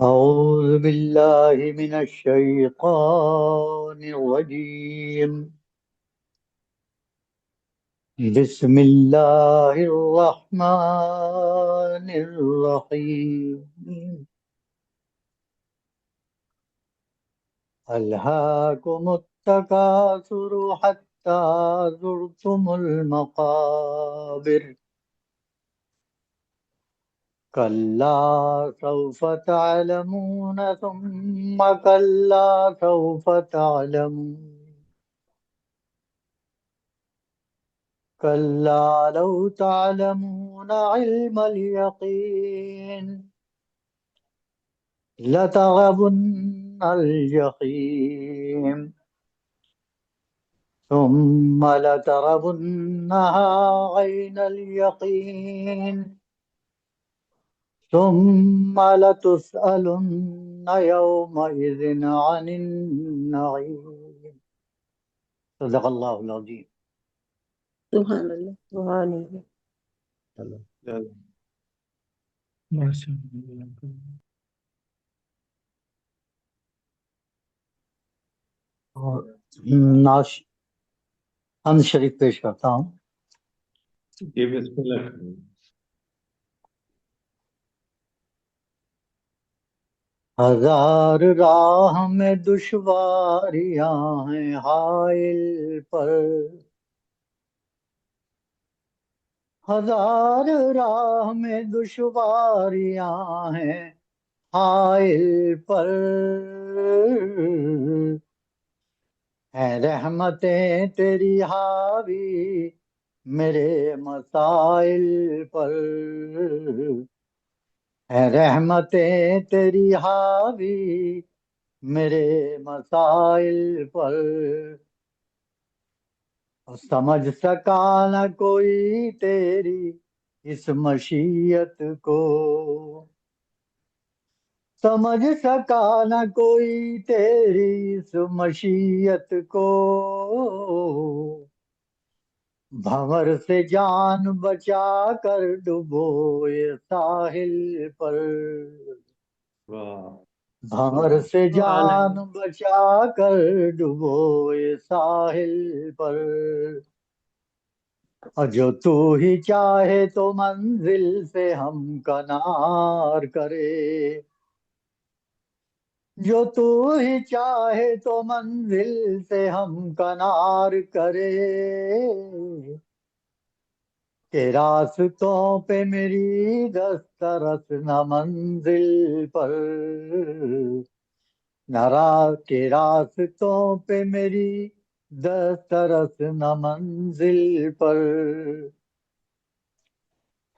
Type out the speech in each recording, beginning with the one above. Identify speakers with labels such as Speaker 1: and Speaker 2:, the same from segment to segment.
Speaker 1: أعوذ بالله من الشيطان الرجيم. بسم الله الرحمن الرحيم. ألهاكم التكاثر حتى زرتم المقابر. كلا سوف تعلمون ثم كلا سوف تعلمون. كلا لو تعلمون علم اليقين لترون الجحيم ثم لترونها عين اليقين ثم لتسألن يومئذ عن النعيم. صدق الله العظيم.
Speaker 2: سبحان اللہ.
Speaker 3: سبحان اللہ.
Speaker 4: ماشاء اللہ.
Speaker 1: اور حمد شریف پیش کرتا ہوں.
Speaker 4: یہ بسم اللہ.
Speaker 1: ہزار راہ میں دشواریاں ہیں حائل پر. ہزار راہ میں دشواریاں ہیں حائل پر. ہیں رحمتیں تیری حاوی میرے مسائل پر. ہیں رحمتیں تیری حاوی میرے مسائل پر. سمجھ سکا نہ کوئی تیری اس مشیت کو. سمجھ سکا نہ کوئی تیری اس مشیت کو. بھنور سے جان بچا کر ڈبوئے ساحل پر. بھنور سے جان بچا کر ڈبوئے ساحل پر. اور جو تو ہی چاہے تو منزل سے ہم کنار کرے. جو تو ہی چاہے تو منزل سے ہم کنار کرے. کہ راستوں پہ میری دسترس نہ منزل پر. کہ راستوں پہ میری دسترس نہ منزل پر.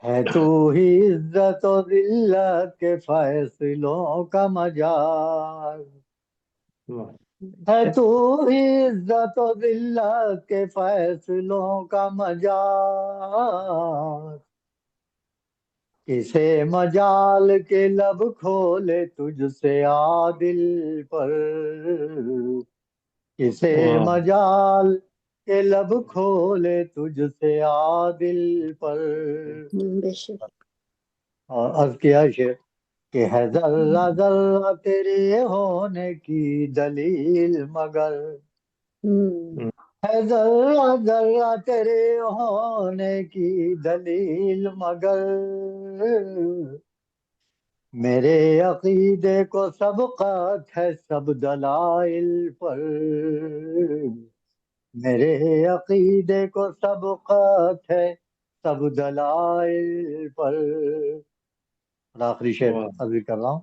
Speaker 1: ہے تو ہی عزت و ذلت کے فیصلوں کا مجال. ہے تو ہی عزت و ذلت کے فیصلوں کا مجال. کسے مجال کے لب کھولے تجھ سے عادل پر. کسے مجال کے لب کھولے تجھ سے عادل پر.
Speaker 2: بے شک.
Speaker 1: اور عرض کیا شعر کہ ہے ذرہ ذرہ تیرے ہونے کی دلیل مگر. ہے ذرہ ذرہ تیرے ہونے کی دلیل مگر. میرے عقیدے کو سبقت ہے سب دلائل پر. میرے عقیدے کو سبقت ہے سب دلائل پر. اور آخری شعر عرض کر رہا ہوں.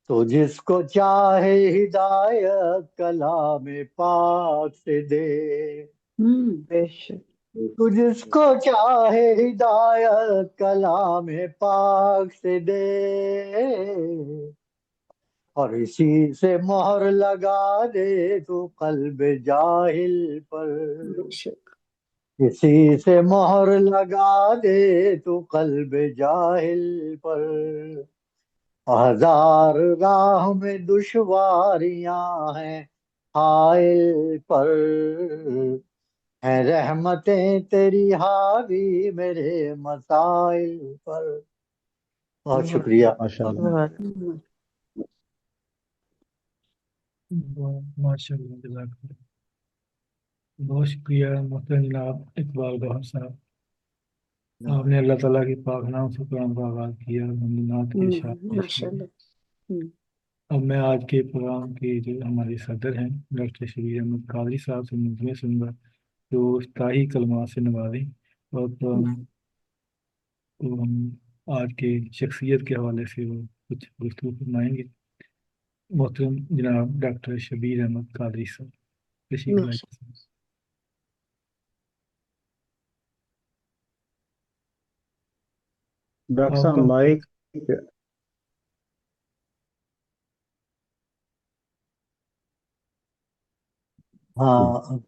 Speaker 1: تو جس کو چاہے ہدایت کلام پاک سے دے.
Speaker 3: بے شک.
Speaker 1: تو جس کو چاہے ہدایت کلام پاک سے دے. اور اسی سے مہر لگا دے تو قلب جاہل پر.
Speaker 2: بے شک.
Speaker 1: اسی سے مہر لگا دے تو قلب جاہل پر. ہزار راہ میں دشواریاں ہیں حائل پر. ہیں رحمتیں تیری حاوی میرے مسائل پر. بہت شکریہ
Speaker 5: ماشاء اللہ
Speaker 3: بہت
Speaker 4: ماشاء اللہ جزاک اللہ بہت شکریہ محترم جناب اقبال گوہر صاحب آپ نے اللہ تعالیٰ کی پاک نام سے قرآن کا آغاز کیا ممنونات کے اشارے پیش
Speaker 2: ماشاء
Speaker 4: کیے
Speaker 2: اللہ
Speaker 4: اب میں آج کے پروگرام کے جو ہمارے صدر ہیں ڈاکٹر شبیر احمد قادری صاحب سے ملزم سنگا جو افتتاحی کلمات سے نوازیں اور پروگرام کو ہم آج کے شخصیت کے حوالے سے وہ کچھ گفتگو فرمائیں گے محترم جناب ڈاکٹر شبیر احمد قادری صاحب تشریف لائیں
Speaker 5: ڈاکٹر
Speaker 4: آپ
Speaker 5: صاحب
Speaker 4: کا
Speaker 5: مائک
Speaker 1: ہاں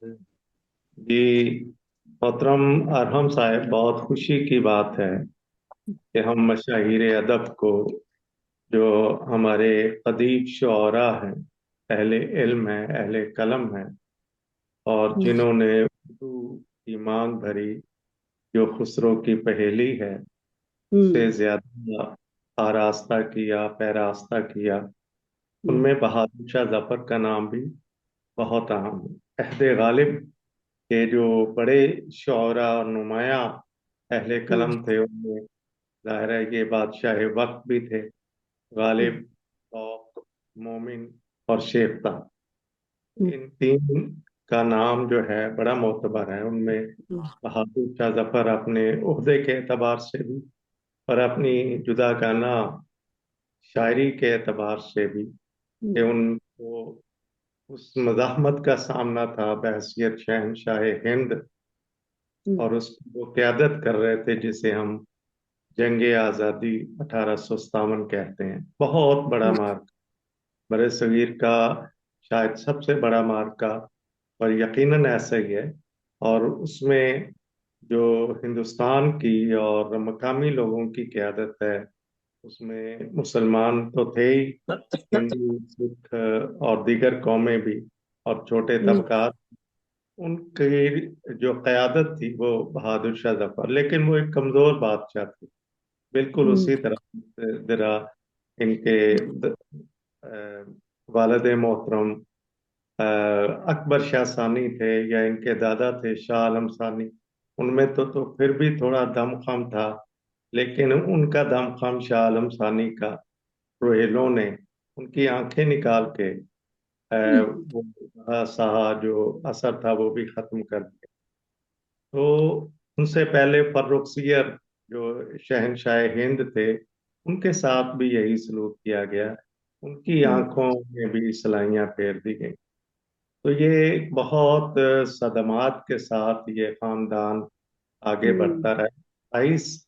Speaker 4: جی محترم ارحم صاحب بہت خوشی کی بات ہے کہ ہم مشاہیر ادب کو جو ہمارے قدیم شعراء ہیں اہل علم ہیں اہل قلم ہیں اور جنہوں نے اردو کی مانگ بھری جو خسرو کی پہیلی ہے سے زیادہ آراستہ کیا پیراستہ کیا ان میں بہادر شاہ ظفر کا نام بھی بہت اہم ہے عہد غالب کے جو بڑے شعراء اور نمایاں اہل قلم تھے ان میں ظاہر ہے یہ بادشاہ وقت بھی تھے غالب ذوق مومن اور شیفتہ ان تین کا نام جو ہے بڑا معتبر ہے ان میں بہادر شاہ ظفر اپنے عہدے کے اعتبار سے بھی اور اپنی جدا گانہ شاعری کے اعتبار سے بھی کہ ان کو اس مزاحمت کا سامنا تھا بحیثیت شہنشاہ ہند اور اس کی وہ قیادت کر رہے تھے جسے ہم جنگ آزادی 1857 کہتے ہیں بہت بڑا مارک برے صغیر کا شاید سب سے بڑا مارکا اور یقیناً ایسا ہی ہے اور اس میں جو ہندوستان کی اور مقامی لوگوں کی قیادت ہے اس میں مسلمان تو تھے ہی ہندو سکھ اور دیگر قومیں بھی اور چھوٹے طبقات ان کی جو قیادت تھی وہ بہادر شاہ ظفر لیکن وہ ایک کمزور بادشاہ تھی بالکل اسی طرح ان کے والد محترم اکبر شاہ ثانی تھے یا ان کے دادا تھے شاہ عالم ثانی ان میں تو پھر بھی تھوڑا دم خم تھا لیکن ان کا دم خم شاہ عالم ثانی کا روہیلوں نے ان کی آنکھیں نکال کے وہ سہا جو اثر تھا وہ بھی ختم کر دیا تو ان سے پہلے فرخ سیر جو شہنشاہ ہند تھے ان کے ساتھ بھی یہی سلوک کیا گیا ان کی آنکھوں میں بھی سلائیاں پھیر دی گئیں تو یہ بہت صدمات کے ساتھ یہ خاندان آگے بڑھتا رہا 22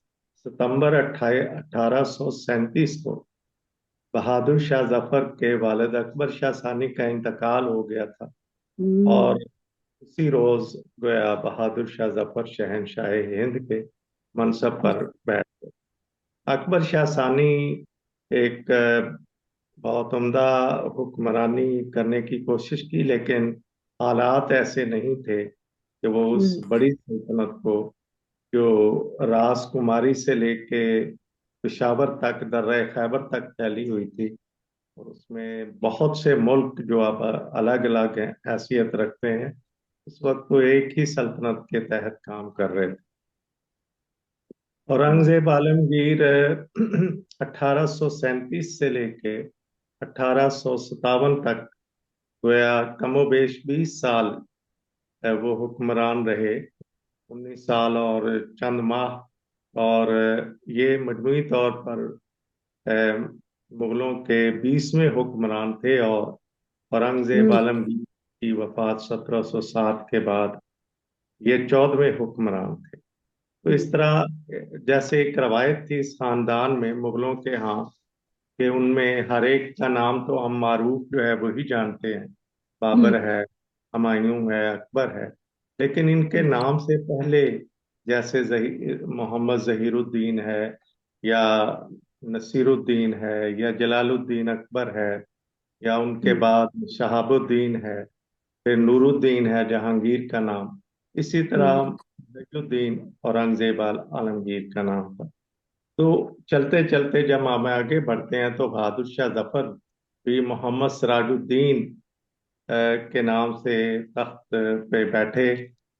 Speaker 4: ستمبر 1837 کو بہادر شاہ ظفر کے والد اکبر شاہ ثانی کا انتقال ہو گیا تھا اور اسی روز گویا بہادر شاہ ظفر شہنشاہ ہند کے منصب پر بیٹھ گئے اکبر شاہ ثانی ایک بہت عمدہ حکمرانی کرنے کی کوشش کی لیکن حالات ایسے نہیں تھے کہ وہ اس بڑی سلطنت کو جو راس کماری سے لے کے پشاور تک درہ خیبر تک پھیلی ہوئی تھی اور اس میں بہت سے ملک جو اب الگ الگ حیثیت رکھتے ہیں اس وقت وہ ایک ہی سلطنت کے تحت کام کر رہے تھے اورنگزیب عالمگیر 1837 سے لے کے 1857 تک گویا کم و بیش 20 سال وہ حکمران رہے 19 سال اور چند ماہ اور یہ مجموعی طور پر مغلوں کے 20ویں حکمران تھے اور اورنگزیب عالمگیر کی وفات 1707 کے بعد یہ 14ویں حکمران تھے تو اس طرح جیسے ایک روایت تھی اس خاندان میں مغلوں کے ہاں کہ ان میں ہر ایک کا نام تو ہم معروف جو ہے وہی جانتے ہیں بابر ہے ہمایوں ہے اکبر ہے لیکن ان کے نام سے پہلے جیسے محمد ظہیر الدین ہے یا نصیر الدین ہے یا جلال الدین اکبر ہے یا ان کے بعد شہاب الدین ہے پھر نور الدین ہے جہانگیر کا نام اسی طرح الدین اورنگزیب عالمگیر کا نام تھا تو چلتے چلتے جب ہم آگے بڑھتے ہیں تو بہادر شاہ ظفر بھی محمد سراج الدین کے نام سے تخت پہ بیٹھے،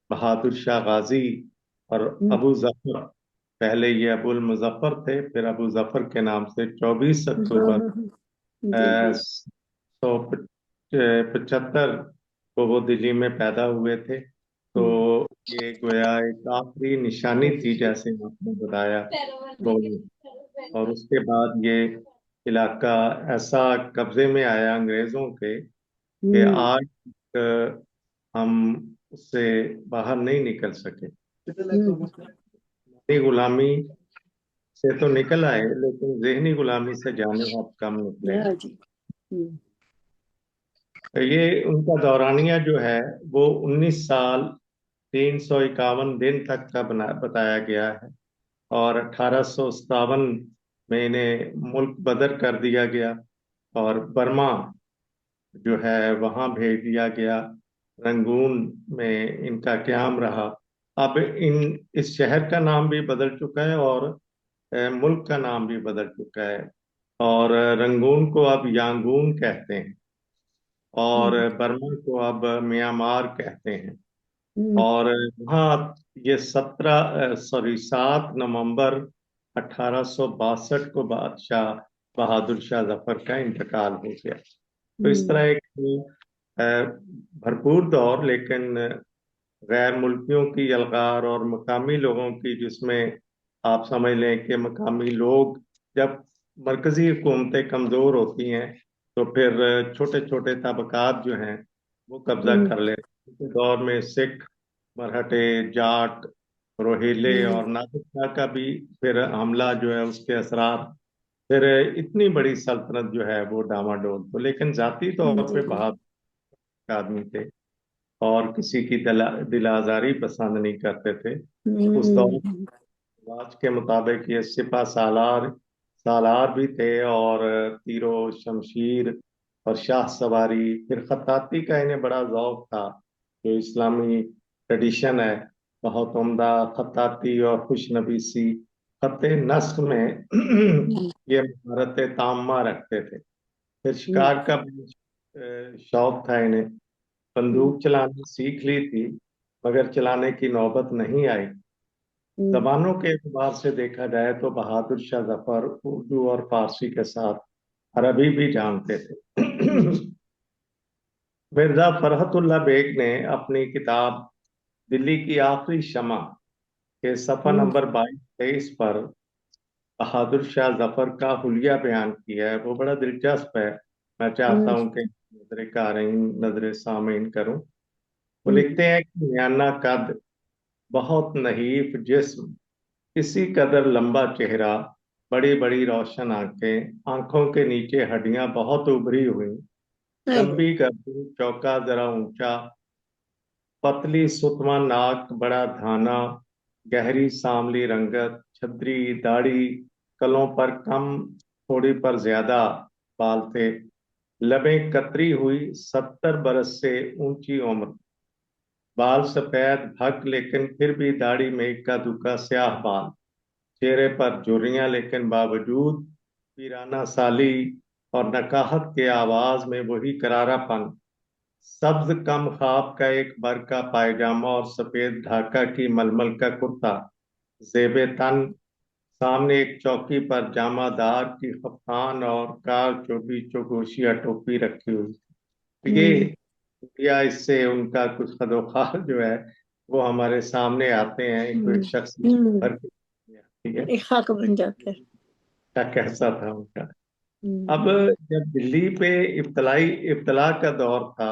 Speaker 4: بہادر شاہ غازی اور ابو ظفر، پہلے یہ ابو المظفر تھے، پھر ابو ظفر کے نام سے 24 اکتوبر
Speaker 2: جی
Speaker 4: 175 کو وہ دلی میں پیدا ہوئے تھے۔ تو یہ گویا ایک آخری نشانی تھی، جیسے آپ نے بتایا، اور اس کے بعد یہ علاقہ ایسا قبضے میں آیا انگریزوں کے کہ آج تک ہم اس سے باہر نہیں نکل سکے۔ ذہنی غلامی سے تو نکل آئے، لیکن ذہنی غلامی سے جانے اب کم نکلے ہیں۔
Speaker 2: جی
Speaker 4: یہ ان کا دورانیہ جو ہے وہ 19 سال 351 دن تک کا بتایا گیا ہے، اور 1857 میں انہیں ملک بدر کر دیا گیا اور برما جو ہے وہاں بھیج دیا گیا۔ رنگون میں ان کا قیام رہا۔ اب اس شہر کا نام بھی بدل چکا ہے اور ملک کا نام بھی بدل چکا ہے، اور رنگون کو اب یانگون کہتے ہیں، اور برما کو اب میانمار کہتے ہیں۔ اور وہاں یہ 7 نومبر 1862 کو بادشاہ بہادر شاہ ظفر کا انتقال ہو گیا۔ تو اس طرح ایک بھرپور دور، لیکن غیر ملکیوں کی یلغار اور مقامی لوگوں کی، جس میں آپ سمجھ لیں کہ مقامی لوگ جب مرکزی حکومتیں کمزور ہوتی ہیں تو پھر چھوٹے چھوٹے طبقات جو ہیں وہ قبضہ کر لیتے ہیں۔ دور میں سکھ، مرہٹے، جاٹ، روہیلے اور نادر شاہ کا بھی پھر حملہ جو ہے، اس کے اثرات، پھر اتنی بڑی سلطنت جو ہے وہ ڈاواڈول۔ تو لیکن ذاتی طور پہ بہادر آدمی تھے اور کسی کی دل آزاری پسند نہیں کرتے تھے۔ اس دور رواج کے مطابق یہ سپہ سالار بھی تھے، اور تیر و شمشیر اور شاہ سواری، پھر خطاطی کا انہیں بڑا ذوق تھا، جو اسلامی ٹریڈیشن ہے، بہت عمدہ خطاطی اور خوش نویسی، خط نسق میں یہ مہارت تامہ رکھتے تھے۔ پھر شکار کا شوق تھا انہیں، بندوق چلانا سیکھ لی تھی مگر چلانے کی نوبت نہیں آئی۔ زبانوں کے اعتبار سے دیکھا جائے تو بہادر شاہ ظفر اردو اور فارسی کے ساتھ عربی بھی جانتے تھے۔ مرزا فرحت اللہ بیگ نے اپنی کتاب دلی کی آخری شمع کے صفحہ نمبر 22-23 پر بہادر شاہ ظفر کا حلیہ بیان کیا ہے، وہ بڑا دلچسپ ہے، میں چاہتا ہوں کہ نظر قارئین نظر سامعین کروں۔ وہ لکھتے ہیں کہ میانہ قد، بہت نحیف جسم، کسی قدر لمبا چہرہ، بڑی بڑی روشن آنکھوں کے نیچے ہڈیاں بہت ابھری ہوئی، لمبی گردن، چوکا ذرا اونچا، پتلی ستواں ناک، بڑا دھانا، گہری سانولی رنگت، چھتری داڑھی، کلوں پر کم تھوڑی پر زیادہ بال تھے، لبیں کتری ہوئی، 70 برس سے اونچی عمر، بال سفید بھک لیکن پھر بھی داڑھی میں اکا دکا سیاہ بال، چہرے پر جھریاں لیکن باوجود پیرانہ سالی اور نکاحت کے آواز میں وہی کرارا پن، سبز کم خواب کا ایک بر کا پائجامہ اور سفید ڈھاکہ کی ململ کا کرتا، زیب تن، سامنے ایک چوکی پر جامہ دار کی کفتان اور کار چوگوشیا ٹوپی رکھی ہوئی۔ یہ اس سے ان کا کچھ خد و خال جو ہے وہ ہمارے سامنے آتے ہیں، ایک شخص
Speaker 2: ایک خاک بن جاتا ہے
Speaker 4: کیسا تھا ان کا۔ اب جب دلی پہ ابتلا کا دور تھا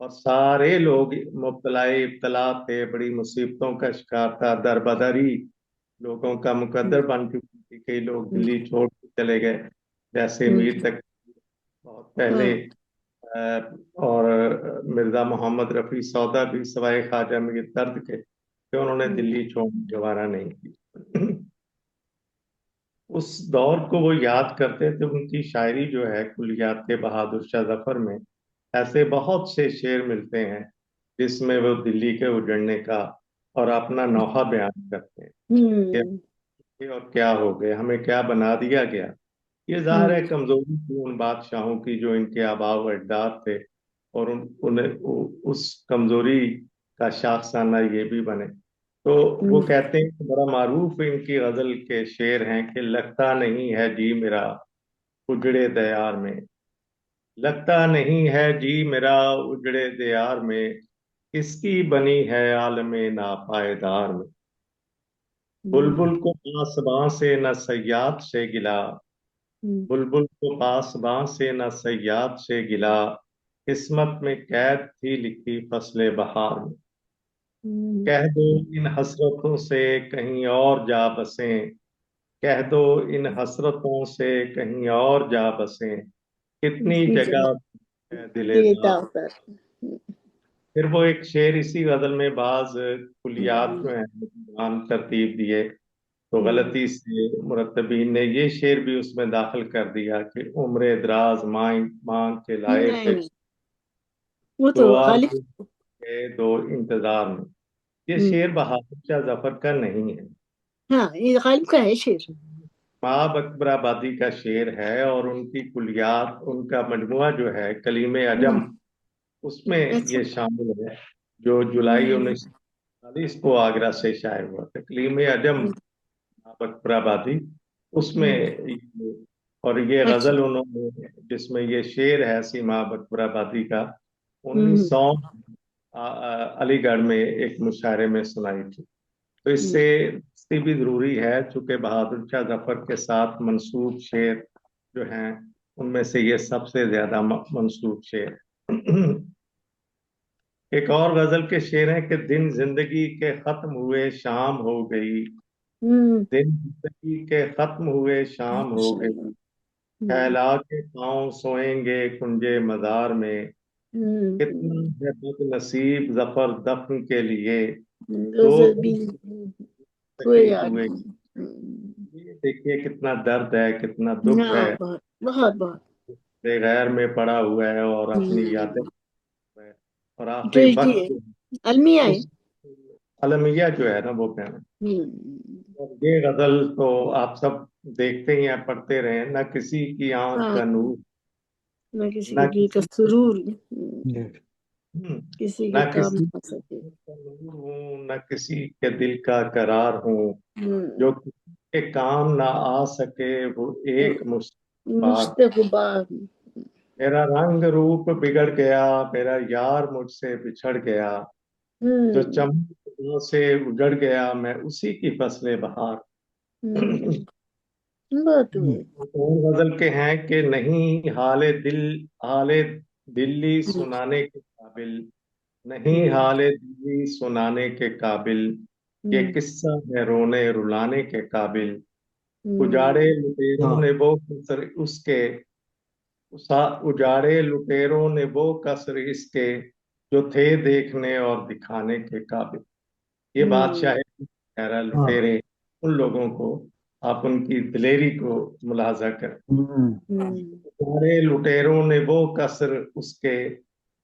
Speaker 4: اور سارے لوگ ابتلا تھے، بڑی مصیبتوں کا شکار تھا، دربدری لوگوں کا مقدر بن چکی تھی، کئی لوگ دلی چھوڑ کے چلے گئے، جیسے میر تک بہت پہلے، اور مرزا محمد رفیع سودا بھی سوائے خواجہ میر درد کے کہ انہوں نے دلی چھوڑنے گوارا نہیں کی۔ اس دور کو وہ یاد کرتے تھے، ان کی شاعری جو ہے کلیات کے بہادر شاہ ظفر میں ایسے بہت سے شعر ملتے ہیں جس میں وہ دلی کے اجڑنے کا اور اپنا نوحہ بیان کرتے ہیں کہ और क्या हो गए, हमें क्या बना दिया गया। ये जाहिर है कमजोरी थी उन बादशाहों की जो इनके आबाओ अजदाद थे, और उस कमजोरी का शाखसाना ये भी बने। तो वो कहते हैं कि बड़ा मारूफ इनकी गजल के शेर हैं कि लगता नहीं है जी मेरा उजड़े दयार में, लगता नहीं है जी मेरा उजड़े दयार में, किसकी बनी है आलमे नापायदार में। बुलबुल को पासबां से न सयाद से गिला, बुलबुल को पासबां से न सयाद से गिला, किस्मत में कैद थी लिखी फसले बहार में। कह दो इन हसरतों से कहीं और जा बसें, कह दो इन हसरतों से कहीं और जा बसें, कितनी जगह है दिलेदार। फिर वो एक शेर इसी गजल में बाज कुलियात जो है तरतीब दिए, तो गलती से मुरत्तबीन ने ये शेर भी उसमें दाखिल कर दिया कि उम्र दराज मांग मांग के लाए थे
Speaker 2: नहीं, वो तो
Speaker 4: दुआ
Speaker 2: गालिब।
Speaker 4: के दो इंतजार में। ये शेर बहादुर शाह जफर का नहीं है,
Speaker 2: हाँ, ये गालिब का है शेर।
Speaker 4: माँ अकबराबादी का शेर है, और उनकी कुलियात, उनका मजमुआ जो है कलीमे अजम, उसमें
Speaker 2: अच्छा।
Speaker 4: ये शामिल है, जो जुलाई 1940 को आगरा से शाये हुआ था। कलीमे अजम अकबराबादी, उसमें और ये
Speaker 2: अच्छा।
Speaker 4: गजल उन्होंने, जिसमें ये शेर है सीमा अकबराबादी का, 1900 अलीगढ़ में एक मुशायरे में सुनाई थी। तो इससे दोस्ती भी जरूरी है, चूंकि बहादुर शाह जफर के साथ मंसूब शेर जो हैं उनमें से ये सबसे ज्यादा मंसूब शेर। एक और गजल के शेर हैं कि दिन जिंदगी के खत्म हुए शाम हो गई, दिन जिंदगी के खत्म हुए शाम हो गई, फैला के पाँव सोएंगे कुंजे मजार में, कितना है बदनसीब जफर दफन के लिए, दो
Speaker 2: भी कोई
Speaker 4: तकलीफ
Speaker 2: याद
Speaker 4: हुए।
Speaker 2: नहीं।
Speaker 4: ये देखिए कितना दर्द है, कितना दुख है,
Speaker 2: हाँ, बहुत बहुत बहुत
Speaker 4: बेगैर में पड़ा हुआ है और अपनी यादें है, और आखिरी
Speaker 2: ट्रेजिडी
Speaker 4: वक्त
Speaker 2: है, अलमिया है।
Speaker 4: उस अलमिया जो है ना वो कहना। और ये गजल तो आप सब देखते ही हैं, पढ़ते रहे, न किसी की आंख
Speaker 2: हाँ,
Speaker 4: का नूर,
Speaker 2: न किसी
Speaker 4: न
Speaker 2: के दिल का
Speaker 4: किसी
Speaker 2: सुरूर,
Speaker 4: हम्म,
Speaker 2: किसी के
Speaker 4: न
Speaker 2: काम
Speaker 4: किसी
Speaker 2: आ सके।
Speaker 4: का नूर हूँ, न किसी के दिल का करार हूँ, जो किसी के काम ना आ सके वो एक मुश्किल।
Speaker 2: मुस्तकबार।
Speaker 4: मेरा रंग रूप बिगड़ गया, मेरा यार मुझसे बिछड़ गया, जो चमन से उजड़ गया मैं उसी की फसले बहार।
Speaker 2: बहुत हुए।
Speaker 4: और गजल के हैं कि नहीं हाले दिल्ली सुनाने के काबिल, नहीं हाले दिल्ली सुनाने के काबिल, ये किस्सा है रोने रुलाने के काबिल, उजाड़े लुटेरों ने वो कसर उसके, उजाड़े लुटेरों ने वो कसर इसके, जो थे देखने और दिखाने के काबिल। ये बादशाह खैरा लुटेरे, उन लोगों को आप उनकी दिलेरी को मुलाजा करें। सारे लुटेरों ने वो कसर उसके,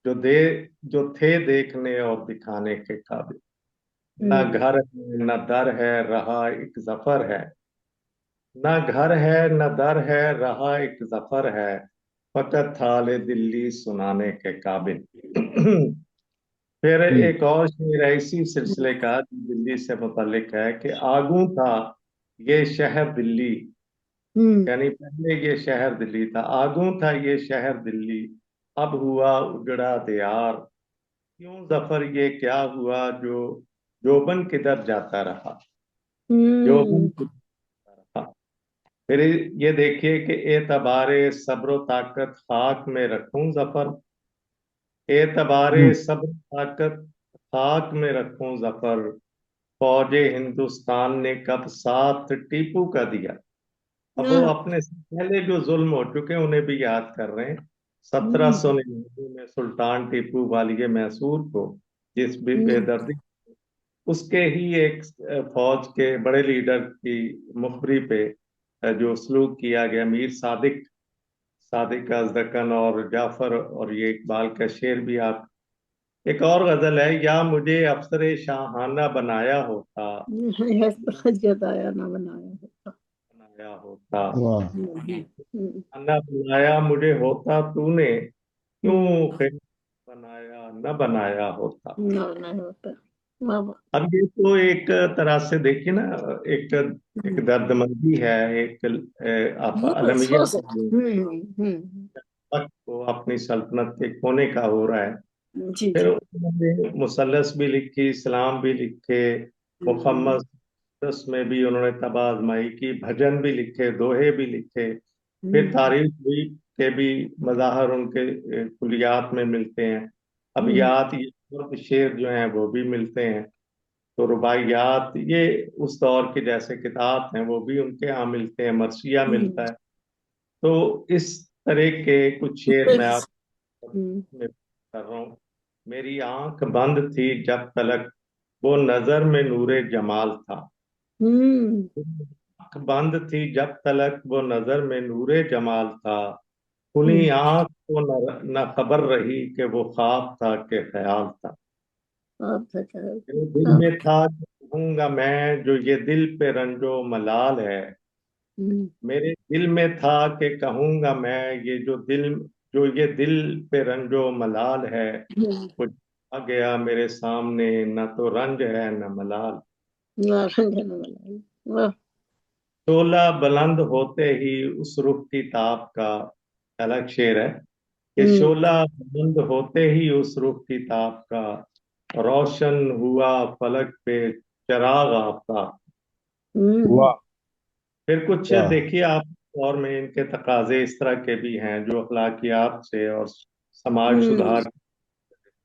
Speaker 4: जो थे देखने और दिखाने के काबिल। न घर है न दर है रहा एक जफर है, न घर है न दर है रहा एक जफर है, फकत हाले दिल्ली सुनाने के काबिल। फिर एक और शेर है इसी सिलसिले का जो दिल्ली से मुतालिक है कि आगू था ये शहर दिल्ली, यानी पहले ये शहर दिल्ली था, आगू था ये शहर दिल्ली, अब हुआ उजड़ा दियार, क्यों जफर ये क्या हुआ, जो जोबन किधर जाता रहा, जोबन किधर जाता रहा। फिर ये देखिए कि एतबारे सब्र ताकत खाक में रखूं जफर, एतबारे सब्र ताकत खाक में रखूं जफर, फौजे हिंदुस्तान ने कब साथ टीपू का दिया। अब वो अपने से पहले जो जुल्म हो चुके हैं उन्हें भी याद कर रहे हैं। 1799 में सुल्तान टीपू वालिय मैसूर को जिस भी बेदर्दी, उसके ही एक फौज के बड़े लीडर की मुखबरी पे जो सलूक किया गया, मीर सादिक, सादिक अज़दकन और जाफर, और ये इकबाल का शेर भी आप। एक और गजल है, या मुझे अफसर शाहाना बनाया होता,
Speaker 2: हजरत आया ना बनाया।
Speaker 4: होता,
Speaker 5: वाह
Speaker 4: न बनाया मुझे होता तूने, क्यों खैर बनाया न बनाया होता।
Speaker 2: नहीं होता। वाह वाह।
Speaker 4: अब ये तो एक तरह से देखिए ना, एक एक दर्दमंदी है, एक आप अलमिया
Speaker 2: अफसोस है।
Speaker 4: वक्त को अपनी सल्तनत के खोने का हो रहा है।
Speaker 2: जी
Speaker 4: फिर
Speaker 2: जी।
Speaker 4: उन्होंने मुसल्लस भी लिखी, इस्लाम भी लिखे, मुहम्मद में भी उन्होंने तब आजमाई की, भजन भी लिखे, दोहे भी लिखे। फिर तारीख हुई के भी मज़ाहर उनके कुलियात में मिलते हैं, अबियात ये और शेर जो हैं वो भी मिलते हैं। तो रुबाइयात ये उस दौर के जैसे किताब हैं वो भी उनके यहाँ मिलते हैं, मरसिया मिलता है। तो इस तरह के कुछ शेर मैं आप में कर रहा हूँ। मेरी आंख बंद थी जब तलक वो नजर में नूरे जमाल था, आंख बंद थी जब तलक वो नजर में नूरे जमाल था, खुली आंख को न खबर रही कि वो ख्वाब था कि ख्याल था। मेरे दिल में था कि कहूंगा मैं जो ये दिल पे रंजो मलाल है, मेरे दिल में था कि कहूंगा मैं ये दिल पे रंजो मलाल है, कुछ आ गया मेरे सामने न तो रंज है न मलाल।
Speaker 2: वाह।
Speaker 4: शोला बुलंद होते ही उस रुख की ताप का, अलग शेर है कि शोला बुलंद होते ही उस रुख की ताप का, रोशन हुआ फलक पे चराग आफ्ताब।
Speaker 5: वाह
Speaker 4: फिर कुछ
Speaker 5: वाह
Speaker 4: देखिए आप, और में इनके तकाजे इस तरह के भी हैं जो अखलाकियात से और समाज सुधार,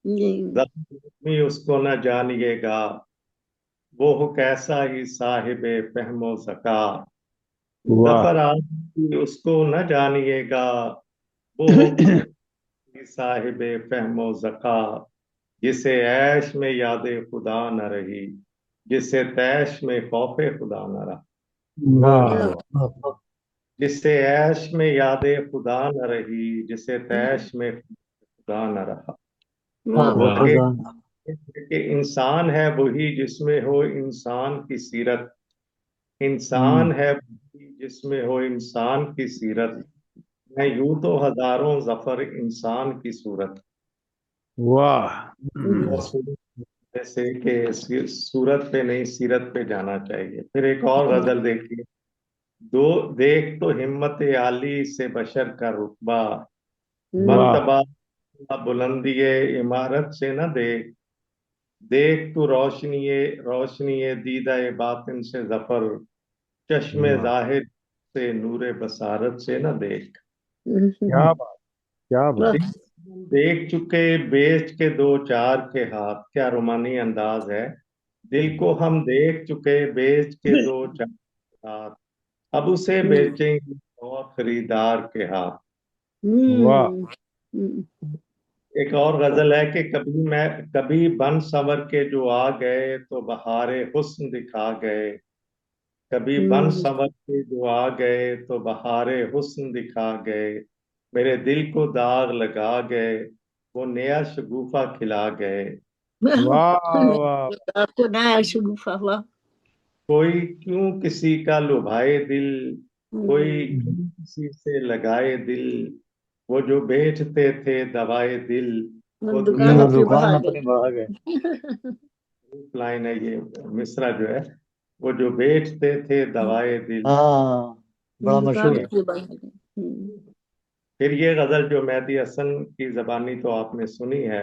Speaker 2: जी।
Speaker 4: जख्मी उसको न जानिएगा, वो हो कैसा ही साहिबे फहमो ज़का,
Speaker 5: वाह
Speaker 4: जफर आदमी उसको न जानिएगा, वो हो कैसा ही साहिबे फहमो ज़का, जिसे ऐश में याद खुदा न रही, जिसे तैश में खौफे खुदा न रहा।
Speaker 5: वाह
Speaker 1: वाह
Speaker 4: जिसे ऐश में याद खुदा न रही, जिसे तैश में खुदा न रहा।
Speaker 2: वाह
Speaker 4: वो
Speaker 2: वाह।
Speaker 5: वाह
Speaker 4: कि इंसान है वही जिसमें हो इंसान की सीरत, इंसान है वही जिसमें हो इंसान की सीरत, मैं यूं तो हजारों जफर इंसान की सूरत।
Speaker 5: वाह
Speaker 4: और सूरत जैसे कि सूरत पे नहीं सीरत पे जाना चाहिए। फिर एक और गजल देखिए, दो देख तो हिम्मत आली से बशर का रुतबा,
Speaker 5: वाह
Speaker 4: मर्तबा बुलंदी इमारत से न देख, देख तू रोशनी दीदा बातिन से जफर, चश्मे
Speaker 5: वाह
Speaker 4: जाहिर से नूरे बसारत से न देख।
Speaker 5: क्या बात क्या बात
Speaker 4: दिल देख चुके बेच के दो चार के हाथ, क्या रोमानी अंदाज है। दिल को हम देख चुके बेच के दो चार के हाथ, अब उसे बेचेंगे और खरीदार के हाथ।
Speaker 5: वाह
Speaker 4: एक और गजल है कि कभी बन संवर के जो आ गए तो बहारे हुस्न दिखा गए, कभी बन संवर के जो आ गए तो बहारे हुस्न दिखा गए, मेरे दिल को दाग लगा गए वो नया शगुफा खिला गए।
Speaker 5: वाह वाह
Speaker 2: आपको नया शगुफा। वाह।
Speaker 4: कोई क्यों किसी का लुभाए दिल, कोई क्यों किसी से लगाए दिल, वो जो बेचते थे दवाए दिल, वो
Speaker 2: दुकान
Speaker 1: वो
Speaker 4: दुकान
Speaker 2: अपनी
Speaker 1: दुकान
Speaker 2: बहा
Speaker 1: अपनी बढ़ा गए।
Speaker 4: लाइन है ये, मिसरा जो है, वो जो बेचते थे दवाए दिल।
Speaker 1: हाँ बड़ा
Speaker 2: दुकान
Speaker 1: मशहूर है।
Speaker 2: अपनी बहा गए।
Speaker 4: फिर ये गजल जो मेहदी हसन की जबानी तो आपने सुनी है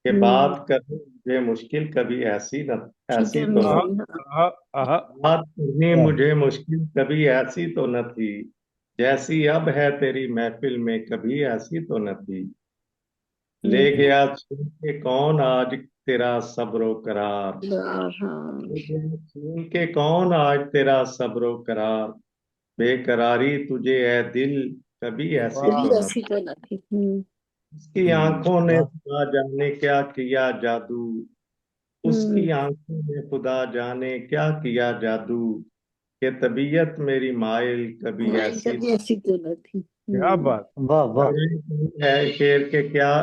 Speaker 4: कि बात करनी मुझे मुश्किल कभी
Speaker 2: ठीक
Speaker 4: ऐसी
Speaker 2: है
Speaker 4: तो
Speaker 5: आहा
Speaker 4: न,
Speaker 2: नहीं।
Speaker 5: आहा आहा
Speaker 4: बात करनी मुझे मुश्किल कभी ऐसी तो न थी, जैसी अब है तेरी महफिल में कभी ऐसी तो न थी। ले गया छीन के कौन आज तेरा सब्रो करार,
Speaker 2: हाँ।
Speaker 4: ले गया छीन के कौन आज तेरा सब्रो करार, बेकरारी तुझे है दिल कभी ऐसी
Speaker 5: वाह
Speaker 2: कभी
Speaker 4: तो न।
Speaker 2: ऐसी तो न थी।
Speaker 4: उसकी आंखों ने
Speaker 1: वाह
Speaker 4: खुदा जाने क्या किया जादू, उसकी
Speaker 2: हम्म।
Speaker 4: आंखों ने खुदा जाने क्या किया जादू, कि तबीयत मेरी माइल कभी ऐसी।
Speaker 2: कभी ऐसी तो न थी।
Speaker 5: क्या बात
Speaker 1: वाह वाह।
Speaker 4: है शेर के क्या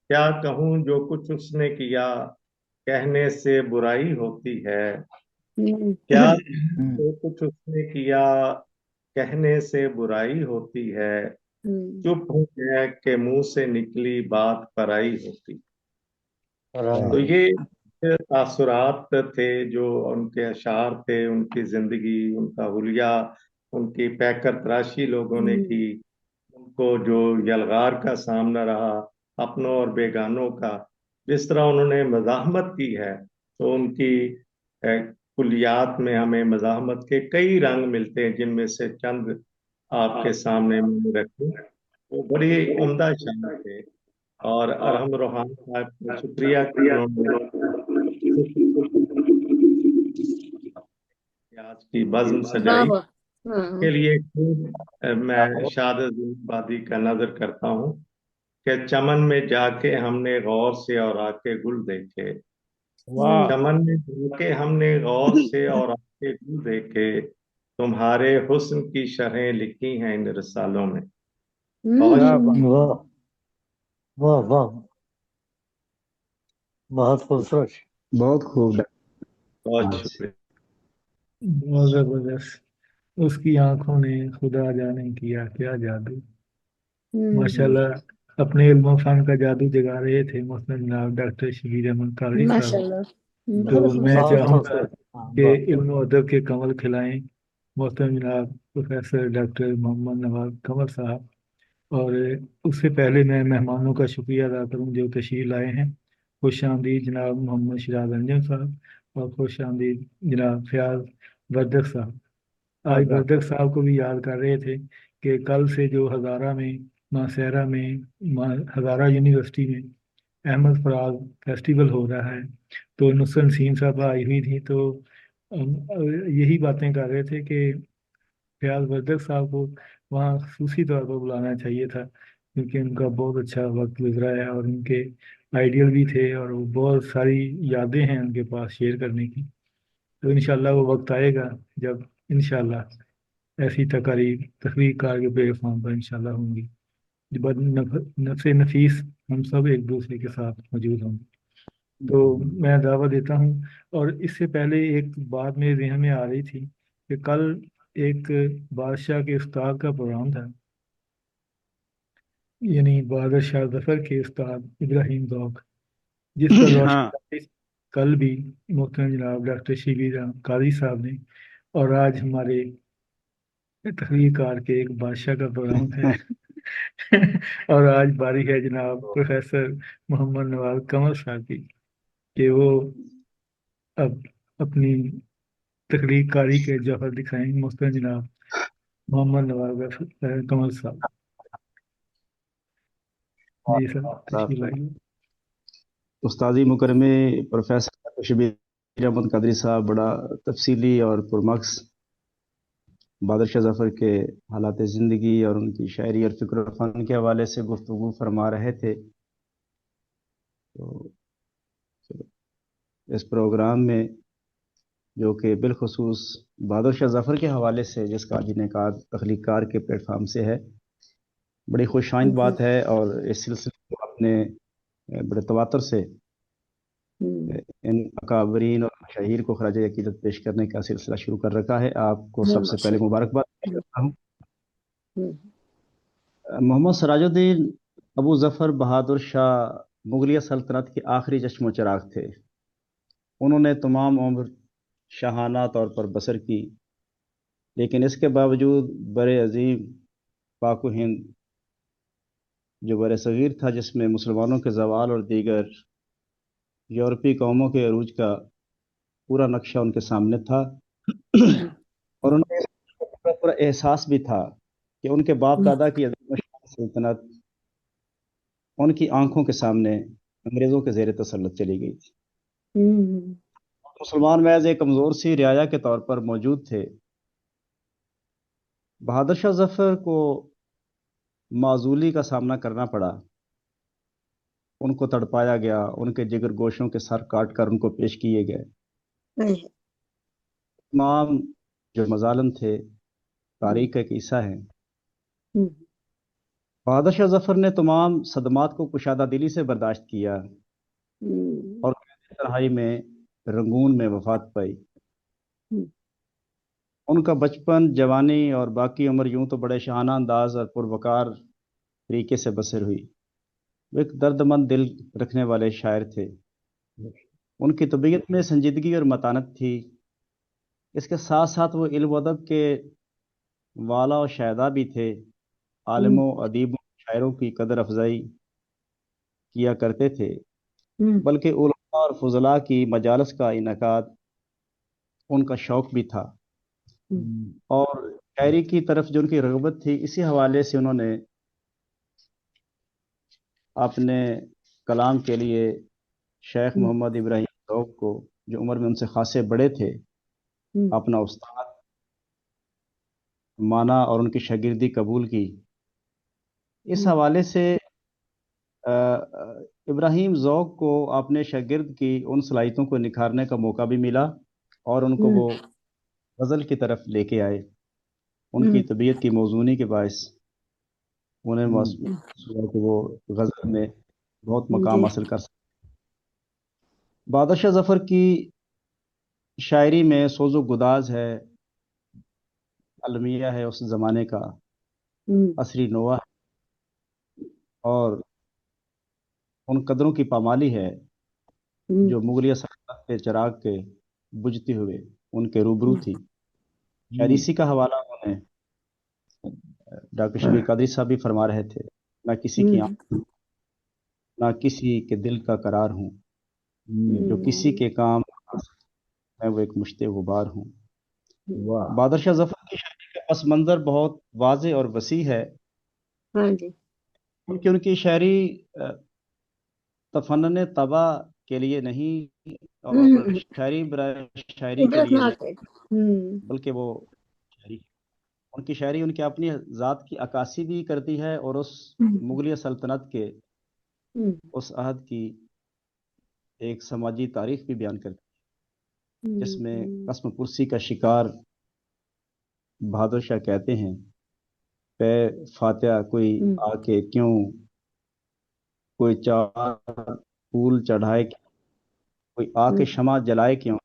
Speaker 4: क्या कहूँ जो कुछ उसने किया, कहने से बुराई होती है। क्या
Speaker 2: हम्म।
Speaker 1: हम्म,
Speaker 4: जो कुछ उसने किया, کہنے سے برائی ہوتی ہے، چپ ہو گئے کہ منہ سے نکلی بات پرائی ہوتی۔ تو یہ تاثرات تھے جو ان کے اشعار تھے، ان کی زندگی، ان کا حلیہ، ان کی پیکر تراشی لوگوں نے کی، ان کو جو یلغار کا سامنا رہا اپنوں اور بیگانوں کا، جس طرح انہوں نے مزاحمت کی ہے، تو ان کی کلیات میں ہمیں مزاحمت کے کئی رنگ ملتے ہیں، جن میں سے چند آپ کے سامنے میں رکھوں۔ وہ بڑی عمدہ شان تھے، اور ارحم روحانی صاحب کو شکریہ کہ انہوں نے آج کی بزم سجائی کے لیے۔ میں شہادت بادی کا نظر کرتا ہوں کہ چمن میں جا کے ہم نے غور سے اور آ کے گل دیکھے،
Speaker 5: واہ
Speaker 4: چمن میں جا کے ہم نے غور سے اور آ کے گل دیکھے، تمہارے حسن کی شرحیں لکھی ہیں ان رسالوں میں۔ بہت
Speaker 5: کیا
Speaker 4: شکریہ۔
Speaker 1: واہ واہ واہ، بہت خوبصورت۔
Speaker 6: بہت خوب
Speaker 4: بہت شکریہ۔
Speaker 7: بہت زبردست، اس کی آنکھوں نے خدا جانے کیا کیا جادو، ماشاءاللہ اپنے علم و فن کا جادو جگا رہے تھے محترم جناب ڈاکٹر شبیر احمد قادری
Speaker 2: ماشاء
Speaker 7: صاحب۔
Speaker 2: اللہ،
Speaker 7: تو
Speaker 2: بہت
Speaker 7: میں
Speaker 1: بہت
Speaker 2: خوبصورت۔
Speaker 7: چاہوں گا
Speaker 1: خوبصورت۔
Speaker 7: کہ علم و ادب کے کمل کھلائیں محترم جناب پروفیسر ڈاکٹر محمد نواز قمر صاحب، اور اس سے پہلے میں مہمانوں کا شکریہ ادا کروں جو تشریف لائے ہیں۔ خوش آمدید جناب محمد شراز انجم صاحب، اور خوش آمدید جناب فیاض وردک صاحب۔ آج وردک صاحب کو بھی یاد کر رہے تھے کہ کل سے جو ہزارہ میں، ماسیرا میں، ہزارہ یونیورسٹی میں احمد فراز فیسٹیول ہو رہا ہے، تو نصرت نسیم صاحب آئی ہوئی تھی، تو یہی باتیں کر رہے تھے کہ فیاض وردک صاحب کو وہاں خصوصی طور پر بلانا چاہیے تھا، کیونکہ ان کا بہت اچھا وقت گزرا ہے، اور ان کے آئیڈیل بھی تھے، اور وہ بہت ساری یادیں ہیں ان کے پاس شیئر کرنے کی۔ تو انشاءاللہ وہ وقت آئے گا جب انشاءاللہ ایسی تقریب کار کے پلیٹ فارم پر انشاءاللہ ہوں گی، نفس نفیس ہم سب ایک دوسرے کے ساتھ موجود ہوں گے۔ تو میں دعوت دیتا ہوں، اور اس سے پہلے ایک بات میرے ذہن میں آ رہی تھی کہ کل ایک بادشاہ کے استاد کا پروگرام تھا، یعنی بہادر شاہ ظفر کے استاد ابراہیم ذوق، جس پر روشن کل بھی محترم جناب ڈاکٹر شبیر احمد قادری صاحب نے، اور آج ہمارے تقریر کار کے ایک بادشاہ کا پروگرام ہے اور آج باری ہے جناب پروفیسر محمد نواز قمر صاحب کی کہ وہ اب اپنی تقریر کاری کے جوہر دکھائیں۔ محترم جناب محمد نواز قمر صاحب، جی سر تشریف لائیے۔
Speaker 6: استاذی مکرمے پروفیسر شبیر احمد قادری صاحب بڑا تفصیلی اور پرمغز بہادر شاہ ظفر کے حالات زندگی اور ان کی شاعری اور فکر و فن کے حوالے سے گفتگو فرما رہے تھے۔ تو اس پروگرام میں جو کہ بالخصوص بہادر شاہ ظفر کے حوالے سے جس کا آج انعقاد تخلیق کار کے پلیٹ فارم سے ہے، بڑی خوش آئند بات ہے، اور اس سلسلے کو اپنے بڑے تواتر سے ان اکابرین اور مشاہیر کو خراج عقیدت پیش کرنے کا سلسلہ شروع کر رکھا ہے۔ آپ کو سب سے پہلے مبارکباد کرتا ہوں۔ محمد سراج الدین ابو ظفر بہادر شاہ مغلیہ سلطنت کے آخری چشم و چراغ تھے۔ انہوں نے تمام عمر شاہانہ طور پر بسر کی، لیکن اس کے باوجود بر عظیم پاک و ہند جو بر صغیر تھا، جس میں مسلمانوں کے زوال اور دیگر یورپی قوموں کے عروج کا پورا نقشہ ان کے سامنے تھا، اور انہیں پورا احساس بھی تھا کہ ان کے باپ دادا کی عظیم سلطنت ان کی آنکھوں کے سامنے انگریزوں کے زیر تسلط چلی گئی تھی۔ مسلمان محض ایک کمزور سی رعایا کے طور پر موجود تھے۔ بہادر شاہ ظفر کو معزولی کا سامنا کرنا پڑا، ان کو تڑپایا گیا، ان کے جگر گوشوں کے سر کاٹ کر ان کو پیش کیے گئے۔ تمام جو مظالم تھے تاریخ کا ایک حصہ ہیں۔ بہادر شاہ ظفر نے تمام صدمات کو کشادہ دلی سے برداشت کیا، اور تنہائی میں رنگون میں وفات پائی۔ ان کا بچپن، جوانی اور باقی عمر یوں تو بڑے شاہانہ انداز اور پروقار طریقے سے بسر ہوئی۔ وہ ایک درد مند دل رکھنے والے شاعر تھے۔ ان کی طبیعت میں سنجیدگی اور متانت تھی۔ اس کے ساتھ ساتھ وہ علم و ادب کے والا و شائدہ بھی تھے۔ عالموں، ادیبوں، شاعروں کی قدر افزائی کیا کرتے تھے، بلکہ علماء اور فضلاء کی مجالس کا انعقاد ان کا شوق بھی تھا، اور شاعری کی طرف جو ان کی رغبت تھی، اسی حوالے سے انہوں نے اپنے کلام کے لیے شیخ محمد ابراہیم ذوق کو، جو عمر میں ان سے خاصے بڑے تھے، اپنا استاد مانا اور ان کی شاگردی قبول کی۔ اس حوالے سے ابراہیم ذوق کو اپنے شاگرد کی ان صلاحیتوں کو نکھارنے کا موقع بھی ملا، اور ان کو وہ غزل کی طرف لے کے آئے۔ ان کی طبیعت کی موزونی کے باعث انہیں محسوس ہوا کہ وہ غزل میں بہت مقام حاصل کر سکتے۔ بہادر شاہ ظفر کی شاعری میں سوز و گداز ہے، المیہ ہے اس زمانے کا، عصری نوحہ ہے، اور ان قدروں کی پامالی ہے جو مغلیہ سلطنت کے چراغ کے بجھتے ہوئے ان کے روبرو تھی۔ شاید اسی کا حوالہ انہوں نے ڈاکٹر شبیر قادری صاحب بھی فرما رہے تھے، نہ کسی کی آنکھ نہ کسی کے دل کا قرار ہوں، جو کسی کے کام میں وہ ایک مشت غبار ہوں۔ بہادر شاہ ظفر کی شاعری کا پس منظر بہت واضح اور وسیع ہے، کیونکہ ان کی شاعری تفنن طبع کے لیے نہیں اور شاعری برائے شاعری کے لیے نہیں، بلکہ وہ شاعری، ان کی شاعری ان کی اپنی ذات کی عکاسی بھی کرتی ہے، اور اس مغلیہ سلطنت کے اس عہد کی ایک سماجی تاریخ بھی بیان کرتی ہے، جس میں قسم پرسی کا شکار بہادر شاہ کہتے ہیں، پہ فاتحہ کوئی آ کے کیوں، کوئی چار پھول چڑھائے کیوں، کوئی آ کے شمع جلائے کیوں،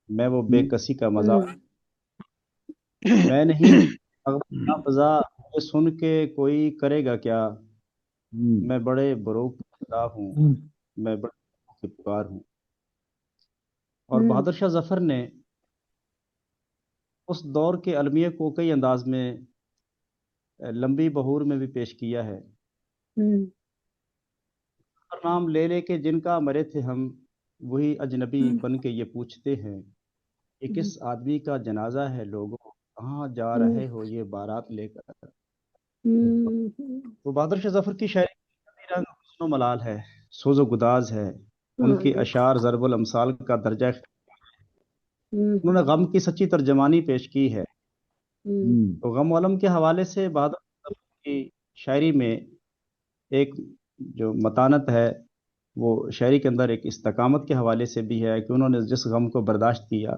Speaker 6: میں وہ بے کسی کا مزار، میں نہیں فضا سن کے کوئی کرے گا کیا، میں بڑے بروک خدا ہوں، میں بڑے پکار ہوں۔ اور بہادر شاہ ظفر نے اس دور کے المیہ کو کئی انداز میں لمبی بہور میں بھی پیش کیا ہے۔ نام لے لے کے جن کا مرے تھے ہم، وہی اجنبی بن کے یہ پوچھتے ہیں، یہ کس آدمی کا جنازہ ہے لوگوں، کہاں جا رہے ہو یہ بارات لے کر۔ تو بہادر شاہ ظفر کی شاعری کا رنگ حسن و ملال ہے، سوز و گداز ہے، ان کی اشعار ضرب الامثال کا درجہ، انہوں نے غم کی سچی ترجمانی پیش کی ہے۔ تو غم و علم کے حوالے سے بہادر شاہ ظفر کی شاعری میں ایک جو متانت ہے، وہ شاعری کے اندر ایک استقامت کے حوالے سے بھی ہے، کہ انہوں نے جس غم کو برداشت کیا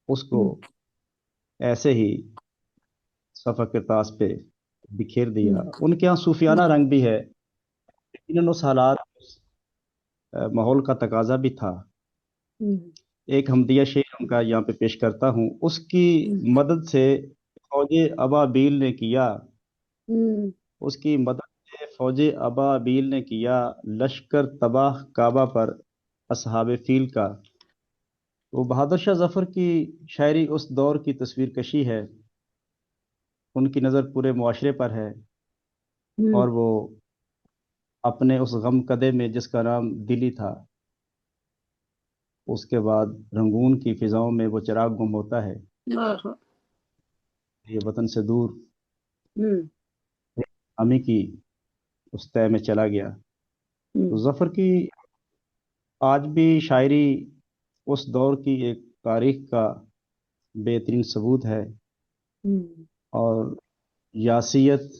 Speaker 6: اس کو ایسے ہی صفحہ کرتاس پہ بکھیر دیا۔ ان کے یہاں صوفیانہ رنگ بھی ہے، لیکن اس حالات ماحول کا تقاضا بھی تھا۔ ایک حمدیہ شعر ان کا یہاں پہ پیش کرتا ہوں، اس کی مدد سے فوج ابابیل نے کیا، اس کی مدد سے فوج ابابیل نے کیا، لشکر تباہ کعبہ پر اصحاب فیل کا۔ وہ بہادر شاہ ظفر کی شاعری اس دور کی تصویر کشی ہے، ان کی نظر پورے معاشرے پر ہے، اور وہ اپنے اس غم کدے میں جس کا نام دلی تھا، اس کے بعد رنگون کی فضاؤں میں وہ چراغ گم ہوتا ہے، یہ وطن سے دور امی کی اس طے میں چلا گیا۔ تو ظفر کی آج بھی شاعری اس دور کی ایک تاریخ کا بہترین ثبوت ہے، اور یاسیت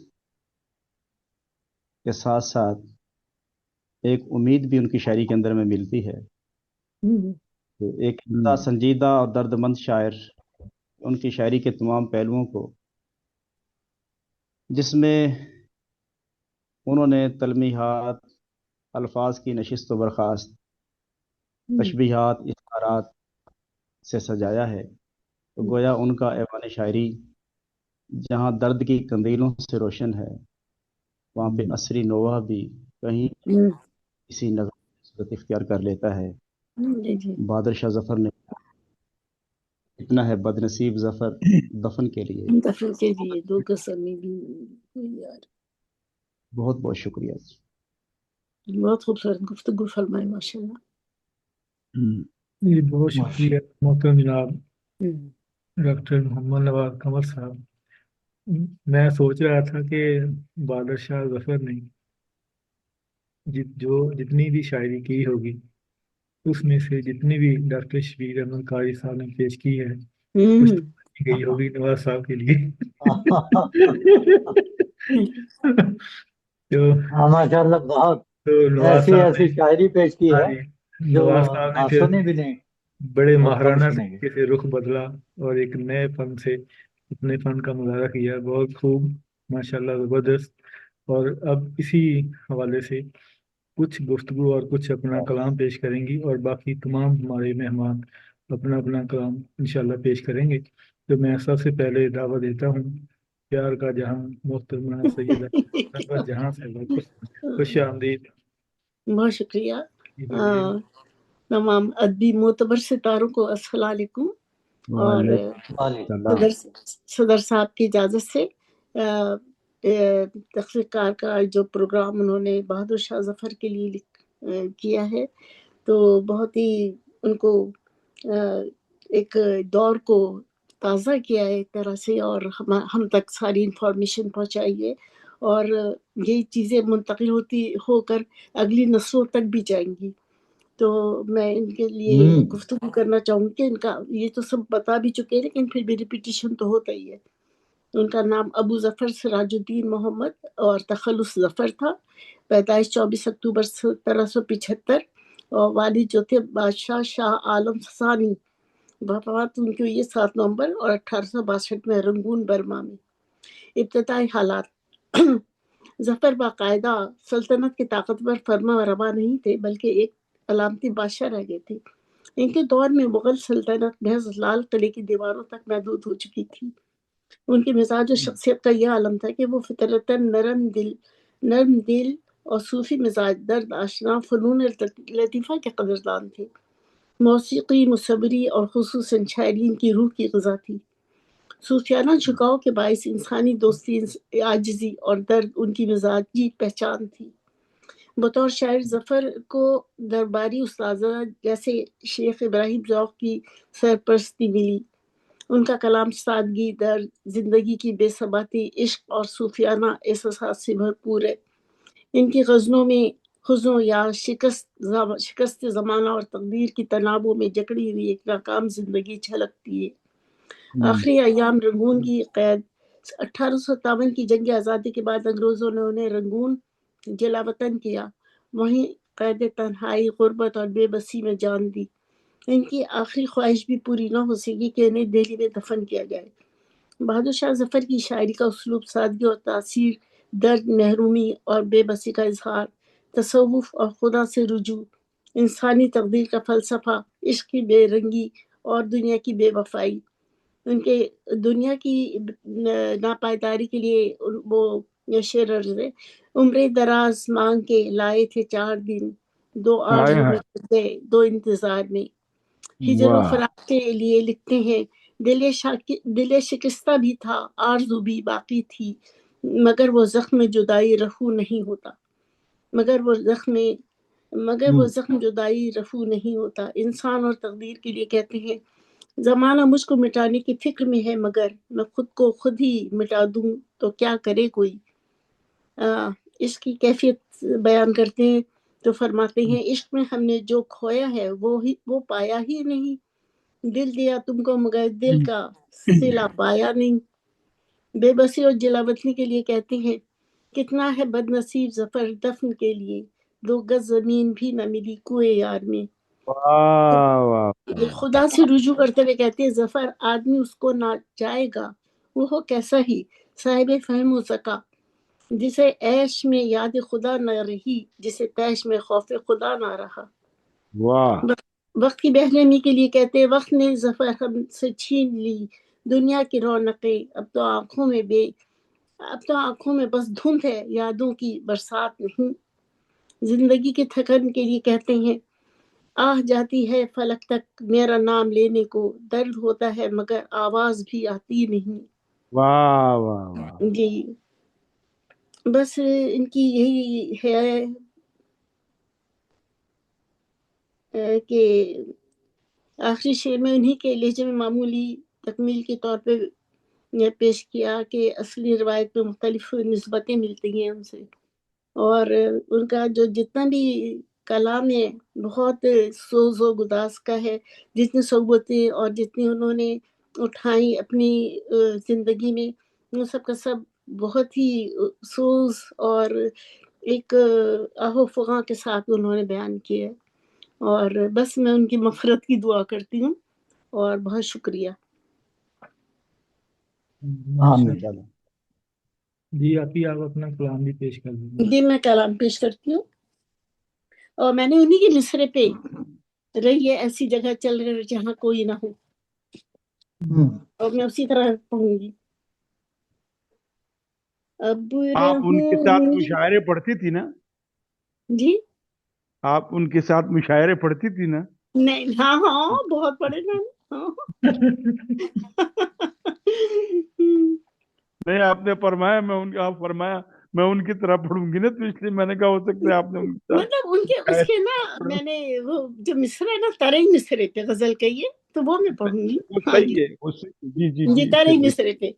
Speaker 6: کے ساتھ ساتھ ایک امید بھی ان کی شاعری کے اندر میں ملتی ہے۔ تو ایک سنجیدہ اور درد مند شاعر، ان کی شاعری کے تمام پہلوؤں کو، جس میں انہوں نے تلمیحات، الفاظ کی نشست و برخاست، تشبیہات، اشارات سے سجایا ہے، تو گویا ان کا ایوان شاعری جہاں درد کی کندیلوں سے روشن ہے، وہاں پہ عصری نوحہ بھی کہیں کسی نظر صورت اختیار کر لیتا ہے۔ بہادر شاہ ظفر نے اتنا ہے بد نصیب ظفر دفن کے لیے۔
Speaker 2: دفن کے لیے 2 گز زمین بھی یار۔
Speaker 6: بہت بہت شکریہ۔
Speaker 2: بہت خوبصورت گفتگو فرمائے ماشاء اللہ۔
Speaker 7: جی بہت شکریہ محترم جناب ڈاکٹر محمد نواز قمر صاحب۔ میں سوچ رہا تھا کہ بہادر شاہ ظفر نے جو جتنی بھی شاعری کی ہوگی اس میں سے جتنی بھی ڈاکٹر شبیر احمد قاری صاحب نے پیش کی ہے کچھ کی گئی ہوگی نواز صاحب کے لیے۔ تو
Speaker 1: ماشاء اللہ بہت
Speaker 7: نواز
Speaker 1: ایسی
Speaker 7: صاحب
Speaker 1: ایسی شاعری پیش کی ہے جو
Speaker 7: نواز صاحب نے پھر
Speaker 1: سنی بھی نہیں،
Speaker 7: بڑے
Speaker 1: بہت کم
Speaker 7: ماہرانہ
Speaker 1: سنیں گے۔
Speaker 7: طریقے سے رخ بدلا اور ایک نئے فن سے اپنے فن کا مظاہرہ کیا۔ بہت خوب، ماشاءاللہ، زبردست۔ اور اب اسی حوالے سے کچھ گفتگو اور کچھ اپنا کلام پیش کریں گی، اور باقی تمام ہمارے مہمان اپنا اپنا کلام انشاءاللہ پیش کریں گے۔ تو میں سب سے پہلے دعوت دیتا ہوں پیار کا جہاں محترمہ سیدہ سرور جہاں سے خوش آمدید۔
Speaker 2: بہت شکریہ۔ تمام ادبی معتبر ستاروں کو السلام علیکم۔ اور صدر صاحب کی اجازت سے تخلیقار کا جو پروگرام انہوں نے بہادر شاہ ظفر کے لیے کیا ہے، تو بہت ہی ان کو ایک دور کو تازہ کیا ہے ایک طرح سے، اور ہم تک ساری انفارمیشن پہنچائی ہے، اور یہ چیزیں منتقل ہو کر اگلی نسلوں تک بھی جائیں گی۔ تو میں ان کے لیے گفتگو کرنا چاہوں گی کہ ان کا یہ تو سب بتا بھی چکے ہیں، لیکن پھر بھی ریپیٹیشن تو ہوتا ہی ہے۔ ان کا نام ابو ظفر سراج الدین محمد اور تخلص ظفر تھا۔ پیدائش 24 اکتوبر 1775، اور والد جو تھے بادشاہ شاہ عالم ثانی، وفات ان کی ہوئی 7 نومبر اور 1862 میں رنگون برما میں۔ ابتدائی حالات: ظفر باقاعدہ سلطنت کے طاقتور فرما روا نہیں تھے، بلکہ ایک علامتی بادشاہ رہ گئے تھے۔ ان کے دور میں مغل سلطنت محض لال قلعے کی دیواروں تک محدود ہو چکی تھی۔ ان کے مزاج و شخصیت کا یہ عالم تھا کہ وہ فطرتاً نرم دل اور صوفی مزاج، درد آشنا، فنون لطیفہ کے قدردان تھے۔ موسیقی، مصوری اور خصوصاً شاعری ان کی روح کی غذا تھی۔ صوفیانہ جھکاؤ کے باعث انسانی دوستی، عاجزی اور درد ان کی مزاجی پہچان تھی۔ بطور شاعر ظفر کو درباری استاذہ جیسے شیخ ابراہیم ذوق کی سرپرستی ملی۔ ان کا کلام سادگی، درد، زندگی کی بے ثباتی، عشق اور صوفیانہ احساسات سے بھرپور ہے۔ ان کی غزلوں میں حزن یا شکست زمانہ اور تقدیر کی تنابوں میں جکڑی ہوئی ایک ناکام زندگی جھلکتی ہے۔ آخری ایام رنگون کی قید: 1857 کی جنگ آزادی کے بعد انگریزوں نے انہیں رنگون جلا وطن کیا، وہیں قید تنہائی، غربت اور بے بسی میں جان دی۔ ان کی آخری خواہش بھی پوری نہ ہو سکی کہ انہیں دہلی میں دفن کیا جائے۔ بہادر شاہ ظفر کی شاعری کا اسلوب سادگی اور تاثیر، درد، محرومی اور بے بسی کا اظہار، تصوف اور خدا سے رجوع، انسانی تقدیر کا فلسفہ، عشق کی بے رنگی اور دنیا کی بے وفائی۔ ان کے دنیا کی ناپائیداری کے لیے وہ شعر عرض ہے: عمر دراز مانگ کے لائے تھے 4 دن، 2 آرزو میں گئے 2 انتظار میں۔ ہجر و فراق کے لیے لکھتے ہیں: دل شکستہ بھی تھا، آرزو بھی باقی تھی، مگر وہ زخم جدائی رفو نہیں ہوتا، مگر وہ زخم جدائی رفو نہیں ہوتا۔ انسان اور تقدیر کے لیے کہتے ہیں: زمانہ مجھ کو مٹانے کی فکر میں ہے، مگر میں خود کو خود ہی مٹا دوں تو کیا کرے کوئی۔ عشق کی کیفیت بیان کرتے ہیں تو فرماتے ہیں: عشق میں ہم نے جو کھویا ہے وہ پایا ہی نہیں، دل دیا تم کو مگر دل کا صلہ پایا نہیں۔ بے بسی اور جلاوطنی کے لیے کہتے ہیں: کتنا ہے بد نصیب ظفر دفن کے لیے، 2 گز زمین بھی نہ ملی کوئے یار میں۔ خدا سے رجوع کرتے ہوئے کہتے ہیں: ظفر آدمی اس کو نہ جائے گا، وہ ہو کیسا ہی صاحب فہم و ذکا، جسے عیش میں یاد خدا نہ رہی، جسے تیش میں خوف خدا نہ رہا۔ وقت کی بے رحمی کے لیے کہتے ہیں وقت نے ظفر ہم سے چھین لی دنیا کی رونقیں، اب تو آنکھوں میں بس دھند ہے، یادوں کی برسات نہیں۔ زندگی کے تھکن کے لیے کہتے ہیں آہ جاتی ہے فلک تک میرا نام لینے کو، درد ہوتا ہے مگر آواز بھی آتی نہیں۔
Speaker 5: واہ واہ واہ،
Speaker 2: جی بس ان کی یہی ہے کہ آخری شعر میں انہی کے لہجے میں معمولی تکمیل کے طور پہ یہ پیش کیا کہ اصلی روایت میں مختلف نسبتیں ملتی ہیں ان سے، اور ان کا جو جتنا بھی کلام ہے بہت سوز و گداز کا ہے، جتنی صحبتیں اور جتنی انہوں نے اٹھائیں اپنی زندگی میں، وہ سب کا سب بہت ہی سوز اور ایک آہ و فغاں کے ساتھ انہوں نے بیان کیا ہے، اور بس میں ان کی مغفرت کی دعا کرتی ہوں، اور بہت شکریہ۔
Speaker 1: آمین۔
Speaker 7: جی آپ اپنا کلام بھی پیش کر دیجیے۔
Speaker 2: جی میں کلام پیش کرتی ہوں، اور میں نے انہی کے مصرے پہ رہیے ایسی جگہ چل کر جہاں کوئی نہ ہو، اور میں اسی طرح پڑھوں گی۔ اب
Speaker 5: آپ ان کے ساتھ
Speaker 2: رہوں
Speaker 5: مشاعرے پڑھتی تھی نا؟
Speaker 2: جی
Speaker 5: آپ ان کے ساتھ مشاعرے پڑھتی تھی نا؟
Speaker 2: نہیں، ہاں بہت پڑھے نا، ہاں
Speaker 5: نہیں، آپ نے فرمایا آپ فرمایا میں ان کی طرح پڑھوں گی نا، تو اس لیے میں نے کہا ہو سکتا ہے آپ نے ان کے ساتھ
Speaker 2: مطلب ان کے اس کے نا میں نے وہ جو مصرع ہے نا ترئی مصرے پہ غزل کہیے تو وہ میں پڑھوں گی۔
Speaker 5: وہ
Speaker 2: ہاں
Speaker 5: صحیح ہے، وہ جی جی
Speaker 2: جی
Speaker 5: جی
Speaker 2: ترئی
Speaker 5: چلیے۔
Speaker 2: مصرے پہ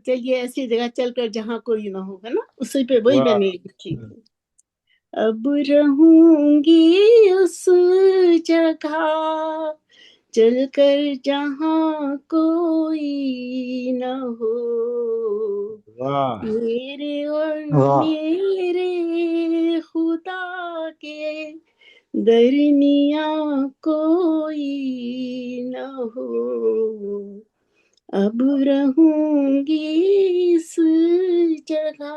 Speaker 2: چلیے ایسی جگہ چل کر جہاں کوئی نہ ہوگا نا، اسی پہ وہی میں
Speaker 5: واہ،
Speaker 2: نے لکھی۔ اب رہوں گی اس جگہ چل کر جہاں کوئی نہ ہو،
Speaker 5: واہ،
Speaker 2: میرے اور
Speaker 1: واہ
Speaker 2: میرے خدا کے درمیاں کوئی نہ ہو، اب رہوں گی اس جگہ،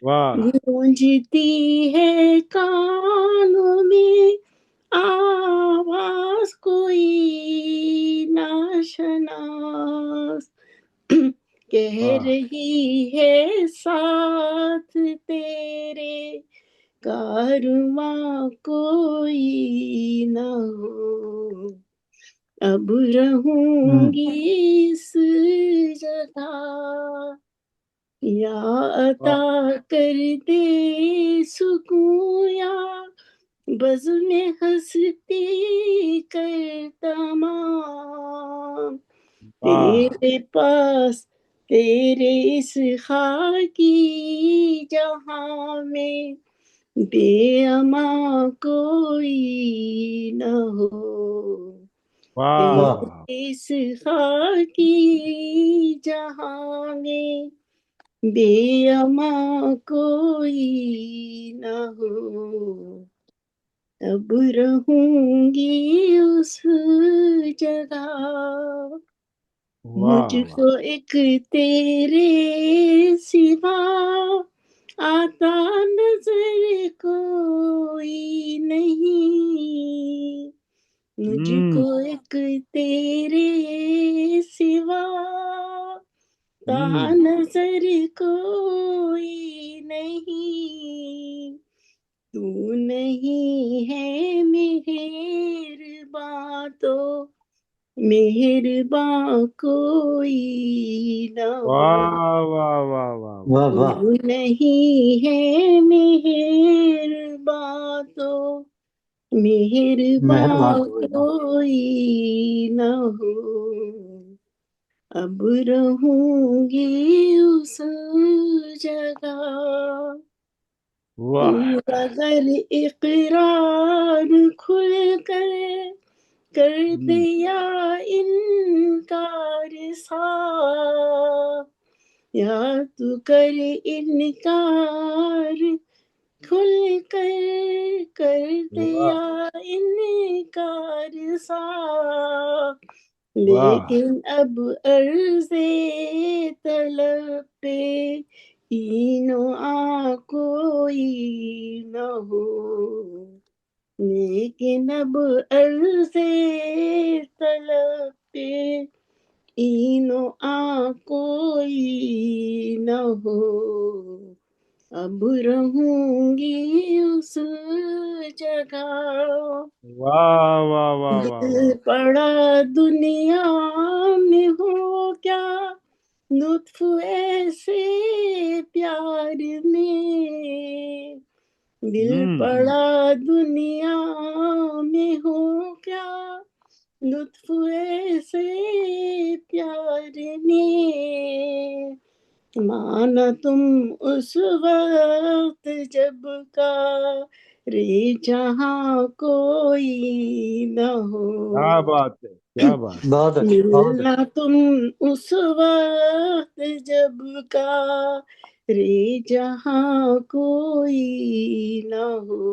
Speaker 5: واہ،
Speaker 2: گونجتی ہے کانوں میں آواز کوئی ناشناس، کہہ
Speaker 5: واہ،
Speaker 2: رہی ہے ساتھ تیرے کارواں کوئی نہ ہو، اب رہوں گی اس جگہ، یا عطا کر دے سکون یا بزم ہستی کر تمام،
Speaker 5: واہ،
Speaker 2: تیرے پاس تیرے اس خاکی جہاں میں بے اما کوئی نہ ہو،
Speaker 5: واہ،
Speaker 2: تیرے اس خاکی جہاں میں بے اما کوئی نہ ہو، اب رہوں گی اس جگہ، مجھ
Speaker 5: واہ،
Speaker 2: کو ایک تیرے سوا آتا نظر کوئی نہیں، مجھ کو ایک تیرے سوا تا نظر کوئی نہیں، تو نہیں ہے مہرباں تو مہرباں کوئی نہ ہو،
Speaker 5: واہ، واہ، واہ، واہ،
Speaker 1: واہ واہ
Speaker 2: تو نہیں ہے مہرباں تو
Speaker 1: مہربان
Speaker 2: مہرباں
Speaker 1: کوئی نہ ہو۔
Speaker 2: کوئی نہ ہو، اب رہوں گی اس جگہ،
Speaker 5: واہ،
Speaker 2: اگر اقرار کھل کر کر دیا انکار صاف، یا تو کر انکار کھل کر کر
Speaker 5: واہ،
Speaker 2: دیا انکار صاف،
Speaker 5: واہ،
Speaker 2: لیکن اب عرض طلب پہ اینو کوئی نہ ہو، لیکن اب عرض طلب پہ اینو کوئی نہ ہو، اب رہوں گی اس جگہ،
Speaker 5: واہ واہ واہ واہ
Speaker 2: دل
Speaker 5: واہ،
Speaker 2: پڑا دنیا میں ہو کیا، لطف ایسے پیار میں، دل پڑا دنیا میں ہو کیا، لطف ایسے پیار میں، مانا تم اس وقت جب کا رے جہاں کوئی نہ ہو،
Speaker 5: کیا بات ہے، کیا بات ہے.
Speaker 1: بہت اچھا، بہت
Speaker 2: ملنا
Speaker 1: اچھا.
Speaker 2: تم اس وقت جب کا رے جہاں کوئی نہ ہو،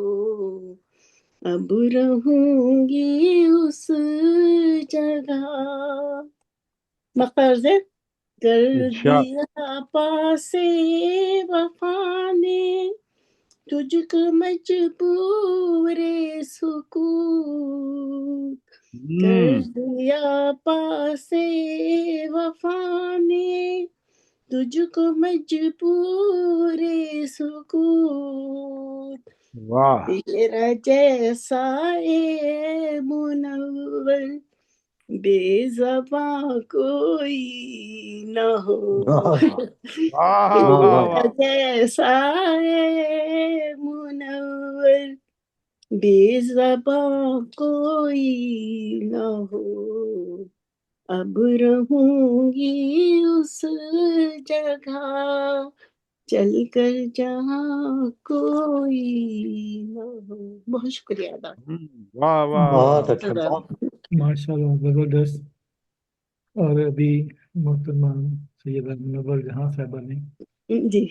Speaker 2: اب رہوں گی اس جگہ. مقرض کر
Speaker 5: ارشاد.
Speaker 2: دیا پاسے وفا نے، تجھ کو مجبور سکوت، کر دیا پاسے وفا نے، تجھ کو مجبور سکوت،
Speaker 5: واہ
Speaker 2: تیرا جیسا اے منور بے زباں کوئی نہ ہو،
Speaker 1: بہت
Speaker 5: واہ
Speaker 1: واہ
Speaker 5: واہ
Speaker 1: واہ.
Speaker 2: تیرا
Speaker 5: واہ.
Speaker 2: جیسا اے منور بے زباں کوئی نہ ہو، اب رہوں گی اس جگہ چل کر جہاں کوئی نہ ہو. بہت شکریہ ادا.
Speaker 5: واہ واہ
Speaker 1: بہت
Speaker 5: واہ.
Speaker 1: اچھا، بہت
Speaker 7: ماشاء اللہ، زبردست. اور ابھی محترمہ سیدہ منور جہاں صاحبہ نے
Speaker 2: جی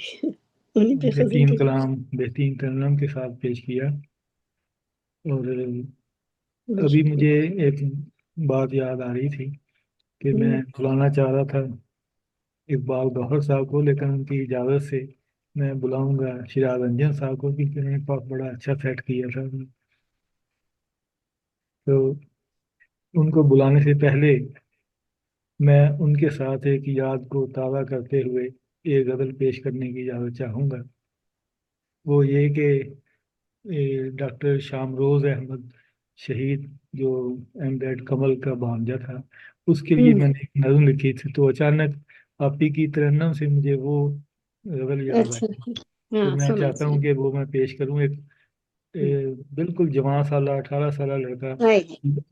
Speaker 2: انہیں پہ خزن
Speaker 7: بہترین
Speaker 2: کے
Speaker 7: کلام، بہترین ترنم کے ساتھ پیش کیا. اور
Speaker 2: بہت
Speaker 7: ابھی
Speaker 2: شکریہ.
Speaker 7: مجھے ایک بات یاد آ رہی تھی کہ میں بلانا چاہ رہا تھا اقبال گوہر صاحب کو، لیکن ان کی اجازت سے میں بلاؤں گا شیراز انجن صاحب کو، کیونکہ انہوں نے بہت بڑا اچھا سیٹ کیا تھا. تو ان کو بلانے سے پہلے میں ان کے ساتھ ایک یاد کو تازہ کرتے ہوئے ایک غزل پیش کرنے کی اجازت چاہوں گا. وہ یہ کہ ڈاکٹر شام روز احمد شہید جو ایم ڈیڈ کمل کا بھانجا تھا، اس کے لیے میں نے ایک نظم لکھی تھی. تو اچانک آپ ہی کی ترنم سے مجھے وہ غزل یاد
Speaker 2: اچھا
Speaker 7: آئی. تو
Speaker 2: ہاں
Speaker 7: میں
Speaker 2: سنا
Speaker 7: چاہتا ہوں کہ وہ میں پیش کروں. ایک بالکل جوان سالہ 18 سالہ لڑکا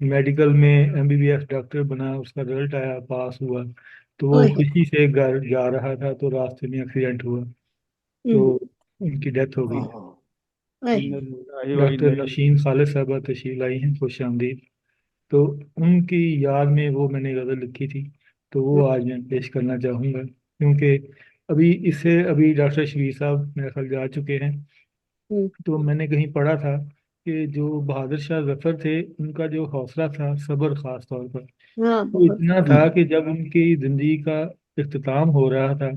Speaker 7: میڈیکل میں MBBS ڈاکٹر بنا، اس کا رزلٹ آیا، پاس ہوا. تو وہ خوشی سے گھر جا رہا تھا تو راستے میں ایکسیڈنٹ ہوا، تو ان کی ڈیتھ ہو گئی. ڈاکٹر نوشین خالد صاحبہ تشریف لائی ہیں، خوش آمدید. تو ان کی یاد میں وہ میں نے غزل لکھی تھی، تو وہ آج میں پیش کرنا چاہوں گا. کیونکہ ابھی ڈاکٹر شبیر صاحب میرے خیال جا چکے ہیں. تو میں نے کہیں پڑھا تھا کہ جو بہادر شاہ ظفر تھے، ان کا جو حوصلہ تھا، صبر خاص طور پر، وہ اتنا تھا کہ جب ان کی زندگی کا اختتام ہو رہا تھا،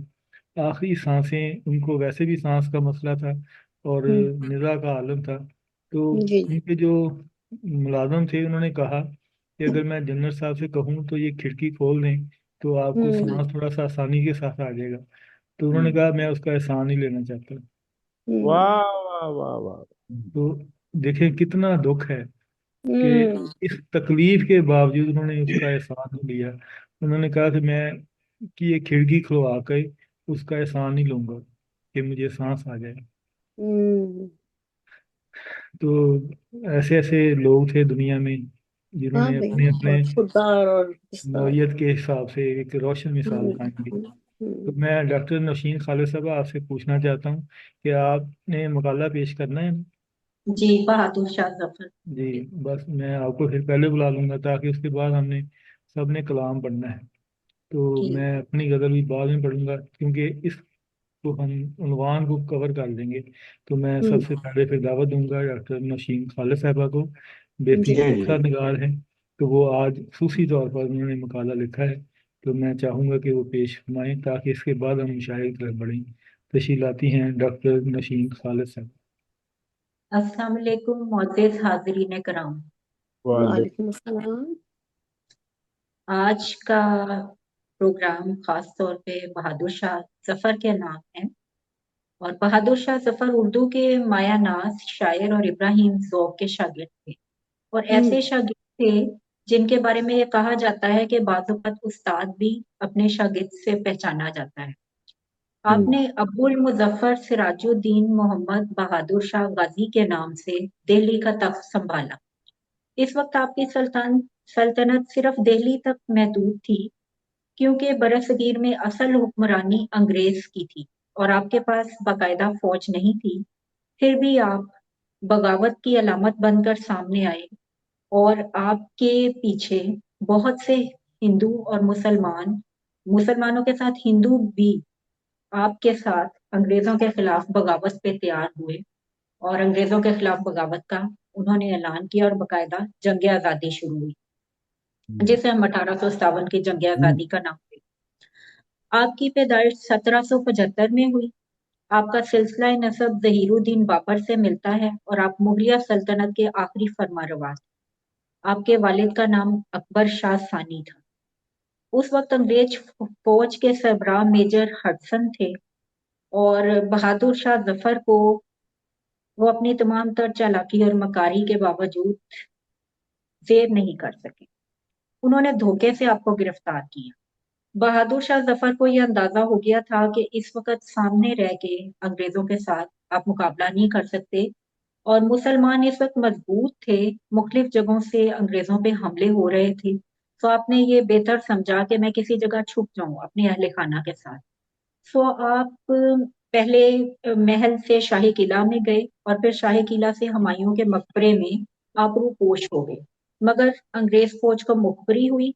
Speaker 7: آخری سانسیں، ان کو ویسے بھی سانس کا مسئلہ تھا اور نزا کا عالم تھا. تو ان کے جو ملازم تھے انہوں نے کہا کہ اگر میں جنرل صاحب سے کہوں تو یہ کھڑکی کھول دیں تو آپ کو سانس تھوڑا سا آسانی کے ساتھ آ جائے گا. تو انہوں نے کہا میں اس کا احسان نہیں لینا چاہتا.
Speaker 5: واہ واہ واہ واہ.
Speaker 7: تو دیکھیں کتنا دکھ ہے کہ اس تکلیف کے باوجود انہوں نے اس کا احسان نہیں لیا. انہوں نے کہا کہ میں کہ یہ کھڑکی کھلوا کے اس کا احسان نہیں لوں گا کہ مجھے سانس آ جائے. تو ایسے ایسے لوگ تھے دنیا میں جنہوں نے اپنے اپنے
Speaker 2: خوددار اور
Speaker 7: نوعیت کے حساب سے ایک روشن مثال قائم کی. تو میں ڈاکٹر نوشین خالد صاحب آپ سے پوچھنا چاہتا ہوں کہ آپ نے مقالہ پیش کرنا ہے.
Speaker 8: جی بہادر شاہ ظفر.
Speaker 7: جی بس میں آپ کو پھر پہلے بلا لوں گا تاکہ اس کے بعد ہم نے سب نے کلام پڑھنا ہے. تو میں اپنی غزل بھی بعد میں پڑھوں گا کیونکہ اس کو ہم عنوان کو کور کر دیں گے. تو میں سب سے پہلے پھر دعوت دوں گا ڈاکٹر نوشین خالد صاحبہ کو، بہترین قصہ نگار ہیں. تو وہ آج خصوصی طور پر انہوں نے مقالہ لکھا ہے، تو میں چاہوں گا کہ وہ پیش فرمائیں تاکہ اس کے بعد ہم مشاعرے کی طرف بڑھیں. تشریف لاتی ہیں ڈاکٹر نوشین خالد صاحب.
Speaker 8: अस्सलाम वालेकुम मोअज़्ज़िज़ हाज़रीन कराम।
Speaker 2: वालेकुम अस्सलाम।
Speaker 8: आज का प्रोग्राम खास तौर पे बहादुर शाह ज़फ़र के नाम है और बहादुर शाह ज़फ़र उर्दू के माया नाज़ शायर और इब्राहिम ज़ौक़ के शागिर्द थे और ऐसे शागिर्द थे जिनके बारे में ये कहा जाता है कि बाज़ औक़ात उस्ताद भी अपने शागिर्द से पहचाना जाता है। आपने अबुल मुज़फ़्फ़र सिराजुद्दीन मोहम्मद बहादुर शाह गाज़ी के नाम से दिल्ली का तख्त संभाला। इस वक्त आपकी सल्तनत सिर्फ दिल्ली तक महदूद थी क्योंकि बरसगीर में असल हुक्मरानी अंग्रेज की थी और आपके पास बाकायदा फौज नहीं थी। फिर भी आप बगावत की अलामत बनकर सामने आए और आपके पीछे बहुत से हिंदू और मुसलमानों के साथ हिंदू भी आपके साथ अंग्रेजों के खिलाफ बगावत पे तैयार हुए और अंग्रेजों के खिलाफ बगावत का उन्होंने ऐलान किया और बाकायदा जंग आज़ादी शुरू हुई जिसे हम 1857 की जंग आज़ादी का नाम देते हैं। आपकी पैदाइश 1775 में हुई। आपका सिलसिला नसब ज़हीरुद्दीन बाबर से मिलता है और आप मुगलिया सल्तनत के आखिरी फरमारवा थे। आपके वालिद का नाम अकबर शाह सानी था। उस वक्त अंग्रेज फौज के सरबराह मेजर हडसन थे और बहादुर शाह ज़फ़र को वो अपनी तमाम तर चालाकी और मकारी के बावजूद ज़ेर नहीं कर सके। उन्होंने धोखे से आपको गिरफ्तार किया। बहादुर शाह ज़फ़र को यह अंदाजा हो गया था कि इस वक्त सामने रह के अंग्रेजों के साथ आप मुकाबला नहीं कर सकते और मुसलमान इस वक्त मजबूत थे, मुख्तलिफ जगहों से अंग्रेजों पे हमले हो रहे थे। तो आपने ये बेहतर समझा कि मैं किसी जगह छुप जाऊं अपने अहले खाना के साथ। सो आप पहले महल से शाही किला में गए और फिर शाही किला से हुमायूं के मकबरे में आप रूपोश हो गए, मगर अंग्रेज फौज को मुखबरी हुई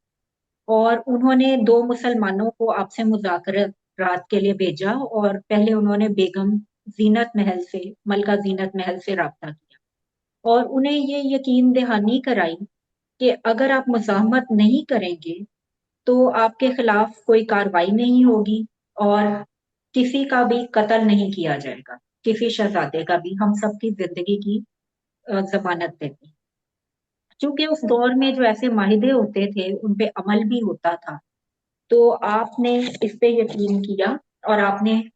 Speaker 8: और उन्होंने 2 मुसलमानों को आपसे मुज़ाकरात के लिए भेजा और पहले उन्होंने बेगम मलका ज़ीनत महल से राब्ता किया और उन्हें ये यकीन दहानी कराई कि अगर आप मुज़ाहमत नहीं करेंगे तो आपके खिलाफ कोई कार्रवाई नहीं होगी और किसी का भी कत्ल नहीं किया जाएगा, किसी शहजादे का भी, हम सबकी ज़िंदगी की ज़मानत देती। चूँकि उस दौर में जो ऐसे माहिदे होते थे, उन पे अमल भी होता था, तो आपने इस पे यकीन किया और आपने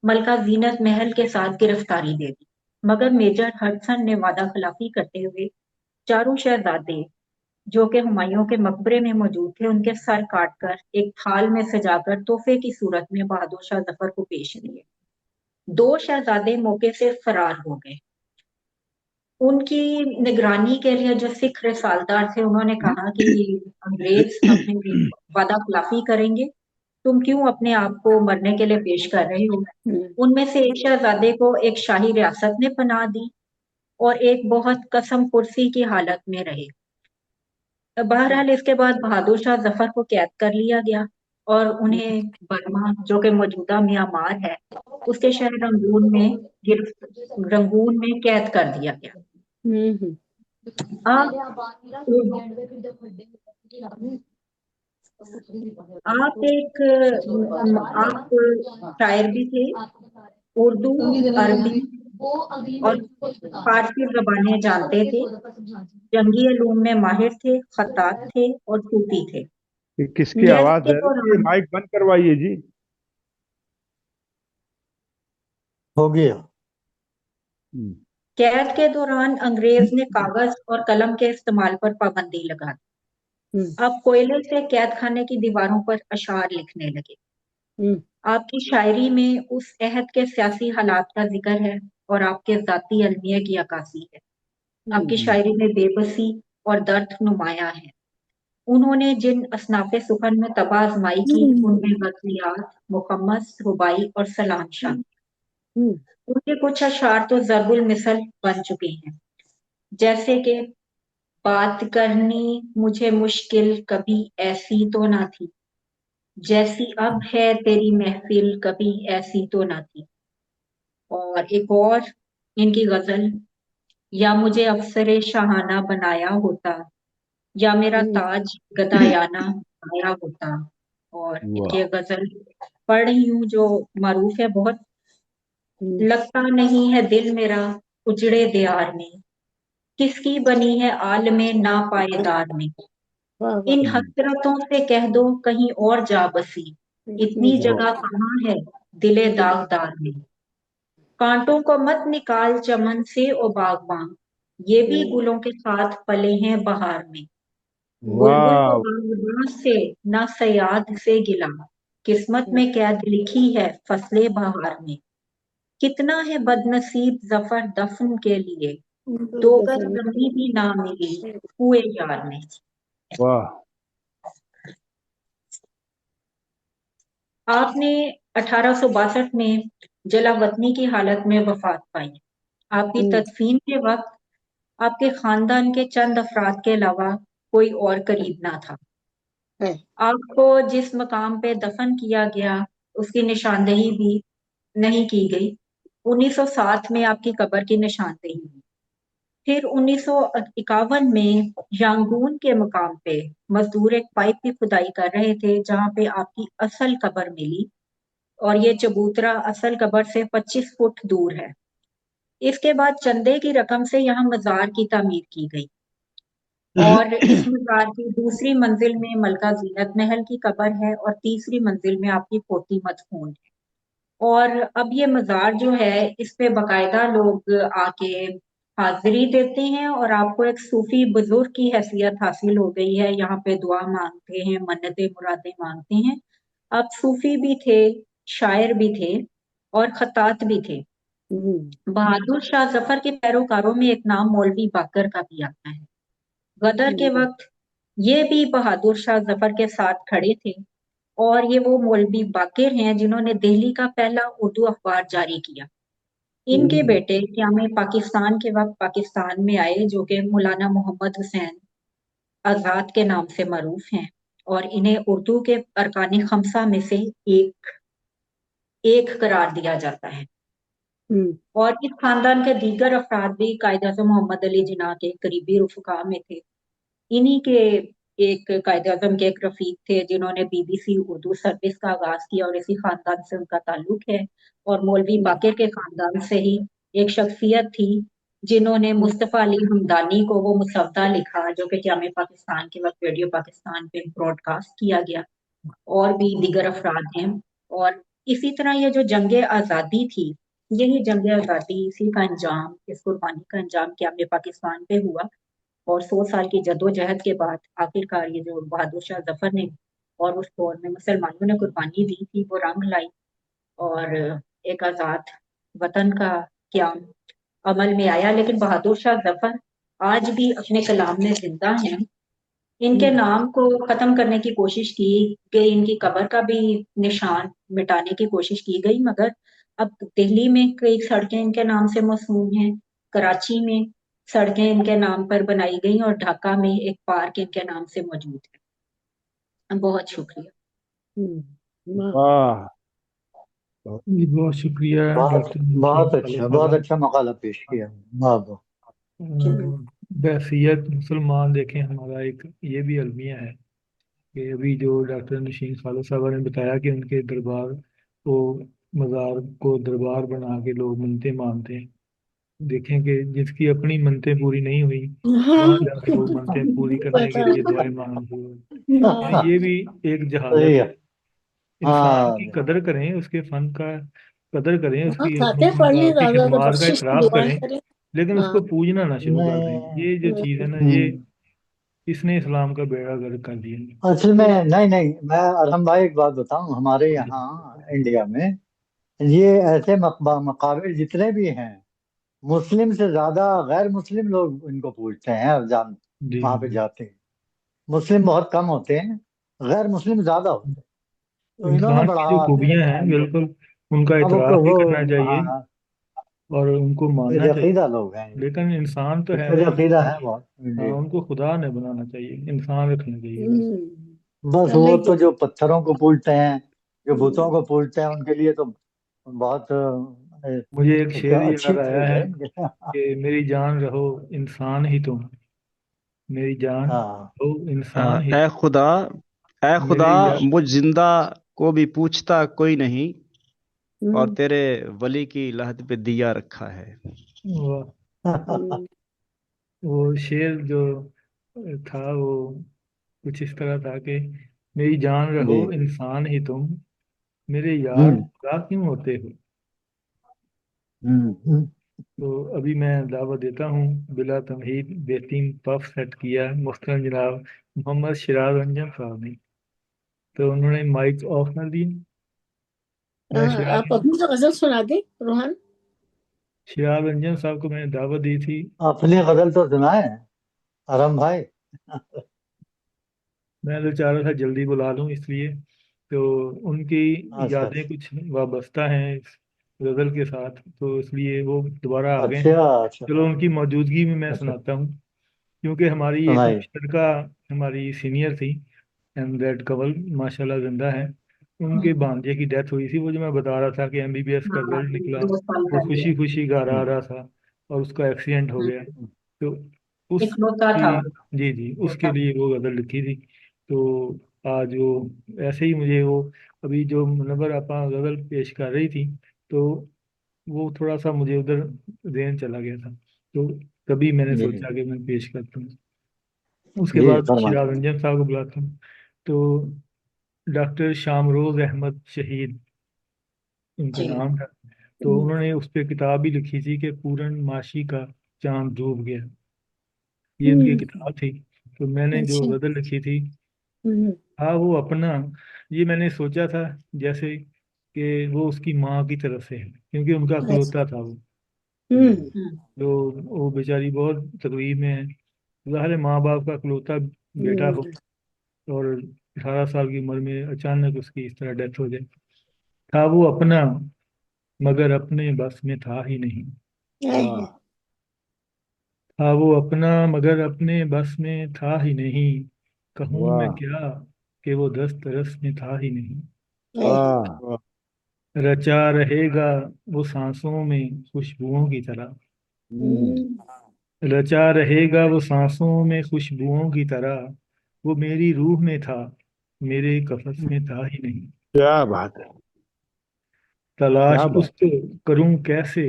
Speaker 8: मलका ज़ीनत महल के साथ गिरफ्तारी दे दी। मगर मेजर हडसन ने वादा खिलाफी करते हुए चारों शहजादे जो कि हुमायूं के मकबरे में मौजूद थे, उनके सर काटकर एक थाल में सजाकर तोहफे की सूरत में बहादुर शाह ज़फ़र को पेश किए। 2 शहजादे मौके से फरार हो गए। उनकी निगरानी के लिए जो सिख रिसालदार थे, उन्होंने कहा कि अंग्रेज अपनी वादा खिलाफी करेंगे, तुम क्यों अपने आप को मरने के लिए पेश कर रहे हो। उनमें से एक शहजादे को एक शाही रियासत ने पनाह दी और एक बहुत कसम पुरसी की हालत में रहे। बहरहाल इसके बाद बहादुर शाह ज़फ़र को कैद कर लिया गया और उन्हें बर्मा जो कि मौजूदा म्यांमार है उसके शहर रंगून में कैद कर दिया गया। आप आप शायर भी थे, उर्दू, अरबी और फारसी ज़बानें जानते थे, जंगी उलूम में माहिर थे, खत्तात थे और सूफी थे।
Speaker 5: ये किसकी
Speaker 8: कैद
Speaker 5: आवाज
Speaker 8: के
Speaker 5: है? ये
Speaker 8: दौरान
Speaker 5: माइक बंद करवाइए जी।
Speaker 1: हो गया।
Speaker 8: कैद के दौरान अंग्रेज ने कागज और कलम के इस्तेमाल पर पाबंदी लगा दी। अब कोयले से कैद खाने की दीवारों पर अशार लिखने लगे। आपकी शायरी में उस अहद के सियासी हालात का जिक्र है और आपके जाती अलमिया की अक्कासी है। आपकी शायरी में बेबसी और दर्द नुमाया है। उन्होंने जिन असनाफ़े सुखन में तबाह आजमाई की, उनमें गज़लियात, मुखम्मस, रुबाई और सलाम शामिल। उनके कुछ अशार तो ज़रबुल मिसल बन चुके हैं, जैसे कि बात करनी मुझे मुश्किल कभी ऐसी तो ना थी, जैसी अब है तेरी महफिल कभी ऐसी तो ना थी। और एक और इनकी गजल, या मुझे अफसरे शाहाना बनाया होता, या मेरा ताज गदायाना आया होता। और इनकी गजल पढ़ रही हूँ जो मारूफ है बहुत। लगता नहीं है दिल मेरा उजड़े दियार में, किसकी बनी है आलमे नापायदार में।
Speaker 2: वाह वाह
Speaker 8: इन हसरतों से कह दो कहीं और जा बसी, इतनी जगह कहाँ है दिले दागदार में। कांटों को मत निकाल चमन से ओ बागबान, ये भी गुलों के साथ पले हैं बहार में। बुलबुल को
Speaker 5: वाह
Speaker 8: बागबान से ना सयाद से गिला, किस्मत में कैद लिखी है फसले बहार में। कितना है बदनसीब जफर दफन के लिए, दो गज जमीन भी ना मिली कुए यार में।
Speaker 5: वाह
Speaker 8: आपने 1862 में जलावतनी की हालत में वफात पाई। आपकी तदफीन के वक्त आपके खानदान के चंद अफराद के अलावा कोई और करीब ना था। आपको जिस मकाम पे दफन किया गया उसकी निशानदेही भी नहीं की गई। 1907 में आपकी कब्र की निशानदेही हुई। फिर 1951 में यांगून के मुकाम पे मजदूर एक पाइप की खुदाई कर रहे थे जहां पे आपकी असल कब्र मिली, और ये चबूतरा असल कब्र से 25 फुट दूर है। इसके बाद चंदे की रकम से यहाँ मजार की तामीर की गई, और इस मजार की दूसरी मंजिल में मलका जीनत महल की कब्र है और तीसरी मंजिल में आपकी पोती मदफून है। और अब ये मजार जो है इस पे बाकायदा लोग आके हाजिरी देते हैं, और आपको एक सूफी बुजुर्ग की हैसियत हासिल हो गई है। यहाँ पे दुआ मांगते हैं, मन्नतें मुरादें मांगते हैं। आप सूफी भी थे, शायर भी थे और खतात भी थे। बहादुर शाह जफर के पैरोकारों में एक नाम मौलवी बाकर का भी आता है। गदर के वक्त ये भी बहादुर शाह जफर के साथ खड़े थे, और ये वो मौलवी बाकर हैं जिन्होंने दिल्ली का पहला उर्दू अखबार जारी किया। इनके बेटे क़याम पाकिस्तान के वक्त पाकिस्तान में आए, जो कि मौलाना मोहम्मद हुसैन आजाद के नाम से मरूफ हैं, और इन्हें उर्दू के अरकानी खमसा में से एक करार दिया जाता है। और इस खानदान के दीगर अफराद भी कायद-ए-आज़म मोहम्मद अली जिन्ना के करीबी रुफ़का में थे। इन्हीं के एक कायद-ए-आज़म के एक रफीक थे जिन्होंने BBC उर्दू सर्विस का आगाज किया, और इसी खानदान से उनका ताल्लुक है। और मौलवी बाकर के खानदान से ही एक शख्सियत थी जिन्होंने मुस्तफ़ा अली हमदानी को वो मुसव्वदा लिखा जो कि क़याम पाकिस्तान के वक्त रेडियो पाकिस्तान पे ब्रॉडकास्ट किया गया। और भी दीगर अफराद हैं। और इसी तरह ये जो जंग आज़ादी थी, यही जंग आज़ादी, इसी का अंजाम, इस कुर्बानी का अंजाम क़याम पाकिस्तान पे हुआ। और 100 साल की जद्दोजहद के बाद आखिरकार ये जो बहादुर शाह जफर ने और उस दौर में मुसलमानों ने कुर्बानी दी थी, वो रंग लाई, और एक आज़ाद वतन का क़याम अमल में आया। लेकिन बहादुर शाह जफर आज भी अपने कलाम में जिंदा हैं। इनके नाम को खत्म करने की कोशिश की गई, इनकी कब्र का भी निशान मिटाने की कोशिश की गई, मगर अब दिल्ली में कई सड़कें इनके नाम से मशहूर हैं, कराची में सड़कें इनके नाम पर बनाई गई, और ढाका में एक पार्क इनके नाम से मौजूद है। बहुत शुक्रिया।
Speaker 5: वाह
Speaker 7: जी, बहुत शुक्रिया डॉक्टर
Speaker 1: बहुत अच्छा मकाला पेश किया।
Speaker 7: बैसियत मुसलमान देखें, हमारा एक ये भी अलमिया है कि अभी जो डॉक्टर नशीन खालिद साहब ने बताया कि उनके दरबार को, मज़ार को दरबार बना के लोग मनते मानते हैं। देखें कि जिसकी अपनी मनतें पूरी नहीं हुई वहां जाके वो मनतें पूरी करने के लिए दुआएं मांगते हैं। ये भी एक जहालत है। इंसान की कदर करें, उसके फन का कदर करें, उसकी शिकमार का इतराफ करें, लेकिन उसको पूजना ना शुरू कर दें। ये जो चीज है ना, ये इसने इस्लाम का बेड़ा गर्क कर दिया।
Speaker 1: असल में नहीं, मैं अरहम भाई एक बात बताऊं, हमारे यहाँ इंडिया में ये ऐसे मकाबिर जितने भी हैं, मुस्लिम से ज्यादा गैर मुस्लिम लोग इनको पूछते हैं और वहां पे जाते हैं। मुस्लिम बहुत कम होते हैं, गैर मुस्लिम ज्यादा होते हैं। तो इन्होंने
Speaker 7: इंसान की जो
Speaker 1: बढ़ावा
Speaker 7: खूबियां हैं, बिल्कुल उनका इतराफ भी करना चाहिए और उनको मानना चाहिए।
Speaker 1: अकीदा लोग हैं,
Speaker 7: लेकिन इंसान तो है,
Speaker 1: अकीदा है बहुत।
Speaker 7: उनको खुदा ने बनाना चाहिए, इंसान रखना चाहिए।
Speaker 1: बस वो तो जो पत्थरों को पूजते हैं, जो भूतों को पूजते हैं, उनके लिए तो बहुत
Speaker 7: मुझे एक शेर
Speaker 1: अच्छी
Speaker 7: याद आया
Speaker 1: चीज
Speaker 7: है
Speaker 1: है।
Speaker 7: कि मेरी जान रहो इंसान ही तुम, मेरी जान रहो इंसान ही,
Speaker 6: ऐ खुदा
Speaker 7: मेरे
Speaker 6: मुझ जिंदा को भी पूछता कोई नहीं, और तेरे वली की लहद पे दिया रखा है।
Speaker 7: वो शेर जो था वो कुछ इस तरह था कि मेरी जान रहो
Speaker 1: जी।
Speaker 7: इंसान ही तुम, मेरे यार
Speaker 1: हम्म
Speaker 7: खुदा क्यों होते हो।
Speaker 1: हम्म।
Speaker 7: तो अभी मैं दावत देता हूँ बिला तमहीद बेहतरीन पफ सेट किया मुख्तरम जनाब मोहम्मद सिराज रंजन साहब ने। तो उन्होंने माइक ऑफ कर दिया। मैं
Speaker 2: आप अपनी तो गजल सुना दें रोहन।
Speaker 7: सिराज रंजन साहब को मैंने दावत दी थी।
Speaker 1: अपनी गजल तो सुनाए आराम भाई।
Speaker 7: मैं तो चाह रहा था जल्दी बुला लूँ इसलिए। तो उनकी
Speaker 1: अच्छा
Speaker 7: यादें कुछ वाबस्ता हैं इस गज़ल के साथ, तो इसलिए वो दोबारा आ गए
Speaker 1: अच्छा
Speaker 7: हैं।
Speaker 1: अच्छा
Speaker 7: चलो उनकी मौजूदगी में मैं
Speaker 1: अच्छा।
Speaker 7: सुनाता हूँ, क्योंकि हमारी एक
Speaker 1: सुनाइए।
Speaker 7: मुश्तरका हमारी सीनियर थी एंड दैट कवल माशाल्लाह जिंदा है। उनके भांजे की डेथ हुई थी, वो जो मैं बता रहा था कि एमबीबीएस का
Speaker 8: हाँ,
Speaker 7: रिजल्ट निकला,
Speaker 8: 2 साल
Speaker 7: वो
Speaker 8: पहले
Speaker 7: खुशी खुशी घर आ
Speaker 1: हम्म,
Speaker 7: रहा था और उसका एक्सीडेंट हो गया।
Speaker 8: हम्म,
Speaker 7: तो
Speaker 8: इकलौता था
Speaker 7: उसकी,
Speaker 8: वो,
Speaker 7: जी जी, उसके
Speaker 8: इकलौता।
Speaker 7: लिए वो गज़ल लिखी थी। तो आज वो ऐसे ही मुझे वो अभी जो मुनव्वर आपा गज़ल पेश कर रही थी, तो वो थोड़ा सा मुझे उधर ज़हन चला गया था, तो तभी मैंने
Speaker 1: जी
Speaker 7: सोचा कि मैं पेश करता हूँ। उसके
Speaker 1: जी
Speaker 7: बाद
Speaker 1: फरमाइए।
Speaker 7: शिराज रंजन साहब को बुलाता हूँ। तो डॉक्टर शामरोज अहमद शहीद उनका
Speaker 8: जी।
Speaker 7: नाम है। तो उन्होंने उस पर किताब भी लिखी थी कि पूरन माशी का चांद डूब गया, ये उनकी किताब थी। तो मैंने जो
Speaker 2: अच्छा।
Speaker 7: गज़ल लिखी थी,
Speaker 2: हम्म,
Speaker 7: हाँ वो अपना, ये मैंने सोचा था जैसे कि वो उसकी माँ की तरफ से है, क्योंकि उनका
Speaker 2: अच्छा।
Speaker 7: अकलौता था वो।
Speaker 2: हम्म,
Speaker 8: हम्म,
Speaker 7: जो वो बेचारी बहुत तकलीफ में है, ज़ाहिर है माँ बाप का अकलौता बेटा हो और 18 साल की उम्र में अचानक उसकी इस तरह डेथ हो जाए। था वो अपना मगर अपने बस में था ही नहीं।
Speaker 2: आए,
Speaker 7: था वो अपना मगर अपने बस में था ही नहीं, कहूँ मैं
Speaker 6: वाह
Speaker 7: क्या कि वो दस्त रस में था ही नहीं।
Speaker 2: आए।
Speaker 6: वाह
Speaker 7: रचा रहेगा वो सांसों में खुशबुओं की तरह,
Speaker 6: हम्म,
Speaker 7: रचा रहेगा वो सांसों में खुशबुओं की तरह, वो मेरी रूह में था मेरे कफस में था ही नहीं।
Speaker 6: क्या बात है,
Speaker 7: तलाश
Speaker 6: क्या बात।
Speaker 7: उसको करूं कैसे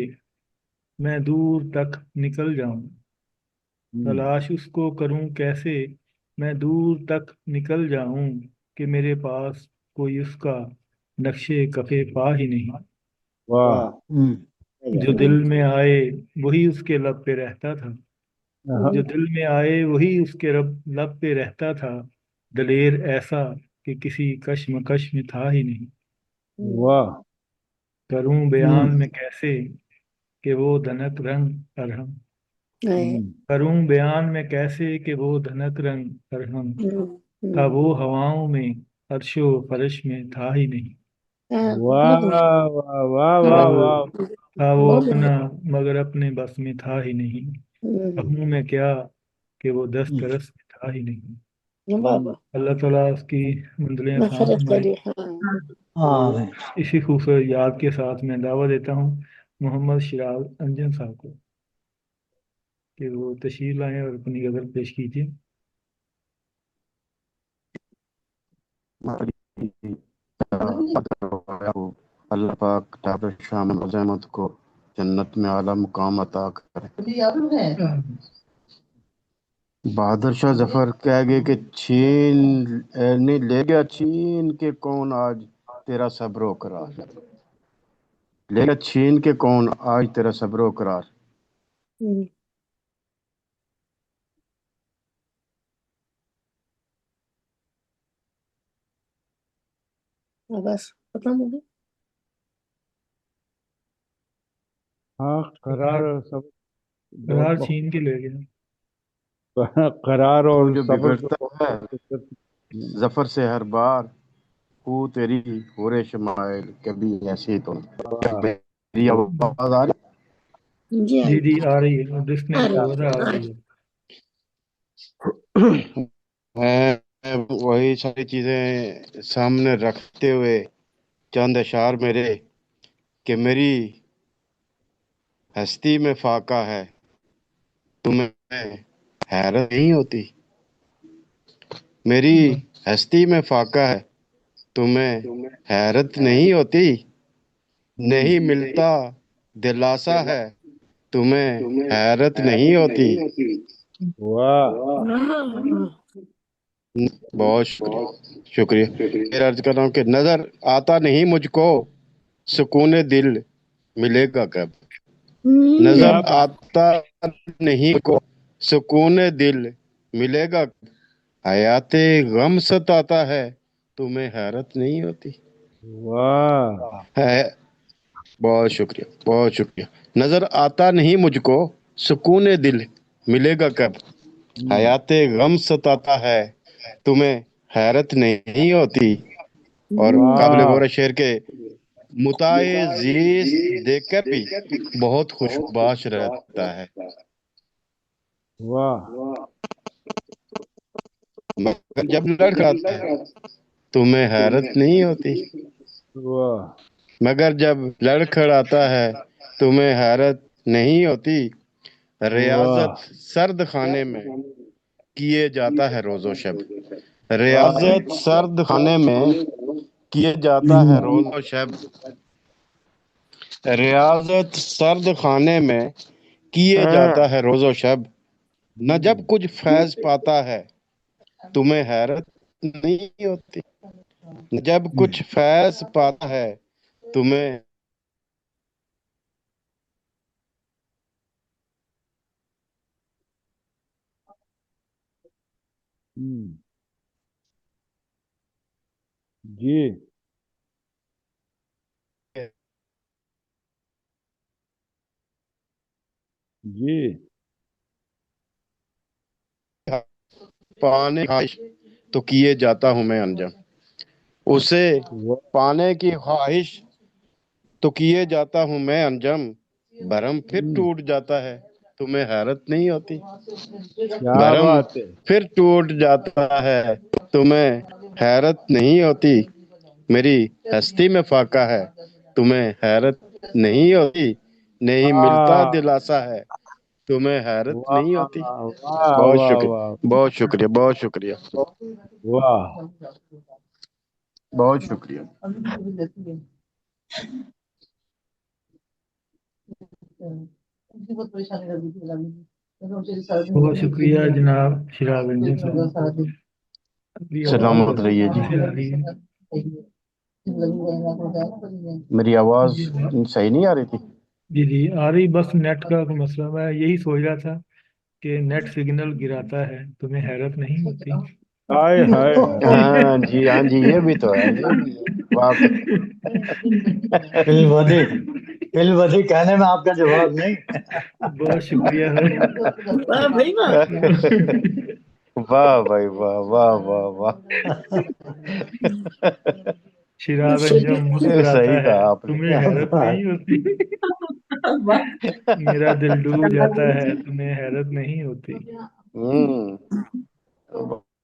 Speaker 7: मैं दूर तक निकल जाऊं,
Speaker 6: हम्म,
Speaker 7: तलाश उसको करूं कैसे मैं दूर तक निकल जाऊं, कि मेरे पास कोई उसका नक्शे कफे पा ही नहीं।
Speaker 6: वाह क्या
Speaker 7: जो
Speaker 6: बात।
Speaker 7: दिल में आए वही उसके लब पे रहता था, जो दिल में आए वही उसके लब पे रहता था, दलेर ऐसा कि किसी कश्मकश में था ही नहीं।
Speaker 6: वाह
Speaker 7: करूं बयान में कैसे कि वो धनक रंग अरहम,
Speaker 2: आए।
Speaker 6: हम्म,
Speaker 7: करूं बयान में कैसे कि वो धनक रंग अरहम, था वो हवाओं में अर्शो फर्श में था ही नहीं।
Speaker 2: बहुत
Speaker 6: वाह
Speaker 2: बढ़िया।
Speaker 6: वाह वाह
Speaker 7: था
Speaker 6: वाह
Speaker 7: वो
Speaker 6: वाह।
Speaker 7: था वो
Speaker 2: बहुत
Speaker 7: अपना
Speaker 2: बढ़िया।
Speaker 7: मगर अपने बस में था ही नहीं, कहूँ मैं क्या कि वो दस्त रस में था ही नहीं।
Speaker 2: वाह वाह।
Speaker 7: अल्लाह ताला उसकी मंजिलें आसान
Speaker 2: मफरत
Speaker 7: फरमाए।
Speaker 2: करे, हाँ।
Speaker 8: हाँ,
Speaker 1: हाँ
Speaker 7: तो
Speaker 1: भाई।
Speaker 7: इसी खूबसूरत याद के साथ मैं दावा देता हूँ मोहम्मद सिराज अंजन साहब को कि वो तशरीफ लाएं और अपनी गज़ल पेश कीजिए।
Speaker 9: अल्लाह पाक डॉक्टर शाम अहमद को जन्नत में आला मुकाम अता करे। बहादुर शाह जफर कह गए कि छीन ने ले गया छीन के कौन आज तेरा सब्रो करार, ले गया छीन के कौन आज तेरा सब्रो करार।
Speaker 2: हम्म, बस खत्म हो गया।
Speaker 6: हाँ करार
Speaker 7: करार,
Speaker 6: और सब
Speaker 7: करार
Speaker 6: बहुत
Speaker 7: छीन के ले गया।
Speaker 6: करार
Speaker 9: तू
Speaker 6: और
Speaker 9: जो
Speaker 6: सब्र तो
Speaker 9: बिगड़ता है
Speaker 6: बहुत।
Speaker 9: जफर से हर बार, तू तेरी होरे शमाइल कभी ऐसी तो
Speaker 6: वाह
Speaker 9: मेरी आवाज आ रही।
Speaker 2: जी
Speaker 7: जी जी
Speaker 2: आई।
Speaker 7: आ रही है,
Speaker 2: आ
Speaker 7: डिस्कनेक्ट
Speaker 2: रही
Speaker 7: हुआ था, आ
Speaker 2: आ
Speaker 7: रही
Speaker 2: रही।
Speaker 7: है।
Speaker 9: मैं वही सारी चीजें सामने रखते हुए चंद अशार मेरे कि मेरी हस्ती में फाका है, तुम्हें हैरत नहीं होती। मेरी हस्ती में फाका है, तुम्हें हैरत नहीं होती।
Speaker 6: हम्म,
Speaker 9: नहीं मिलता दिलासा है, تمہیں حیرت نہیں ہوتی؟
Speaker 5: واہ
Speaker 9: بہت شکریہ پھر عرض کر رہا ہوں کہ نظر آتا نہیں مجھ کو سکون دل ملے گا کب؟ نظر
Speaker 5: کیا بات
Speaker 9: آتا نہیں کو سکون دل ملے گا کب؟ حیات غم ستاتا ہے تمہیں حیرت نہیں ہوتی؟
Speaker 5: واہ
Speaker 9: ہے بہت شکریہ بہت شکریہ نظر آتا نہیں مجھ کو سکون دل ملے گا کب؟ حیات غم ستاتا ہے تمہیں حیرت نہیں ہوتی؟ اور قابل
Speaker 5: واہ
Speaker 9: غور شعر کے متاع زیست دیکھ کر بھی بہت خوش باش رہتا ہے
Speaker 5: واہ
Speaker 9: مگر جب لڑکھڑاتا ہے تمہیں حیرت نہیں ہوتی؟
Speaker 5: واہ
Speaker 9: مگر جب لڑکھڑاتا ہے تمہیں حیرت نہیں ہوتی؟
Speaker 5: واہ
Speaker 9: ریاضت سرد خانے میں کیے جاتا ہے روز و شب
Speaker 5: واہ
Speaker 9: ریاضت سرد خانے میں کیے جاتا ہے روز و شب ریاضت سرد خانے میں کیے جاتا ہے روز و شب نہ جب کچھ فیض پاتا ہے تمہیں حیرت نہیں ہوتی؟ نہ جب کچھ فیض پاتا ہے تمہیں
Speaker 5: جی جی
Speaker 9: پانے کی خواہش تو کیے جاتا ہوں میں انجم اسے
Speaker 5: واہ
Speaker 9: پانے کی خواہش تو کیے جاتا ہوں میں انجم بھرم پھر ٹوٹ جاتا ہے تمہیں حیرت نہیں ہوتی؟
Speaker 5: کیا
Speaker 9: بھرم
Speaker 5: بات ہے
Speaker 9: پھر ٹوٹ جاتا ہے تمہیں حیرت نہیں ہوتی؟ میری ہستی میں فاقہ ہے تمہیں حیرت نہیں ہوتی؟ نہیں ملتا
Speaker 5: واہ
Speaker 9: دلاسا ہے تمہیں حیرت
Speaker 5: واہ
Speaker 9: نہیں ہوتی؟
Speaker 5: واہ
Speaker 9: بہت
Speaker 5: واہ واہ
Speaker 9: شکریہ بہت شکریہ بہت شکریہ
Speaker 5: واہ
Speaker 9: بہت شکریہ
Speaker 7: بہت شکریہ جناب شراب انجن صاحب ابھی آواز
Speaker 9: سلامت رہیے جی
Speaker 7: سے آ رہی ہے
Speaker 9: میری آواز
Speaker 7: جی
Speaker 9: صحیح نہیں آ رہی تھی؟
Speaker 7: جی جی آ رہی بس نیٹ کا کوئی مسئلہ میں یہی سوچ رہا تھا کہ نیٹ سگنل گراتا ہے تمہیں حیرت نہیں ہوتی
Speaker 5: ہائے ہائے
Speaker 9: ہاں جی یہ بھی تو ہے یہ بھی ہے واقعی
Speaker 1: فل ودی کہنے میں آپ کا جواب نہیں
Speaker 7: بہت شکریہ سر
Speaker 2: واہ بھائی واہ
Speaker 9: واہ بھائی واہ واہ واہ واہ
Speaker 7: شراب انجم مسکراتا
Speaker 9: صحیح
Speaker 7: ہے
Speaker 9: کہا آپ نے
Speaker 7: تمہیں حیرت نہیں ہوتی میرا دل ڈوب جاتا ہے تمہیں حیرت نہیں ہوتی
Speaker 9: ہوں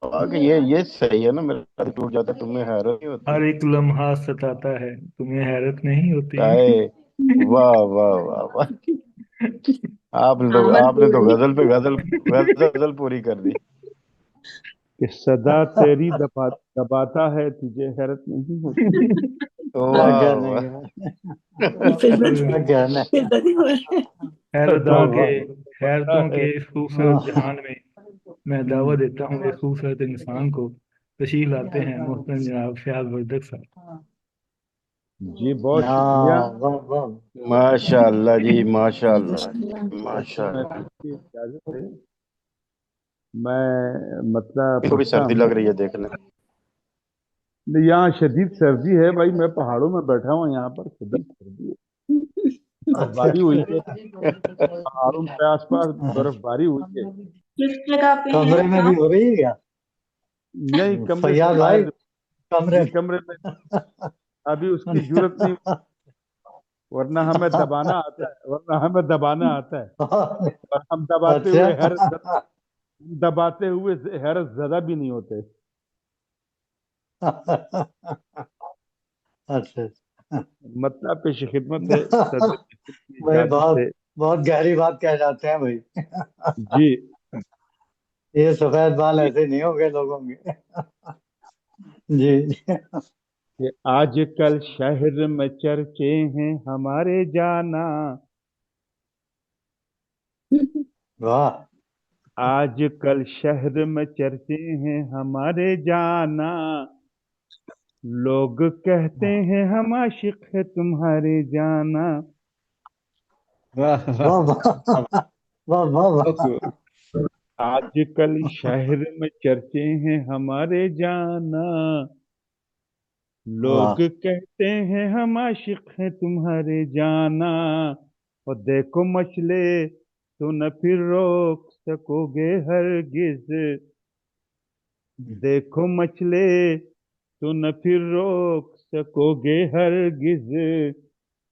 Speaker 9: واقعی یہ صحیح ہے نا میرا دل ٹوٹ جاتا ہے تمہیں حیرت نہیں ہوتی؟
Speaker 7: ہر ایک لمحہ ستاتا ہے تمہیں حیرت نہیں ہوتی
Speaker 9: ہائے واہ واہ واہ واہ آپ
Speaker 8: آمد
Speaker 9: نے تو
Speaker 8: ہوئی
Speaker 9: غزل پہ غزل پوری کر دی
Speaker 5: کہ صدا تیری دباتا ہے تجھے حیرت نہیں ہوتی
Speaker 1: کیا
Speaker 9: واہ
Speaker 1: کہنے
Speaker 9: واہ
Speaker 1: کا
Speaker 2: پھر
Speaker 1: کیا کہنا ہے؟
Speaker 2: پھر بدی ہوا ہے
Speaker 5: صدا
Speaker 7: حیرتوں
Speaker 5: دباتا
Speaker 7: کے
Speaker 5: ہے
Speaker 7: اس خوبصورت جہان میں میں دعوت دیتا ہوں ایک خوبصورت انسان کو تشریف لاتے ہیں محترم جناب فیاض بردک صاحب
Speaker 5: جی بہت شکریہ
Speaker 1: ہاں واہ واہ
Speaker 9: ماشاء اللہ جی ماشاء اللہ ماشاء
Speaker 5: محترم
Speaker 9: اللہ
Speaker 5: محفل کی اجازت ہے میں مطلب
Speaker 9: تھوڑی
Speaker 5: پڑھتا
Speaker 9: سردی
Speaker 5: ہوں
Speaker 9: لگ رہی ہے دیکھنے
Speaker 5: یہاں شدید سردی ہے بھائی میں پہاڑوں میں بیٹھا ہوں یہاں پر شدید سردی ہے برف
Speaker 1: اچھا
Speaker 5: باری ہوئی ہے پہاڑوں کے آس پاس برف باری ہوئی ہے
Speaker 8: کس جگہ پہ ہیں
Speaker 1: کمرے میں بھی
Speaker 8: آپ؟
Speaker 1: ہو رہی ہے کیا
Speaker 5: نہیں کمرے سے
Speaker 1: فیاض
Speaker 5: باہر
Speaker 1: بھائی کمرے
Speaker 5: جی کمرے میں ابھی اس کی ضرورت نہیں ورنہ ہمیں دبانا آتا ہے اور ہم
Speaker 1: اچھا
Speaker 5: دباتے ہوئے حیرت زدہ بھی نہیں ہوتے
Speaker 1: اچھا
Speaker 5: مطلب پیش خدمت ہے صدر کی
Speaker 1: بھائی
Speaker 5: اجازت
Speaker 1: بہت
Speaker 5: سے
Speaker 1: بہت گہری بات کہہ جاتے ہیں بھائی
Speaker 5: جی
Speaker 1: یہ سفید بال ایسے نہیں ہوں گے لوگوں کے جی
Speaker 5: کہ آج کل شہر میں چرچے ہیں ہمارے جانا
Speaker 1: वाह
Speaker 5: आज कल शहर में चर्चे हैं हमारे जाना, लोग कहते हैं हम आशिक है तुम्हारे जाना।
Speaker 6: वाह
Speaker 1: वाह
Speaker 6: वाह
Speaker 1: वाह वाह वाह वाह
Speaker 5: आजकल शहर में चर्चे हैं हमारे जाना, लोग
Speaker 1: वाह
Speaker 5: कहते हैं हम आशिक हैं तुम्हारे जाना। और देखो मचले तो न फिर रोक सकोगे हरगिज, देखो मचले तो न फिर रोक सकोगे हरगिज,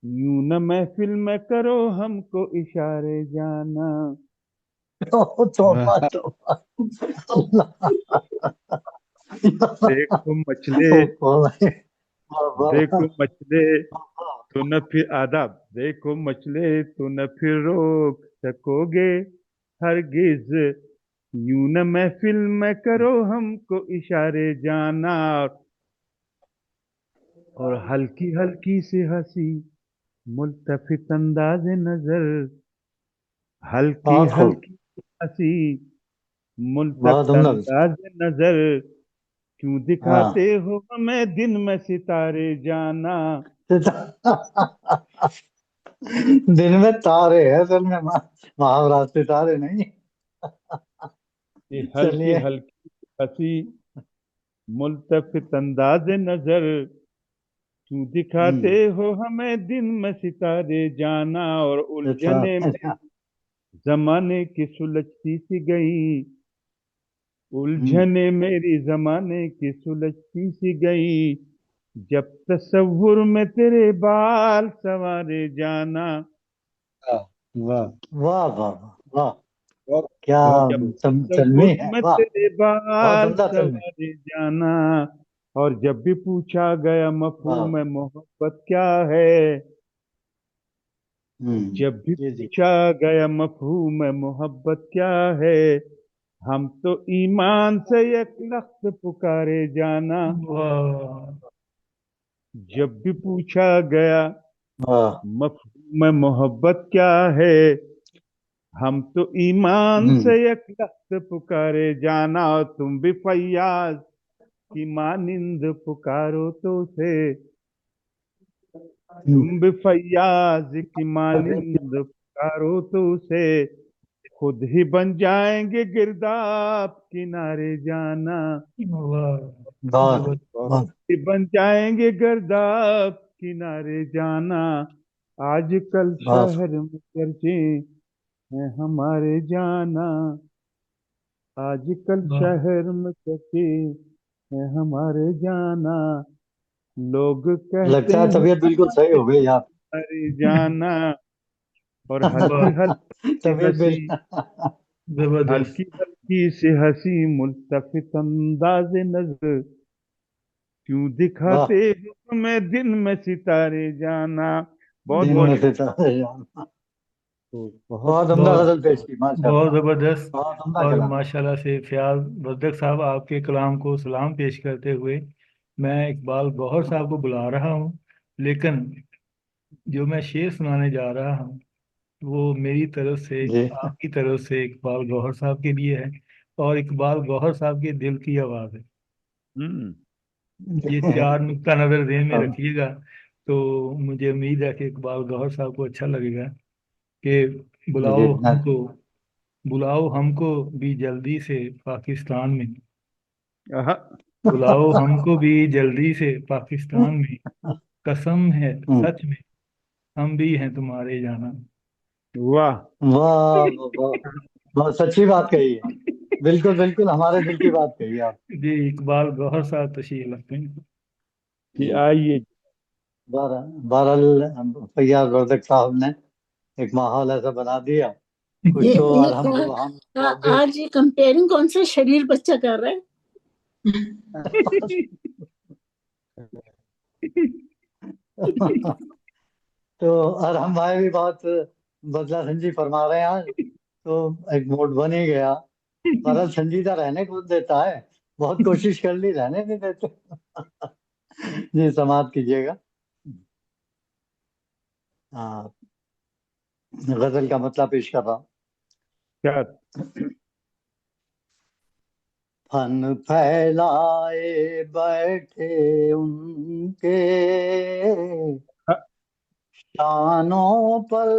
Speaker 5: यूं न महफिल में करो हमको इशारे जाना।
Speaker 1: तोबा तोबा अल्लाह
Speaker 5: देखो मचले,
Speaker 1: वाह
Speaker 5: देखो मचले तो न फिर आदाब, देखो मचले तो न फिर रोक सकोगे हरगिज, यूं न महफिल में करो हमको इशारे जाना। और हल्की हल्की सी हंसी मुल्तफित अंदाज नजर, हल्की
Speaker 1: बहुत खूब
Speaker 5: हल्की हंसी
Speaker 1: बहुत
Speaker 5: मुल्तफित
Speaker 1: उम्दा
Speaker 5: अंदाज नजर, क्यों
Speaker 1: हाँ
Speaker 5: दिखाते हो हमें दिन में सितारे जाना।
Speaker 1: दिन में तारे है, असल में महावरात सितारे नहीं।
Speaker 5: ये हल्की
Speaker 1: चलिए
Speaker 5: हल्की हंसी मुल्तफित अंदाज नजर, क्यों दिखाते हो हमें दिन में सितारे जाना। और उलझने में जमाने की सुलझती सी गई, उलझने मेरी जमाने की सुलझती सी गई, जब तसव्वुर में तेरे बाल सवारे जाना।
Speaker 6: वाह
Speaker 1: वाह वाह वाह
Speaker 6: बहुत
Speaker 1: क्या
Speaker 6: बहुत
Speaker 5: जब
Speaker 1: तन्वी
Speaker 5: तसव्वुर
Speaker 1: है,
Speaker 5: में
Speaker 1: वाह
Speaker 5: तेरे
Speaker 1: बहुत
Speaker 5: बाल
Speaker 1: उम्दा तन्वी।
Speaker 5: सवारे जाना। और जब भी पूछा गया मफहूम
Speaker 1: वाह
Speaker 5: मोहब्बत क्या है, जब भी
Speaker 6: जी जी
Speaker 5: पूछा गया मफहूम मोहब्बत क्या है, हम तो ईमान से एक लफ्ज पुकारे जाना।
Speaker 7: वाह
Speaker 5: जब भी पूछा गया
Speaker 1: वाह
Speaker 5: मफहूम मोहब्बत क्या है, हम तो ईमान से एक लफ्ज पुकारे जाना। और तुम भी फैयाज की मानिंद पुकारो तो उसे, तुम भी फैयाज की मानिंद पुकारो तो उसे, खुद ही बन जाएंगे गिरदाब किनारे जाना।
Speaker 7: वाह
Speaker 1: बहुत
Speaker 7: जबरदस्त
Speaker 1: बहुत
Speaker 5: ही बन जाएंगे गिरदाब किनारे जाना। आजकल
Speaker 1: बहुत
Speaker 5: शहर में चर्चे हैं हमारे जाना, आजकल
Speaker 7: वाह
Speaker 5: शहर में चर्चे हैं हमारे जाना, लोग कहते
Speaker 1: लगता है
Speaker 5: हैं
Speaker 1: तबीयत बिल्कुल सही हो गई आप।
Speaker 5: हमारे जाना। और हल्की
Speaker 7: वाह
Speaker 5: हल्की सी
Speaker 1: तबीयत
Speaker 5: हंसी,
Speaker 7: जबरदस्त
Speaker 5: हल्की हल्की सी हंसी मुल्तफित अंदाज नजर, क्यों
Speaker 1: वाह
Speaker 5: दिखाते हो हमें दिन में सितारे जाना। बहुत
Speaker 1: दिन
Speaker 5: बहुत
Speaker 1: में
Speaker 5: शुक्रिया।
Speaker 1: सितारे जाना।
Speaker 6: तो बहुत
Speaker 1: बहुत उम्दा
Speaker 7: बहुत
Speaker 1: गजल पेश की,
Speaker 7: बहुत
Speaker 1: माशाल्लाह,
Speaker 7: ज़बरदस्त।
Speaker 1: बहुत उम्दा
Speaker 7: और
Speaker 1: कलाम।
Speaker 7: माशाल्लाह से फयाज बदक साहब, आपके कलाम को सलाम पेश करते हुए मैं इकबाल गौहर साहब को बुला रहा हूँ, लेकिन जो मैं शेर सुनाने जा रहा हूँ वो मेरी तरफ से
Speaker 1: जी
Speaker 7: आपकी तरफ से इकबाल गौहर साहब के लिए है, और इकबाल गौहर साहब के दिल की आवाज़ है।
Speaker 5: हम्म
Speaker 7: ये चार नुक्ता नज़र ध्यान में
Speaker 1: अब
Speaker 7: रखिएगा, तो मुझे उम्मीद है कि इकबाल गौहर साहब को अच्छा लगेगा कि
Speaker 1: जी
Speaker 7: बुलाओ हमको भी जल्दी से पाकिस्तान में,
Speaker 5: आहा,
Speaker 7: बुलाओ हमको भी जल्दी से पाकिस्तान में, कसम है सच में हम भी हैं तुम्हारे जाना।
Speaker 5: वाह
Speaker 1: वाह वाह, बहुत सच्ची बात कही है, बिल्कुल बिल्कुल हमारे दिल की बात कही आप।
Speaker 7: जी इकबाल गौहर साहब तशरीफ रखते हैं।
Speaker 5: कि
Speaker 1: जी
Speaker 5: आइए।
Speaker 1: बहरहाल फैयाज वर्दक साहब ने एक माहौल ऐसा बना दिया, कुछ
Speaker 2: ये
Speaker 1: तो
Speaker 2: ये
Speaker 1: और हम हम
Speaker 2: आज ये कंपेयरिंग कौन सा शरीर बच्चा कर रहा है?
Speaker 1: तो और हम भाई भी बहुत बदला संजी फरमा रहे हैं आज, तो एक मूड बन ही गया। बड़ा संजीदा रहने को देता है, बहुत कोशिश कर ली, रहने नहीं देते। जी समाप्त कीजिएगा। हाँ, गजल का मतलब पेश कर रहा हूँ।
Speaker 5: इरशाद।
Speaker 1: फन फैलाए बैठे उनके शानों पर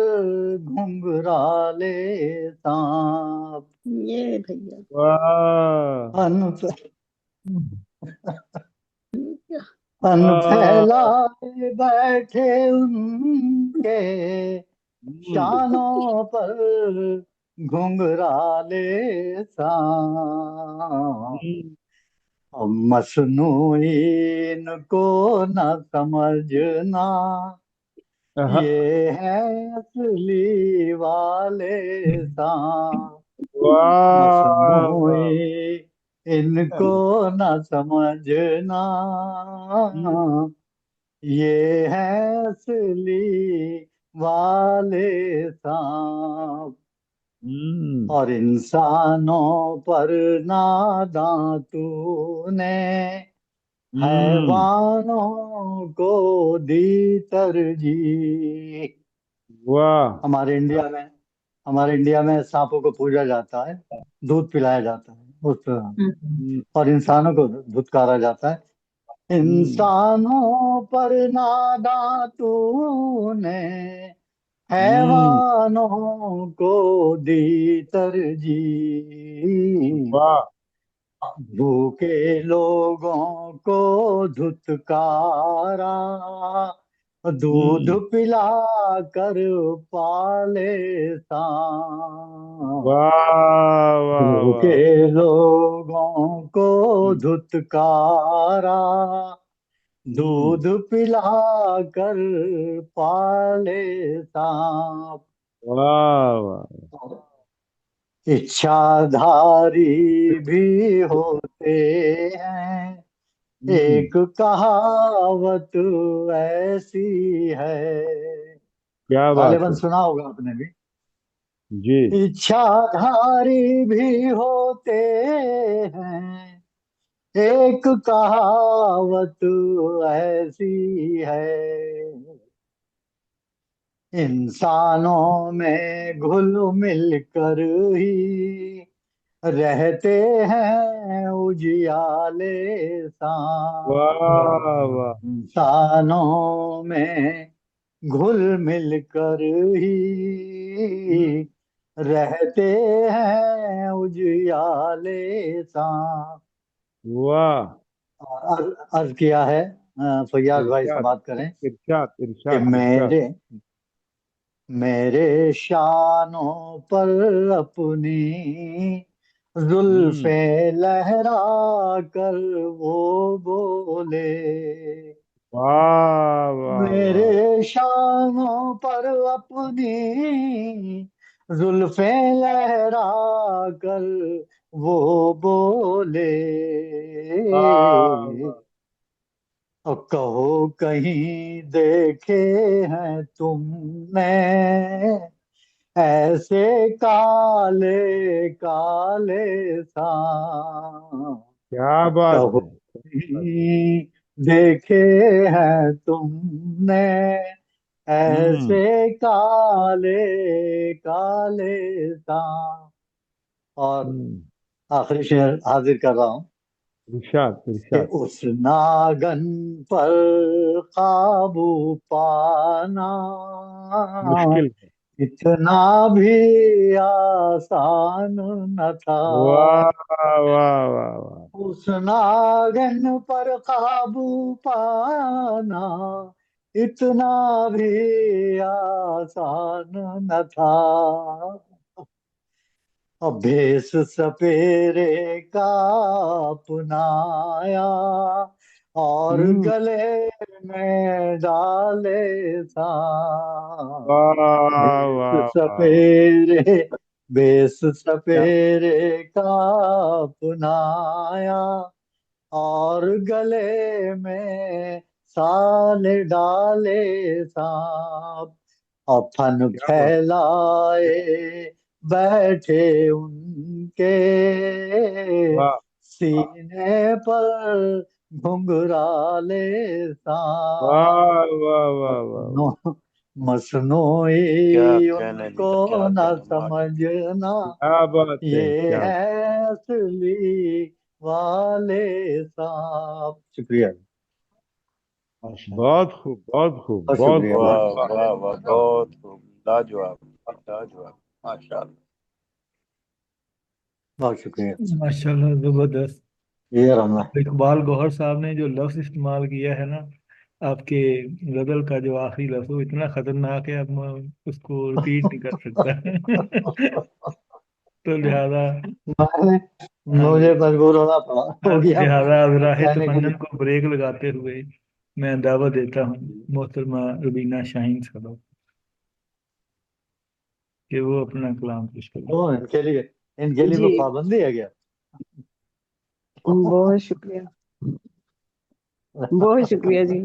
Speaker 1: घुंघराले सांप।
Speaker 2: ये भैया
Speaker 5: वाह
Speaker 1: फन
Speaker 2: वाह,
Speaker 1: फैलाए बैठे उनके शानों पर घुंघराले सांप। मसनूइन को न समझना, ये है असली वाले सांप। मसनूई इनको न समझना, ये है असली वाले सांप। और इंसानों पर नादां तूने हैवानों को दी तरजीह।
Speaker 5: वाह
Speaker 1: हमारे इंडिया में सांपों को पूजा जाता है, दूध पिलाया जाता है उस तरह, और इंसानों को धुतकारा जाता है। इंसानों पर नादां तूने हैवानों को दी तरजीह।
Speaker 5: वाह
Speaker 1: भूखे लोगों को धुतकारा, दूध पिला कर पाले सांप।
Speaker 5: वाह वाह
Speaker 1: भूखे लोगों को धुतकारा, दूध पिला कर पाले सांप।
Speaker 5: वाह वाह
Speaker 1: इच्छाधारी भी होते हैं, एक कहावत ऐसी है।
Speaker 5: क्या बात
Speaker 1: गालिबन
Speaker 5: है
Speaker 1: सुना होगा आपने भी।
Speaker 5: जी।
Speaker 1: इच्छाधारी भी होते हैं, एक कहावत ऐसी है। इंसानों में घुल मिल कर ही रहते हैं उजियाले सांप।
Speaker 5: वाह वाह
Speaker 1: इंसानों में घुल मिल कर ही रहते हैं उजियाले सांप।
Speaker 5: वाह
Speaker 1: और अर्ज किया है, फैयाज भाई
Speaker 5: इरशाद
Speaker 1: समाप्त करें
Speaker 5: इरशाद
Speaker 1: कि
Speaker 5: इरशाद
Speaker 1: मेरे शानों पर अपनी जुल्फे लहरा कर वो बोले।
Speaker 5: वाह वाह वाह
Speaker 1: मेरे शानों पर अपनी जुल्फे लहरा कर वो बोले।
Speaker 5: वाह
Speaker 1: और कहो कहीं देखे हैं तुमने ऐसे काले काले सांप।
Speaker 5: क्या बात
Speaker 1: कहो
Speaker 5: है
Speaker 1: कहीं देखे हैं तुमने ऐसे काले काले सांप। और आखिरी शेर हाजिर कर रहा हूँ
Speaker 5: इरशाद
Speaker 1: कि
Speaker 5: इरशाद
Speaker 1: उस नागन पर काबू पाना
Speaker 5: मुश्किल है।
Speaker 1: इतना भी आसान न था।
Speaker 5: वाह वाह वाह वाह
Speaker 1: उस नागन पर काबू पाना इतना भी आसान न था। और भेष सपेरे का अपनाया और गले में डाले सांप।
Speaker 5: वाह वाह
Speaker 1: भेष
Speaker 5: क्या
Speaker 1: सपेरे का अपनाया और गले में साले डाले सांप। और फन
Speaker 5: क्या बात
Speaker 1: फैलाए बैठे उनके
Speaker 5: वाह
Speaker 1: सीने पर घुंघराले सांप।
Speaker 5: वाह वाह वाह वाह
Speaker 1: दोनों मसनूई
Speaker 9: क्या कहने
Speaker 1: उनको
Speaker 9: लगा, क्या
Speaker 1: न
Speaker 9: कहने माशाल्लाह।
Speaker 1: समझना,
Speaker 5: क्या बात है,
Speaker 1: ये
Speaker 5: क्या
Speaker 1: है असली वाले साहब। शुक्रिया,
Speaker 5: बहुत खूब, बहुत खूब,
Speaker 1: बहुत
Speaker 5: बहुत
Speaker 1: शुक्रिया,
Speaker 5: खूब।
Speaker 9: वाह
Speaker 1: बहुत
Speaker 9: वाह वाह, बहुत खूब, लाजवाब लाजवाब, माशाल्लाह।
Speaker 1: बहुत शुक्रिया।
Speaker 7: माशाल्लाह, जबरदस्त।
Speaker 1: ये रहा
Speaker 7: इकबाल गौहर साहब ने जो लफ्ज इस्तेमाल किया है ना आपके गजल का, जो आखिरी लफ्ज, वो इतना खतरनाक है, अब मैं उसको रिपीट नहीं कर सकता। तो लिहाजा
Speaker 1: मैंने
Speaker 7: हाँ
Speaker 1: मुझे मजबूर होना पड़ा, हो गया
Speaker 7: लिहाजा अब राह
Speaker 1: कहने के
Speaker 7: तमन्नन
Speaker 1: लिए।
Speaker 7: को ब्रेक लगाते हुए मैं दावा देता हूँ मोहतरमा रुबीना शाहीन साहब कि वो अपना कलाम पेश करें।
Speaker 1: तो इनके लिए
Speaker 2: जी,
Speaker 1: कोई पाबंदी है क्या?
Speaker 3: बहुत शुक्रिया, बहुत शुक्रिया जी,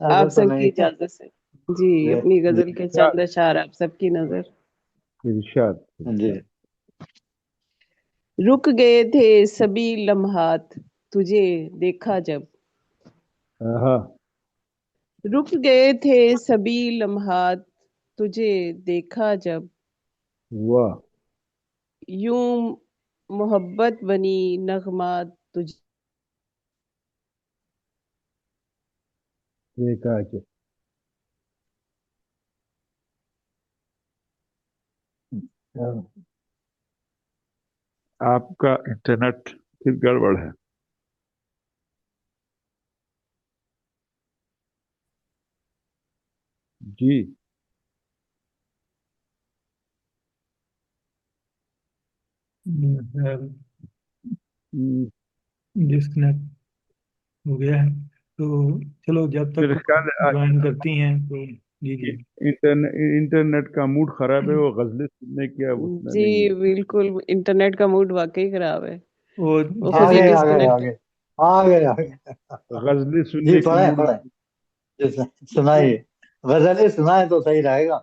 Speaker 1: ऐसा
Speaker 3: आप
Speaker 1: तो
Speaker 3: सबकी
Speaker 1: नहीं है।
Speaker 3: इजाजत से। जी,
Speaker 1: जी
Speaker 3: अपनी गजल के
Speaker 5: इरशाद,
Speaker 3: चंद अशार आप सबकी नजर।
Speaker 5: इरशाद,
Speaker 1: जी।
Speaker 5: इरशाद।
Speaker 3: रुक गए थे सभी लम्हात तुझे देखा जब,
Speaker 5: हाँ,
Speaker 3: रुक गए थे सभी लम्हात तुझे देखा जब,
Speaker 5: वाह,
Speaker 3: यूं मोहब्बत बनी नगमात तुझे।
Speaker 5: देखा कि आपका इंटरनेट फिर गड़बड़ है। जी,
Speaker 7: डिस्कनेक्ट हो गया है, तो चलो जब
Speaker 5: मेरे
Speaker 7: तक
Speaker 5: ख्याल है
Speaker 7: ज्वाइन करती हैं तो जी जी।
Speaker 5: इंटरनेट का मूड खराब है, वो गजलें सुनने की अब उसमें
Speaker 3: जी
Speaker 5: नहीं है।
Speaker 3: बिल्कुल, इंटरनेट का मूड वाकई खराब है,
Speaker 7: वो
Speaker 3: वो
Speaker 7: जैसे
Speaker 3: खुद ही
Speaker 1: आगे आगे
Speaker 3: डिस्कनेक्ट।
Speaker 1: आगे आगे आगे।
Speaker 5: गजलें
Speaker 1: जी
Speaker 5: सुनने की
Speaker 1: पढ़े
Speaker 5: मूड।
Speaker 1: पढ़े, जी, सुनाइए, गजलें सुनाए तो सही रहेगा।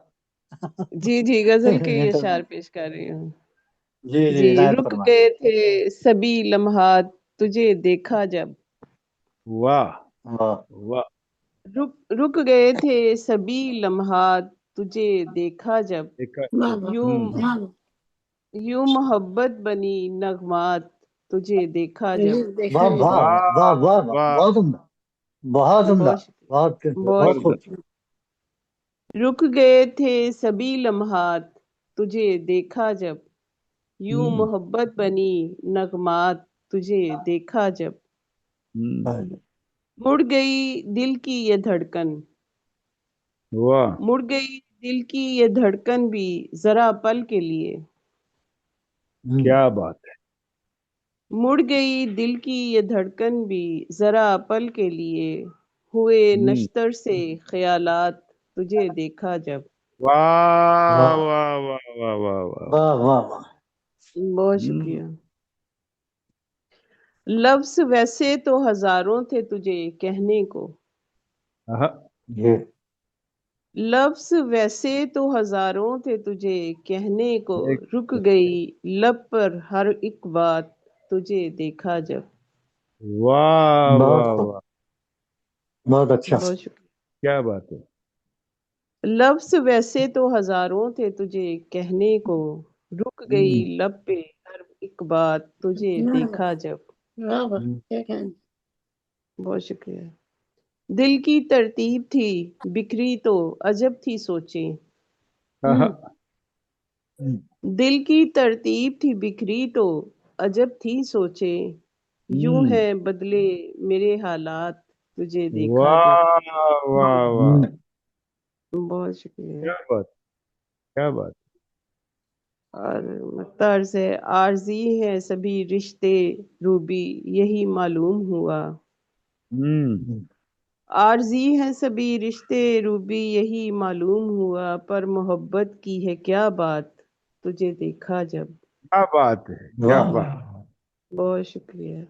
Speaker 3: जी जी, गजल के
Speaker 1: इंटर
Speaker 3: अशार पेश कर रही हूँ।
Speaker 1: जी जी,
Speaker 3: जी,
Speaker 1: इनायत
Speaker 3: रुक
Speaker 1: फरमाए।
Speaker 3: गए थे सभी लम्हात तुझे देखा जब,
Speaker 5: वाह,
Speaker 1: वाह
Speaker 5: वाह,
Speaker 3: रुक गए थे सभी लम्हात तुझे देखा जब,
Speaker 5: देखा।
Speaker 2: वाह वाह
Speaker 3: यूं
Speaker 2: वाह वाह।
Speaker 3: यूं मोहब्बत बनी नगमात तुझे देखा
Speaker 2: तुझे
Speaker 3: जब।
Speaker 2: देखा
Speaker 1: वाह
Speaker 2: जब।
Speaker 1: वाह वाह
Speaker 5: वाह,
Speaker 1: वाह वाह,
Speaker 5: वाह,
Speaker 1: बहुत उम्दा, बहुत उम्दा,
Speaker 3: बहुत शुक्रिया,
Speaker 1: बहुत
Speaker 3: बहुत
Speaker 1: बहुत खूब।
Speaker 5: जबरदस्त।
Speaker 3: शुक्रिया। रुक गए थे सभी लम्हात तुझे देखा जब, यूं मोहब्बत बनी नगमात तुझे देखा जब, मुड़ गई दिल की ये धड़कन,
Speaker 5: वाह,
Speaker 3: मुड़ गई दिल की ये धड़कन भी जरा पल के लिए,
Speaker 5: क्या बात है।
Speaker 3: मुड़ गई दिल की ये धड़कन भी जरा पल के लिए, हुए नश्तर से ख्यालात तुझे देखा जब।
Speaker 5: वाह,
Speaker 1: वाह
Speaker 5: वाह, वाह, वाह, वाह, वाह,
Speaker 1: वाह वाह वाह।
Speaker 3: बहुत शुक्रिया। लफ्ज वैसे तो हजारों थे तुझे कहने को,
Speaker 5: आहा,
Speaker 1: ये
Speaker 3: लफ्ज वैसे तो हजारों थे तुझे कहने को,
Speaker 5: एक
Speaker 3: रुक गई लब पर हर एक बात तुझे देखा जब।
Speaker 5: वाह,
Speaker 1: बहुत
Speaker 5: वाह,
Speaker 1: खूब,
Speaker 5: वाह,
Speaker 1: बहुत अच्छा।
Speaker 3: बहुत शुक्रिया।
Speaker 5: क्या बात है।
Speaker 3: लफ्ज वैसे तो हजारों थे तुझे कहने को, रुक गई लब पे हर एक बात तुझे
Speaker 2: वाह वाह
Speaker 3: देखा जब।
Speaker 2: वाह वाह,
Speaker 5: हम्म,
Speaker 2: क्या कहना।
Speaker 3: बहुत शुक्रिया। दिल की तरतीब थी बिखरी तो अजब थी सोचें,
Speaker 5: आहा,
Speaker 3: दिल की तरतीब थी बिखरी तो अजब थी सोचें, यूं है बदले मेरे हालात तुझे देखा जब।
Speaker 5: वाह, वाह, वाह,
Speaker 3: बहुत शुक्रिया।
Speaker 5: क्या बात, क्या बात।
Speaker 3: और तर्ज है, आरजी है सभी रिश्ते रूबी यही मालूम हुआ,
Speaker 5: हम्म,
Speaker 3: आरजी है सभी रिश्ते रूबी यही मालूम हुआ, पर मोहब्बत की है क्या बात तुझे देखा जब।
Speaker 5: क्या बात है, क्या
Speaker 1: वाह
Speaker 5: बात।
Speaker 3: बहुत शुक्रिया।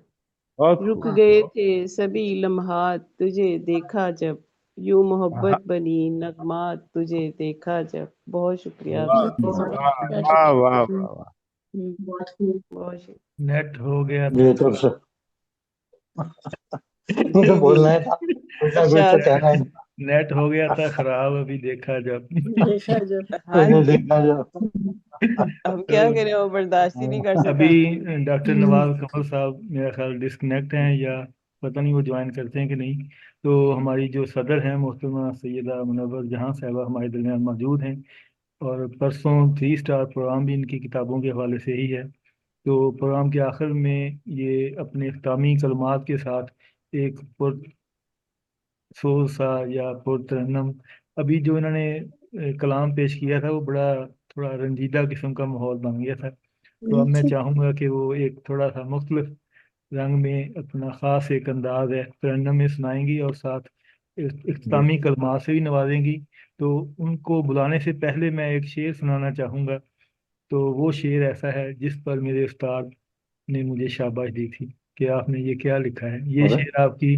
Speaker 5: बहुत
Speaker 3: रुक
Speaker 5: खूब।
Speaker 3: गए थे सभी लम्हात तुझे देखा जब, यूं
Speaker 5: आहा,
Speaker 3: मोहब्बत बनी नगमात तुझे देखा जब। बहुत शुक्रिया आप
Speaker 5: वाह,
Speaker 3: सबके
Speaker 8: बहुत
Speaker 3: साथ।
Speaker 5: वाह,
Speaker 2: क्या
Speaker 5: वाह,
Speaker 2: शुक्रिया।
Speaker 5: वाह, वाह, वाह।
Speaker 8: बहुत खूब।
Speaker 3: बहुत शुक्रिया।
Speaker 7: नेट हो गया
Speaker 1: ये
Speaker 7: था।
Speaker 1: तो
Speaker 7: जी
Speaker 1: मुझे
Speaker 3: जी
Speaker 1: बोलना ही था, कुछ ना कुछ तो
Speaker 3: शायद
Speaker 1: कहना ही था।
Speaker 7: नेट हो गया था खराब, अभी देखा जब।
Speaker 2: देखा जो
Speaker 3: हाँ जी,
Speaker 1: देखा जो
Speaker 3: अब क्या
Speaker 7: तो
Speaker 3: करें, वो बर्दाश्त ही नहीं कर सका।
Speaker 7: अभी डॉक्टर नवाज कमल साहब मेरा ख्याल डिस्कनेक्ट हैं, या पता नहीं वो ज्वाइन करते हैं कि नहीं। तो हमारी जो सदर हैं मोहतरमा सैयदा मुनव्वर जहां साहिबा हमारे दरमियान मौजूद हैं, और परसों 3 स्टार प्रोग्राम भी इनकी किताबों के हवाले से ही है। तो प्रोग्राम के आखिर में ये अपने इख्तामी कलमात के साथ एक सोल सा या पुरतरन्नम, अभी जो इन्होंने कलाम पेश किया था वो बड़ा थोड़ा रंजीदा किस्म का माहौल बन गया था। तो अब मैं चाहूँगा कि वो एक थोड़ा सा मुख्तलिफ रंग में अपना ख़ास एक अंदाज है तरन्नुम में सुनाएंगी, और साथ इख्तितामी कलमात से भी नवाजेंगी। तो उनको बुलाने से पहले मैं एक शेर सुनाना चाहूँगा। तो वो शेर ऐसा है जिस पर मेरे उस्ताद ने मुझे शाबाश दी थी कि आपने ये क्या लिखा है, ये शेर आपकी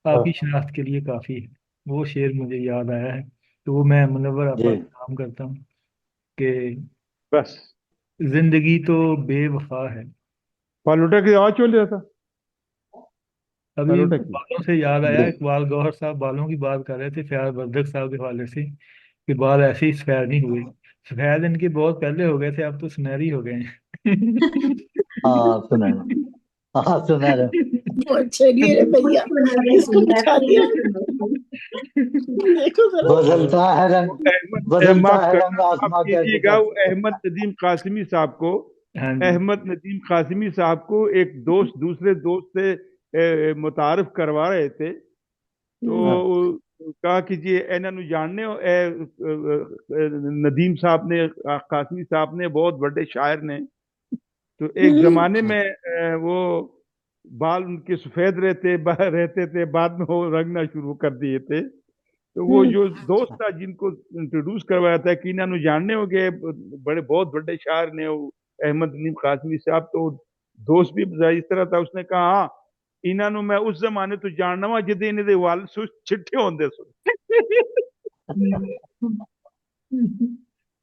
Speaker 7: आपकी शनाख्त के लिए काफ़ी है। वो शेर मुझे याद आया है, तो वो मैं मुनव्वर आपा
Speaker 1: जी
Speaker 7: से काम करता हूँ कि
Speaker 5: बस
Speaker 7: जिंदगी तो बेवफा है।
Speaker 5: फालूटा की आवाज चल रहा था,
Speaker 7: अभी
Speaker 5: फालूटा की।
Speaker 7: बालों से याद आया,
Speaker 1: जी
Speaker 7: इकबाल गौहर साहब बालों की बात कर रहे थे फयाज बरदक साहब के हवाले से, कि बाल ऐसे ही सफेद नहीं हुए। सफेद इनके बहुत पहले हो गए थे, अब तो सुनहरी हो गए हैं।
Speaker 1: हाँ सुना है, हाँ सुना है।
Speaker 2: बहुत चलिए रे भैया, किसको बिठा दिया? देखो जरा।
Speaker 1: बदलता है रंग,
Speaker 5: अहमद
Speaker 1: बदलता
Speaker 5: माफ
Speaker 1: है रंग
Speaker 5: करना, माफ
Speaker 1: आसमां कैसे
Speaker 5: कीजिएगा, वो
Speaker 1: कैसे।
Speaker 5: अहमद नदीम कासिमी साहब को,
Speaker 7: हाँ जी।
Speaker 5: अहमद नदीम कासिमी साहब को एक दोस्त दूसरे दोस्त से मुतारफ करवा रहे थे। तो
Speaker 1: हाँ
Speaker 5: कहा कि जी इन्हों जानने हो, नदीम साहब ने, कासिमी साहब ने बहुत बड़े शायर ने। तो एक जमाने में वो बाल उनके सफेद रहते थे, बाद में वो रंगना शुरू कर दिए थे। तो वो जो दोस्त था जिनको इंट्रोड्यूस करवाया था कि इन्होंने जानने हो गए, बड़े बहुत बड़े शायर ने वो अहमद नदीम कासमी साहब। तो दोस्त भी इस तरह था, उसने कहा हाँ इन्हों मैं उस जमाने तो जानना वा जिदे इन्हें वाल चिट्ठे होंगे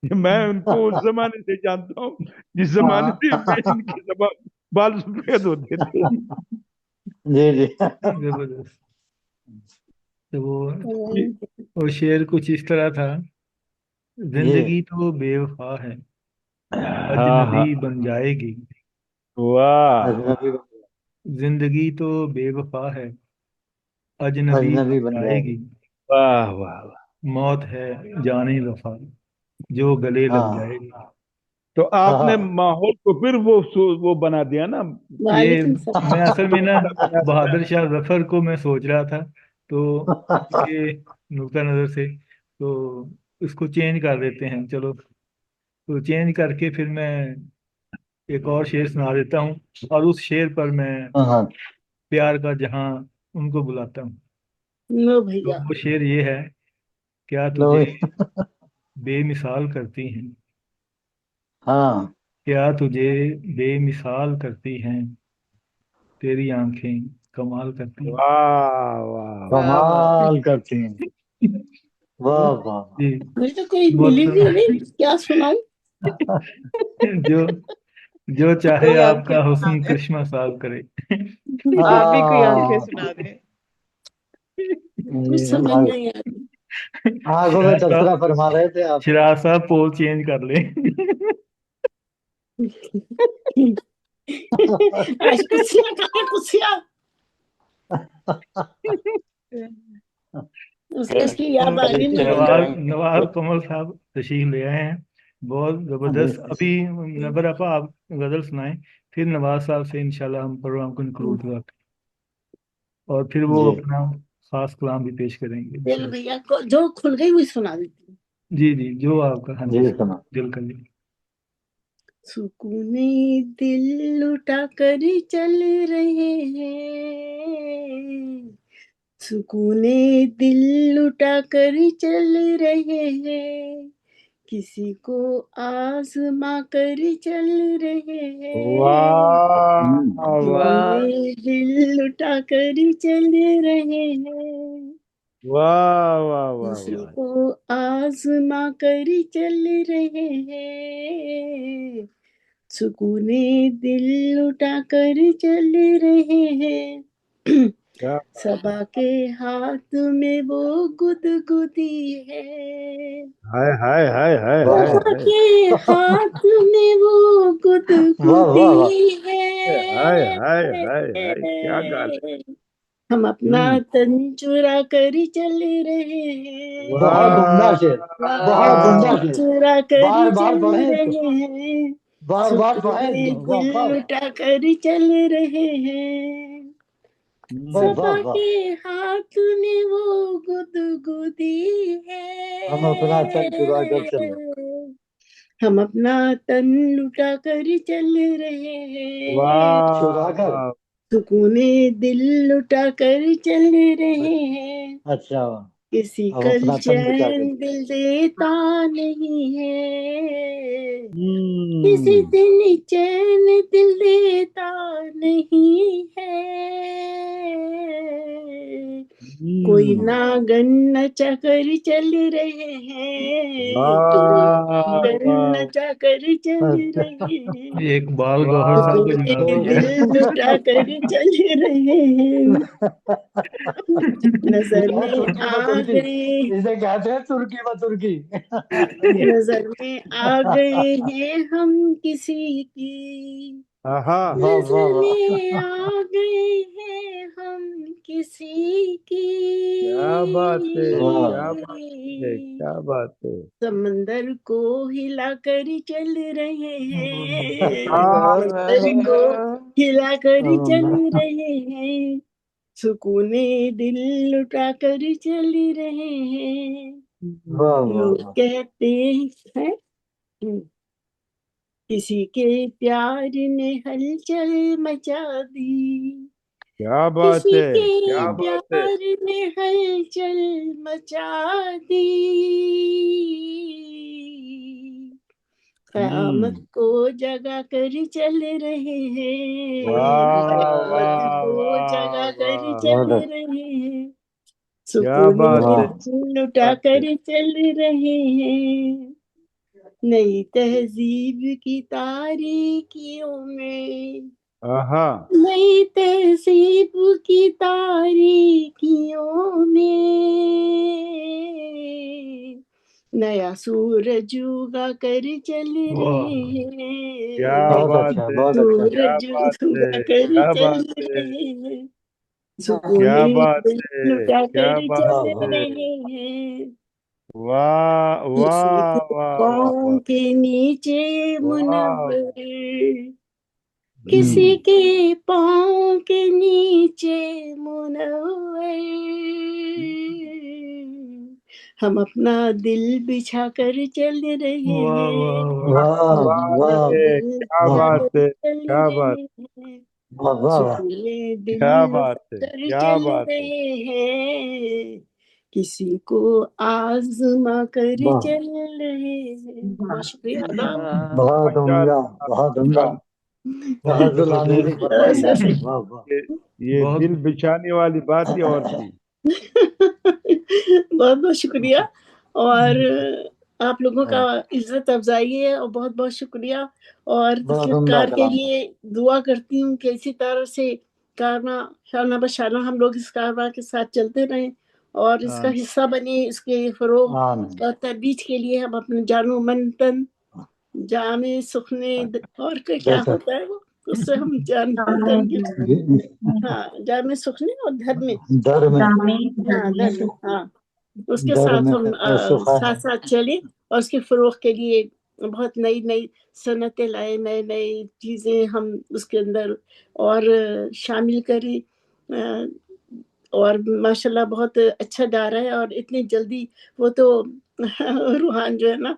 Speaker 5: मैं उनको उस जमाने से जानता हूँ जिस जमाने से मैं इनके बाल सफेद होते थे।
Speaker 1: जी जी
Speaker 7: जबरदस्त। तो वो शेर कुछ इस तरह था,
Speaker 1: जी
Speaker 7: जिंदगी तो बेवफा है,
Speaker 5: हाँ हाँ,
Speaker 7: अजनबी बन जाएगी।
Speaker 5: वाह
Speaker 1: अजनबी
Speaker 7: जिंदगी तो बेवफा है, अजनबी बन
Speaker 1: अजनबी बन
Speaker 7: जाएगी।
Speaker 1: जाएगी।
Speaker 5: वाह वाह वाह।
Speaker 7: मौत है जाने वफा, जो गले लग
Speaker 1: हाँ
Speaker 7: जाएगी।
Speaker 5: तो आपने
Speaker 1: हाँ
Speaker 5: माहौल को फिर वो बना दिया ना,
Speaker 7: ये
Speaker 2: वालेकुम सलाम।
Speaker 7: मैं असल में ना
Speaker 5: बना दिया।
Speaker 7: बहादुर शाह जफर को मैं सोच रहा था, तो उनके नुक्ता नज़र से तो इसको चेंज कर देते हैं, चलो। तो चेंज करके फिर मैं एक और शेर सुना देता हूँ, और उस शेर पर मैं
Speaker 1: हाँ
Speaker 7: प्यार का जहां उनको बुलाता हूँ।
Speaker 2: लो
Speaker 7: तो
Speaker 2: भैया।
Speaker 7: वो शेर ये है, क्या
Speaker 1: लो
Speaker 7: तुझे बेमिसाल करती हैं,
Speaker 1: हाँ
Speaker 7: क्या तुझे बेमिसाल करती हैं, तेरी आंखें कमाल करती हैं।
Speaker 5: वाह वाह वाह।
Speaker 3: वाह वाह।
Speaker 1: कमाल करती हैं। वाह वाह
Speaker 7: जी
Speaker 2: मुझे तो कोई मिलेगी
Speaker 7: मोहतरम,
Speaker 2: नहीं, क्या सुनाऊं?
Speaker 7: जो जो चाहे
Speaker 3: कोई आंखें
Speaker 7: आपका
Speaker 3: सुना
Speaker 7: हुस्न
Speaker 3: दे,
Speaker 7: करिश्मा साफ करे।
Speaker 3: आप भी कोई आंखें
Speaker 1: हाँ
Speaker 3: सुना दे।
Speaker 2: कुछ समझ नहीं आ
Speaker 1: आंखों में
Speaker 7: शिराज
Speaker 1: तबसरा
Speaker 7: साहब,
Speaker 1: फरमा रहे थे आप।
Speaker 7: शिराज साहब पोल चेंज कर ले।
Speaker 2: रही। आज कुर्सियां कहाँ है, कुर्सियां? उसकी याद आ गई मुझे।
Speaker 7: नवाज कमल साहब तशरीफ ले आए हैं, बहुत
Speaker 1: जी
Speaker 7: जबरदस्त। अभी नबर आपा आप गजल सुनाएं, फिर नवाज साहब से इंशाल्लाह हम प्रोग्राम को इंक्लूड करते हैं, और फिर वो
Speaker 1: जी
Speaker 7: अपना खास कलाम भी पेश करेंगे
Speaker 2: चलो
Speaker 7: इंशाल्लाह।
Speaker 2: भैया को जो खुल गई वही सुना देती हूँ।
Speaker 7: जी जी, जो आपका, हाँ जी,
Speaker 1: जी सुना।
Speaker 7: दिल कर ली।
Speaker 2: सुकूने दिल लुटा कर चल रहे हैं, सुकूने दिल लुटा कर चल रहे हैं, किसी को आजमा कर चल रहे हैं,
Speaker 5: वाह वाह
Speaker 3: वाह।
Speaker 2: सुकूने दिल लुटा कर चल रहे हैं,
Speaker 5: वाह वाह वाह
Speaker 2: किसी
Speaker 5: वाह।
Speaker 2: को आजमा कर चल रहे हैं, सुकूने दिल लुटा कर चल रहे हैं। सबा के हाथ में वो गुदगुदी है,
Speaker 5: हाय हाय हाय हाय हाय
Speaker 2: सबा
Speaker 5: हाय
Speaker 2: के हाथ में वो
Speaker 1: वाह वाह वाह
Speaker 2: गुदगुदी
Speaker 5: हाय हाय हाय हाय क्या गाल है।
Speaker 2: है। हम अपना
Speaker 5: हम्म,
Speaker 2: तन चुरा कर चल रहे हैं,
Speaker 1: बहुत उम्दा शेर, बहुत उम्दा
Speaker 2: तन
Speaker 1: शेर,
Speaker 2: चुरा कर
Speaker 1: बार बार
Speaker 2: चल
Speaker 1: पढ़े इसको,
Speaker 2: रहे हैं,
Speaker 1: बार बार पढ़े
Speaker 2: सुकून
Speaker 1: इसको, वाह
Speaker 2: दिल
Speaker 1: वाह
Speaker 2: लुटा कर चल रहे हैं।
Speaker 1: वाह
Speaker 5: हम्म,
Speaker 1: वाह
Speaker 2: सबा
Speaker 1: वाह।
Speaker 2: के हाथ में वो गुदगुदी
Speaker 1: हम अपना तन चुरा कर चल
Speaker 2: है,
Speaker 1: रहे
Speaker 2: हम अपना तन लुटा कर चल रहे हैं,
Speaker 5: वाह
Speaker 1: चुरा कर,
Speaker 5: वाह
Speaker 2: सुकून दिल लुटा कर चल रहे हैं।
Speaker 1: अच्छा,
Speaker 2: किसी
Speaker 1: अब
Speaker 2: कल
Speaker 1: अपना तन लुटा कर,
Speaker 2: चैन दिल देता नहीं है, किसी दिन चैन दिल देता नहीं है। कोई नागन नचा कर चल रहे हैं, कोई नागन
Speaker 5: वाह
Speaker 2: नचा कर चल
Speaker 1: अच्छा,
Speaker 2: रहे हैं,
Speaker 7: ये एक बाल गौहर साहब को
Speaker 2: सुकून
Speaker 7: जवाब
Speaker 2: दिल
Speaker 7: दीजिए।
Speaker 2: लुटा कर चल रहे हैं। नजर
Speaker 1: क्या
Speaker 2: में
Speaker 1: तुर्की व
Speaker 2: आ
Speaker 1: तुर्की,
Speaker 2: गए,
Speaker 1: इसे कहते हैं तुर्की व तुर्की।
Speaker 2: नजर में आ गए हैं हम किसी की,
Speaker 5: आहा
Speaker 1: वाह वाह
Speaker 2: नजर
Speaker 1: वाह,
Speaker 2: में आ गए हैं हम किसी
Speaker 5: क्या बात है,
Speaker 1: वाह,
Speaker 5: क्या बात है, क्या बात है।
Speaker 2: समंदर को हिला कर चल रहे हैं,
Speaker 5: वाह
Speaker 2: समंदर को हिला कर चल रहे हैं, सुकून दिल लुटा कर चल रहे हैं।
Speaker 1: वाह वाह
Speaker 2: लोग
Speaker 1: वाह,
Speaker 2: कहते हैं किसी के प्यार ने हलचल मचा दी,
Speaker 5: क्या बात
Speaker 2: किसी
Speaker 5: है,
Speaker 2: के
Speaker 5: क्या बात है।
Speaker 2: प्यार ने हलचल मचा दी, कयामत को जगा कर चल रहे हैं,
Speaker 5: वाह
Speaker 2: कयामत
Speaker 5: वाह
Speaker 2: को
Speaker 5: वाह
Speaker 2: जगा कर
Speaker 5: वाह,
Speaker 2: चल
Speaker 1: बहुत
Speaker 2: रहे हैं,
Speaker 5: क्या
Speaker 2: सुकून
Speaker 5: बात है,
Speaker 1: वाह,
Speaker 2: दिल लुटा
Speaker 5: बात है।
Speaker 2: कर चल रहे हैं। नई तहजीब की तारीकियों में,
Speaker 5: आहा
Speaker 2: नई तहजीब की तारीकियों में, नया सूरज उगा कर चल रहे
Speaker 5: क्या
Speaker 2: हैं,
Speaker 1: बहुत
Speaker 5: बात
Speaker 1: अच्छा,
Speaker 5: है,
Speaker 1: बहुत अच्छा,
Speaker 5: क्या
Speaker 2: सूरज
Speaker 5: बात
Speaker 2: उगा
Speaker 5: है,
Speaker 2: कर
Speaker 5: क्या
Speaker 2: चल
Speaker 5: बात है,
Speaker 2: रहे हैं, सुकून
Speaker 5: क्या बात
Speaker 2: दिल
Speaker 5: है,
Speaker 2: लुटा
Speaker 5: क्या
Speaker 2: कर
Speaker 5: बात
Speaker 2: चल
Speaker 1: वाह वाह,
Speaker 5: है।
Speaker 2: रहे हैं।
Speaker 5: वाह
Speaker 2: किसी
Speaker 5: वाह
Speaker 2: के
Speaker 5: वाह वाह
Speaker 2: पाँव
Speaker 5: वाह
Speaker 2: के नीचे
Speaker 5: वाह।
Speaker 2: मुनव्वर, किसी के पाँव के नीचे मुनव्वर, हम अपना दिल बिछा कर चल रहे हैं,
Speaker 1: वाह
Speaker 2: हम
Speaker 5: बात
Speaker 2: अपना
Speaker 1: वाह
Speaker 5: है,
Speaker 2: दिल
Speaker 5: क्या
Speaker 2: बिछा
Speaker 5: बात
Speaker 2: कर
Speaker 5: है,
Speaker 2: चल
Speaker 5: क्या
Speaker 2: रहे
Speaker 5: बात,
Speaker 2: हैं,
Speaker 1: वाह वाह वाह,
Speaker 2: सुकून दिल
Speaker 5: क्या
Speaker 2: लुटा
Speaker 5: बात है,
Speaker 2: कर
Speaker 5: क्या
Speaker 2: चल
Speaker 5: बात है।
Speaker 2: रहे हैं, किसी को आजमा कर
Speaker 1: वाह,
Speaker 2: चल रहे हैं। बहुत शुक्रिया आदाब।
Speaker 1: बहुत उम्दा,
Speaker 5: माशाल्लाह
Speaker 1: बहुत उम्दा,
Speaker 5: माशाल्लाह।
Speaker 1: बहुत लामीरी फरमाई
Speaker 2: सर
Speaker 1: आपने, वाह वाह,
Speaker 5: ये
Speaker 7: बहुत
Speaker 5: दिल बिछाने वाली बात ही और थी।
Speaker 2: बहुत बहुत शुक्रिया, और आप लोगों का इज्जत अफजाई है, और बहुत बहुत शुक्रिया। और
Speaker 1: बहुत
Speaker 2: इस
Speaker 1: उम्दा
Speaker 2: कार के
Speaker 1: कलाम था,
Speaker 2: लिए दुआ करती हूँ कि इसी तरह से कारवा शाना बशाना हम लोग इस कारवा के साथ चलते रहें, और इसका हिस्सा बने, इसके फरोग
Speaker 1: आमीन,
Speaker 2: और तरबीज के लिए हम अपने जानो मन तन जामे सुखने और क्या
Speaker 1: बेहतर,
Speaker 2: होता है वो, उससे हम जान तन की, हाँ जामे सुखने और धर में,
Speaker 1: डर में,
Speaker 2: हाँ डर में, हाँ उसके
Speaker 1: डर
Speaker 2: साथ
Speaker 1: में
Speaker 2: हम
Speaker 1: सुखा है,
Speaker 2: साथ साथ चले, और उसके फरोग के लिए बहुत नई नई सनतें लाए, नए नई चीज़ें हम उसके अंदर और शामिल करें। और माशाल्लाह बहुत अच्छा जा रहा है, और इतनी जल्दी वो तो रूहान जो है ना,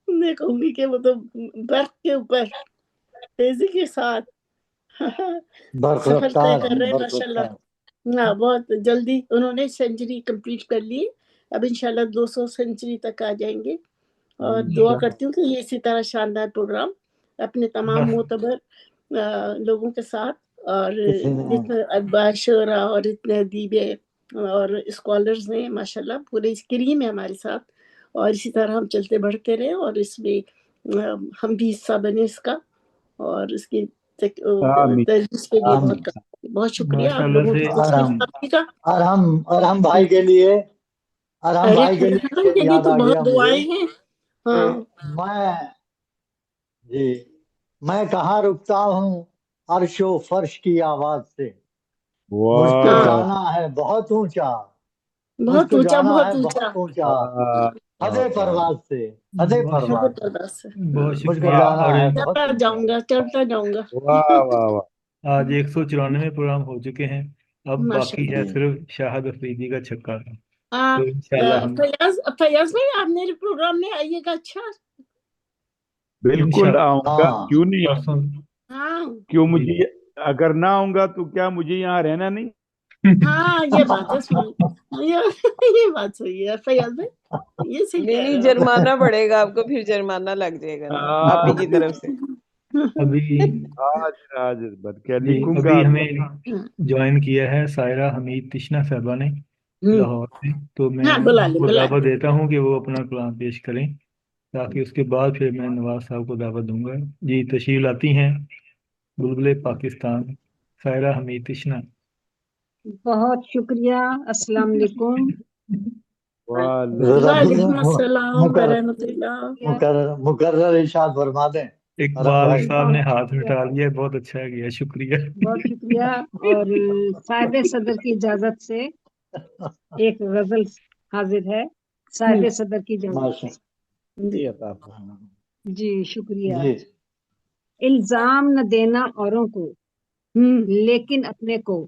Speaker 2: मैं कहूँगी कि वो तो बर्फ के ऊपर तेजी के साथ
Speaker 1: बर्फ
Speaker 2: सफर तय
Speaker 1: रफ्तार,
Speaker 2: कर रहे हैं
Speaker 1: बर्फ
Speaker 2: माशाल्लाह।
Speaker 1: रफ्तार,
Speaker 2: हाँ बहुत जल्दी उन्होंने सेंचुरी कंप्लीट कर ली, अब इंशाल्लाह 200 सेंचुरी तक आ जाएंगे, और दुआ करती हूँ कि ये इसी तरह शानदार प्रोग्राम अपने तमाम मोतबर लोगों के साथ, और
Speaker 1: किसी ने
Speaker 2: जितने अखबार शोरा और इतने अदीबे और स्कॉलर्स हैं माशाल्लाह, पूरे इस क्रीम है हमारे साथ, और इसी तरह हम चलते बढ़ते रहें, और इसमें हम भी हिस्सा बने इसका, और इसकी
Speaker 5: आमीन
Speaker 2: तजवीज़ के लिए बहुत
Speaker 1: आमीन,
Speaker 2: बहुत शुक्रिया आप
Speaker 7: माशाल्लाह
Speaker 2: लोगों
Speaker 7: से
Speaker 2: की
Speaker 1: और हम
Speaker 2: तशरीफ का।
Speaker 1: और हम भाई के लिए
Speaker 2: अरे
Speaker 1: एक
Speaker 2: के लिए
Speaker 1: याद
Speaker 2: तो
Speaker 1: आ
Speaker 2: बहुत
Speaker 1: गया मुझे
Speaker 2: दुआएं हैं। हाँ
Speaker 1: मैं जी मैं कहाँ रुकता हूँ अर्शो फर्श की आवाज से मुझको
Speaker 2: हाँ,
Speaker 5: वाह
Speaker 1: जाना है बहुत ऊंचा
Speaker 2: बहुत
Speaker 1: मुझको
Speaker 2: ऊंचा
Speaker 1: जाना
Speaker 2: बहुत
Speaker 1: है
Speaker 2: ऊंचा।
Speaker 1: बहुत ऊंचा
Speaker 5: वाह
Speaker 1: हदे
Speaker 5: वाह
Speaker 1: परवाज से हदे
Speaker 7: बहुत
Speaker 2: हद
Speaker 1: परवाज
Speaker 2: पर्दा से।
Speaker 7: बहुत
Speaker 2: हाँ,
Speaker 1: मुझको
Speaker 7: शुक्रिया।
Speaker 1: जाना
Speaker 7: और
Speaker 1: है बहुत
Speaker 2: चलता
Speaker 1: ऊंचा
Speaker 2: जाऊंगा चलता जाऊंगा।
Speaker 5: वाह वाह वाह।
Speaker 7: आज 194 प्रोग्राम हो चुके हैं, अब बाकी है
Speaker 2: माशाल्लाह।
Speaker 7: सिर्फ शाहिद अफरीदी का छक्का।
Speaker 2: आ,
Speaker 7: तो इंशाल्लाह हम
Speaker 2: फयाज भाई आप मेरे प्रोग्राम में आइएगा। अच्छा
Speaker 5: बिल्कुल
Speaker 7: इंशाल्लाह
Speaker 5: आऊंगा,
Speaker 1: हाँ
Speaker 5: क्यों नहीं आऊंगा?
Speaker 7: परसों
Speaker 2: हाँ
Speaker 5: क्यों
Speaker 7: जी।
Speaker 5: मुझे, अगर ना आऊंगा तो क्या मुझे यहाँ रहना नहीं?
Speaker 2: हाँ, ये बात है सही। ये बात सही है फयाज भाई, ये सही कह
Speaker 3: नहीं
Speaker 2: रहे हो आप।
Speaker 3: जुर्माना पड़ेगा आपको, फिर जुर्माना लग जाएगा ना आप ही की तरफ से।
Speaker 7: अभी
Speaker 5: आज आज क्या
Speaker 7: जी
Speaker 5: लिखूंगा
Speaker 7: अभी
Speaker 5: आपको?
Speaker 7: हमें ज्वाइन किया है सायरा हमीद तिश्ना साहबा ने
Speaker 2: हम्म,
Speaker 7: लाहौर से, तो मैं
Speaker 2: हाँ बुला
Speaker 7: उनको
Speaker 2: ले।
Speaker 7: दावत देता हूँ कि वो अपना कलाम पेश करें, ताकि उसके बाद फिर मैं नवाज साहब को दावत दूंगा। जी तशरीफ लाती हैं बुलबुल पाकिस्तान सायरा हमीद तिश्ना।
Speaker 10: बहुत शुक्रिया। अस्सलाम वालेकुम।
Speaker 2: वालेकुम अस्सलाम व
Speaker 1: मुकर्रर
Speaker 2: रहमतुल्लाह।
Speaker 1: मुकर्रर इरशाद फरमा दें रम
Speaker 7: इकबाल
Speaker 1: भाई
Speaker 7: साहब ने हाथ उठा लिया, बहुत अच्छा किया, शुक्रिया।
Speaker 10: बहुत शुक्रिया। और साहिब सदर की इजाजत से एक गजल हाजिर है, साहिब सदर की इजाजत
Speaker 1: माशा
Speaker 10: से।
Speaker 5: ये अता फरमा।
Speaker 10: जी शुक्रिया।
Speaker 1: जी
Speaker 10: इल्जाम न देना औरों को लेकिन अपने को,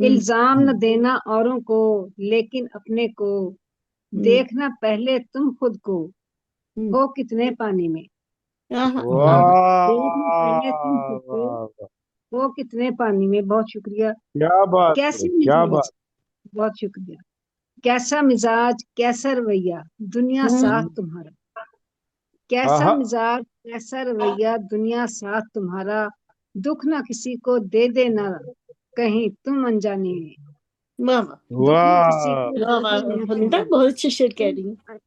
Speaker 10: इल्जाम न देना औरों को लेकिन अपने को, देखना पहले तुम खुद को हो कितने पानी में।
Speaker 5: वाह
Speaker 10: देखना पहले तुम खुद को
Speaker 5: वाह वाह।
Speaker 10: हो कितने पानी में। बहुत शुक्रिया।
Speaker 5: क्या बात है,
Speaker 10: कैसे
Speaker 5: क्या
Speaker 10: मिजाज,
Speaker 5: बात।
Speaker 10: बहुत शुक्रिया। कैसा मिजाज कैसा रवैया दुनिया साथ तुम्हारा, कैसा
Speaker 5: आहा,
Speaker 10: मिजाज कैसा रवैया दुनिया साथ तुम्हारा, दुख ना किसी को दे देना कहीं तुम अनजाने में, दुख ना किसी
Speaker 5: वाह
Speaker 10: को दे देना
Speaker 2: फरीदा
Speaker 10: कहीं
Speaker 2: बहुत अच्छे शेर कह रही
Speaker 10: तुम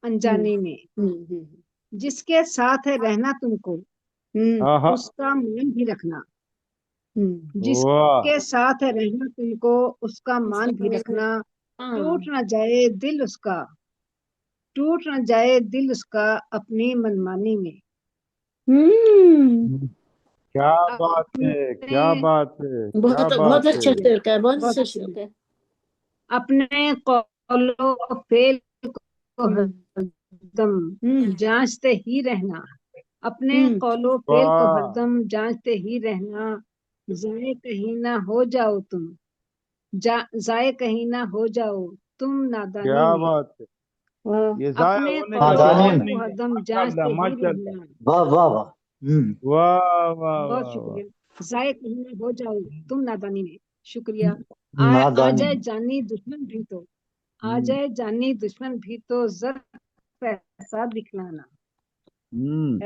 Speaker 10: अनजाने में।
Speaker 2: हैं।
Speaker 10: जिसके साथ है रहना तुमको
Speaker 5: आहा,
Speaker 10: उसका मान भी रखना,
Speaker 5: वाह
Speaker 10: जिसके साथ है रहना तुमको उसका मान भी रखना, टूट ना जाए दिल उसका, टूट न जाए दिल उसका अपनी मनमानी में।
Speaker 5: क्या बात है, क्या बात है, क्या
Speaker 2: बहुत
Speaker 5: बात
Speaker 2: अच्छा
Speaker 5: है।
Speaker 2: शेर का है, बहुत अच्छा शेर का है।
Speaker 10: अपने कौलो फेल को हरदम जांचते ही रहना, अपने कौलो फेल को
Speaker 5: वाह
Speaker 10: हरदम जांचते ही रहना, जाए कहीं ना हो जाओ तुम, जाए कहीं ना हो जाओ तुम नादानी
Speaker 5: क्या
Speaker 10: में।
Speaker 5: बात है। ये जाया
Speaker 10: अपने
Speaker 5: होने का
Speaker 10: कौलो
Speaker 1: नादानी
Speaker 5: जवाब
Speaker 10: फेल
Speaker 1: में
Speaker 10: को
Speaker 5: नहीं है।
Speaker 10: हरदम
Speaker 5: माशाल्लाह
Speaker 10: जांचते ही
Speaker 5: माशाल्लाह।
Speaker 10: रहना।
Speaker 1: वाह वाह वाह
Speaker 5: वाह वाह
Speaker 10: बहुत
Speaker 5: वाह वाह।
Speaker 10: शुक्रिया। जाए कहीं ना हो जाओ तुम नादानी में। शुक्रिया। आ
Speaker 1: नादानी
Speaker 10: जाए जानी दुश्मन भी तो, आ
Speaker 5: हम्म,
Speaker 10: जाए जानी दुश्मन भी तो जर पैसा दिखलाना,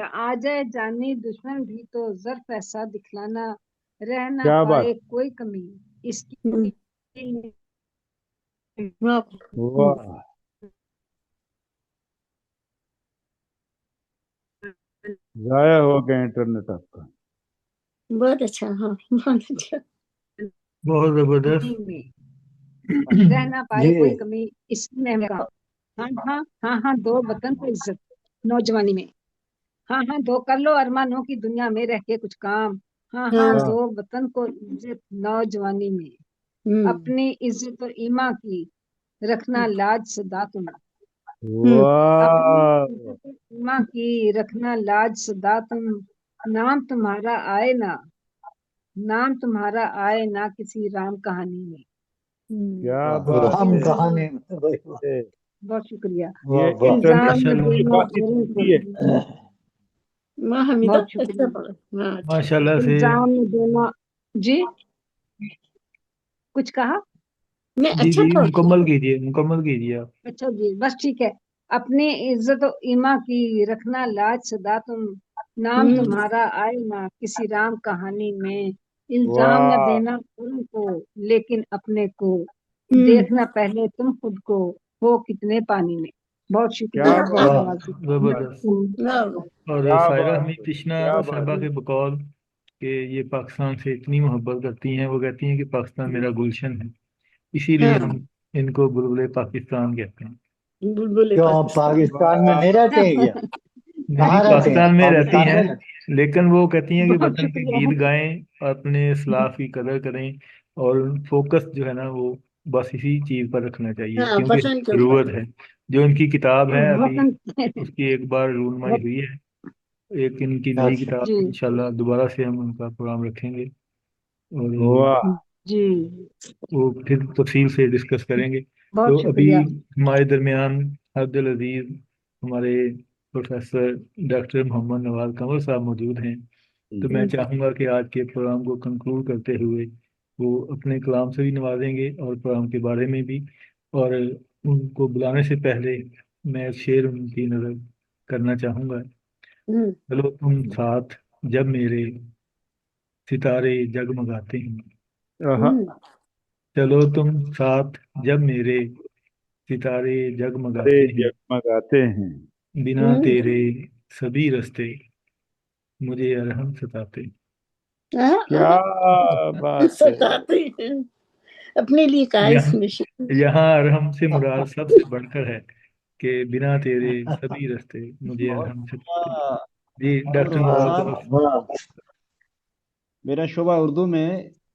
Speaker 10: आ जाए जानी दुश्मन भी तो जर पैसा दिखलाना, रह ना
Speaker 5: क्या बात।
Speaker 10: पाए कोई कमी इसकी।
Speaker 5: वाह जाया हो गया इंटरनेट आपका।
Speaker 2: बहुत अच्छा। हाँ बहुत अच्छा।
Speaker 7: बहुत जबरदस्त।
Speaker 10: में रह ना पाए
Speaker 1: जी
Speaker 10: कोई कमी इसमें का। हाँ हाँ हाँ हाँ दो वतन को इज्जत नौजवानी में, हाँ हाँ दो कर लो अरमानों की दुनिया में रह के कुछ काम, हाँ हाँ
Speaker 5: हाँ
Speaker 10: दो वतन को इज्जत नौजवानी में, अपनी इज्जत और ईमा की रखना लाज सदा तुम,
Speaker 5: वाह
Speaker 10: अपनी इज्जत और ईमा की रखना लाज सदा तुम, नाम तुम्हारा आए ना, नाम तुम्हारा आए ना किसी राम कहानी में।
Speaker 5: क्या बात
Speaker 1: राम
Speaker 5: है।
Speaker 1: कहानी में भाई वाह
Speaker 10: बहुत शुक्रिया।
Speaker 5: ये
Speaker 1: वाह
Speaker 5: इंटरनेट
Speaker 10: इल्जाम
Speaker 7: माशाल्लाह
Speaker 5: की
Speaker 10: देना
Speaker 5: बात
Speaker 10: औरों
Speaker 5: होती है।
Speaker 10: को,
Speaker 2: माँ हमीदा
Speaker 10: बहुत
Speaker 2: अच्छा
Speaker 10: शुक्रिया।
Speaker 2: पढ़ा। हाँ अच्छा।
Speaker 7: माशाल्लाह से
Speaker 10: इल्जाम देना, जी कुछ कहा?
Speaker 2: नहीं
Speaker 7: जी
Speaker 2: अच्छा
Speaker 7: जी
Speaker 2: पढ़ा।
Speaker 7: मुकम्मल कीजिए आप।
Speaker 10: अच्छा जी बस ठीक है। अपनी इज्जत और ईमा की रखना लाज सदा तुम, नाम तुम्हारा आए ना किसी राम कहानी में, इल्जाम न
Speaker 5: वाह
Speaker 10: देना औरों को लेकिन अपने को, देखना पहले तुम खुद को हो कितने पानी में। बहुत
Speaker 5: क्या
Speaker 10: शुक्रिया
Speaker 5: बात
Speaker 10: नवाज़।
Speaker 7: जबरदस्त। और
Speaker 5: क्या
Speaker 7: सायरा
Speaker 5: बात
Speaker 7: हमीद
Speaker 5: है,
Speaker 7: तिश्ना
Speaker 5: क्या बात
Speaker 7: साहबा
Speaker 5: है।
Speaker 7: के बकौल کہ یہ پاکستان سے اتنی محبت کرتی ہیں، وہ کہتی ہیں کہ پاکستان میرا گلشن ہے، اسی لیے
Speaker 2: ہاں
Speaker 7: ہم ان کو بلبل پاکستان کہتے ہیں۔
Speaker 2: بلبل
Speaker 1: کیوں
Speaker 2: پاکستان
Speaker 1: پاکستان میں نہیں رہتے ہیں کیا؟
Speaker 7: نہیں،
Speaker 1: کہاں رہتے ہیں؟
Speaker 7: پاکستان میں رہتی
Speaker 1: پاکستان
Speaker 7: ہیں،
Speaker 1: میں رہتے
Speaker 7: لیکن وہ کہتی ہیں کہ
Speaker 2: بہت
Speaker 7: وطن کے
Speaker 2: شکریہ
Speaker 7: گیت گائیں اور اپنے اسلاف کی قدر کریں، اور فوکس جو ہے نا وہ بس اسی چیز پر رکھنا چاہیے،
Speaker 2: ہاں
Speaker 7: کیونکہ
Speaker 2: وطن کے اوپر
Speaker 7: ضرورت ہے۔ جو ان کی کتاب ہے ابھی
Speaker 10: وطن
Speaker 7: اس کی ایک بار رونمائی ہوئی ہے، ایک ان کی
Speaker 1: ہیں؟
Speaker 7: نئی
Speaker 1: اچھا
Speaker 7: کتاب
Speaker 2: جی
Speaker 7: انشاءاللہ دوبارہ سے ہم ان کا پروگرام رکھیں گے، اور
Speaker 5: واہ،
Speaker 2: جی
Speaker 7: وہ پھر تفصیل سے ڈسکس کریں گے۔
Speaker 2: بہت
Speaker 7: تو ابھی
Speaker 2: شکریہ
Speaker 7: ہمارے درمیان عبد العزیز ہمارے پروفیسر ڈاکٹر محمد نواز قمر صاحب موجود ہیں، تو میں چاہوں گا کہ آج کے پروگرام کو کنکلوڈ کرتے ہوئے وہ اپنے کلام سے بھی نوازیں گے اور پروگرام کے بارے میں بھی، اور ان کو بلانے سے پہلے میں ایک شعر ان کی نظر کرنا چاہوں گا۔
Speaker 2: ہوں،
Speaker 7: چلو تم ساتھ جب میرے ستارے جگمگاتے ہیں،
Speaker 5: آہا،
Speaker 2: ہوں،
Speaker 7: چلو تم ساتھ جب میرے ستارے
Speaker 5: ارے
Speaker 7: جگمگاتے ہیں،
Speaker 5: جگمگاتے ہیں،
Speaker 7: بنا
Speaker 2: ہوں،
Speaker 7: تیرے سبھی رستے مجھے ارحم ستاتے۔
Speaker 5: کیا بات ہے،
Speaker 2: ستاتے ہیں اپنے لیے
Speaker 7: یہاں
Speaker 2: قائص مشین
Speaker 7: یہاں ارحم سے مراد سب سے بڑھ کر ہے کہ بنا تیرے سبھی رستے مجھے ارحم ستاتے۔ جی ڈاکٹر
Speaker 6: عمر
Speaker 7: نواز
Speaker 6: صاحب،
Speaker 7: قمر۔
Speaker 1: واہ،
Speaker 6: میرا شعبہ اردو میں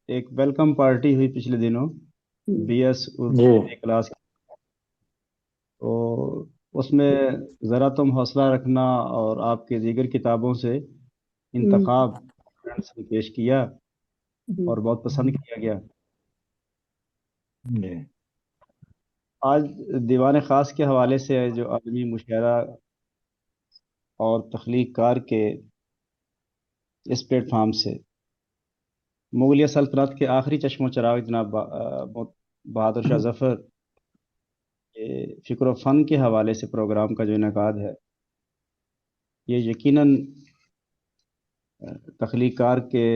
Speaker 6: ایک ویلکم پارٹی ہوئی پچھلے دنوں، بی ایس اردو
Speaker 1: جی
Speaker 6: کی کلاس، تو اس میں ذرا تم حوصلہ رکھنا اور آپ کے دیگر کتابوں سے انتخاب فرینڈس نے پیش کیا اور بہت پسند کیا گیا۔
Speaker 1: جی
Speaker 6: آج دیوان خاص کے حوالے سے ہے جو عالمی مشاعرہ اور تخلیق کار کے اس پلیٹ فارم سے مغلیہ سلطنت کے آخری چشم و چراغ جناب بہادر شاہ ظفر کے فکر و فن کے حوالے سے پروگرام کا جو انعقاد ہے، یہ یقیناً تخلیق کار کے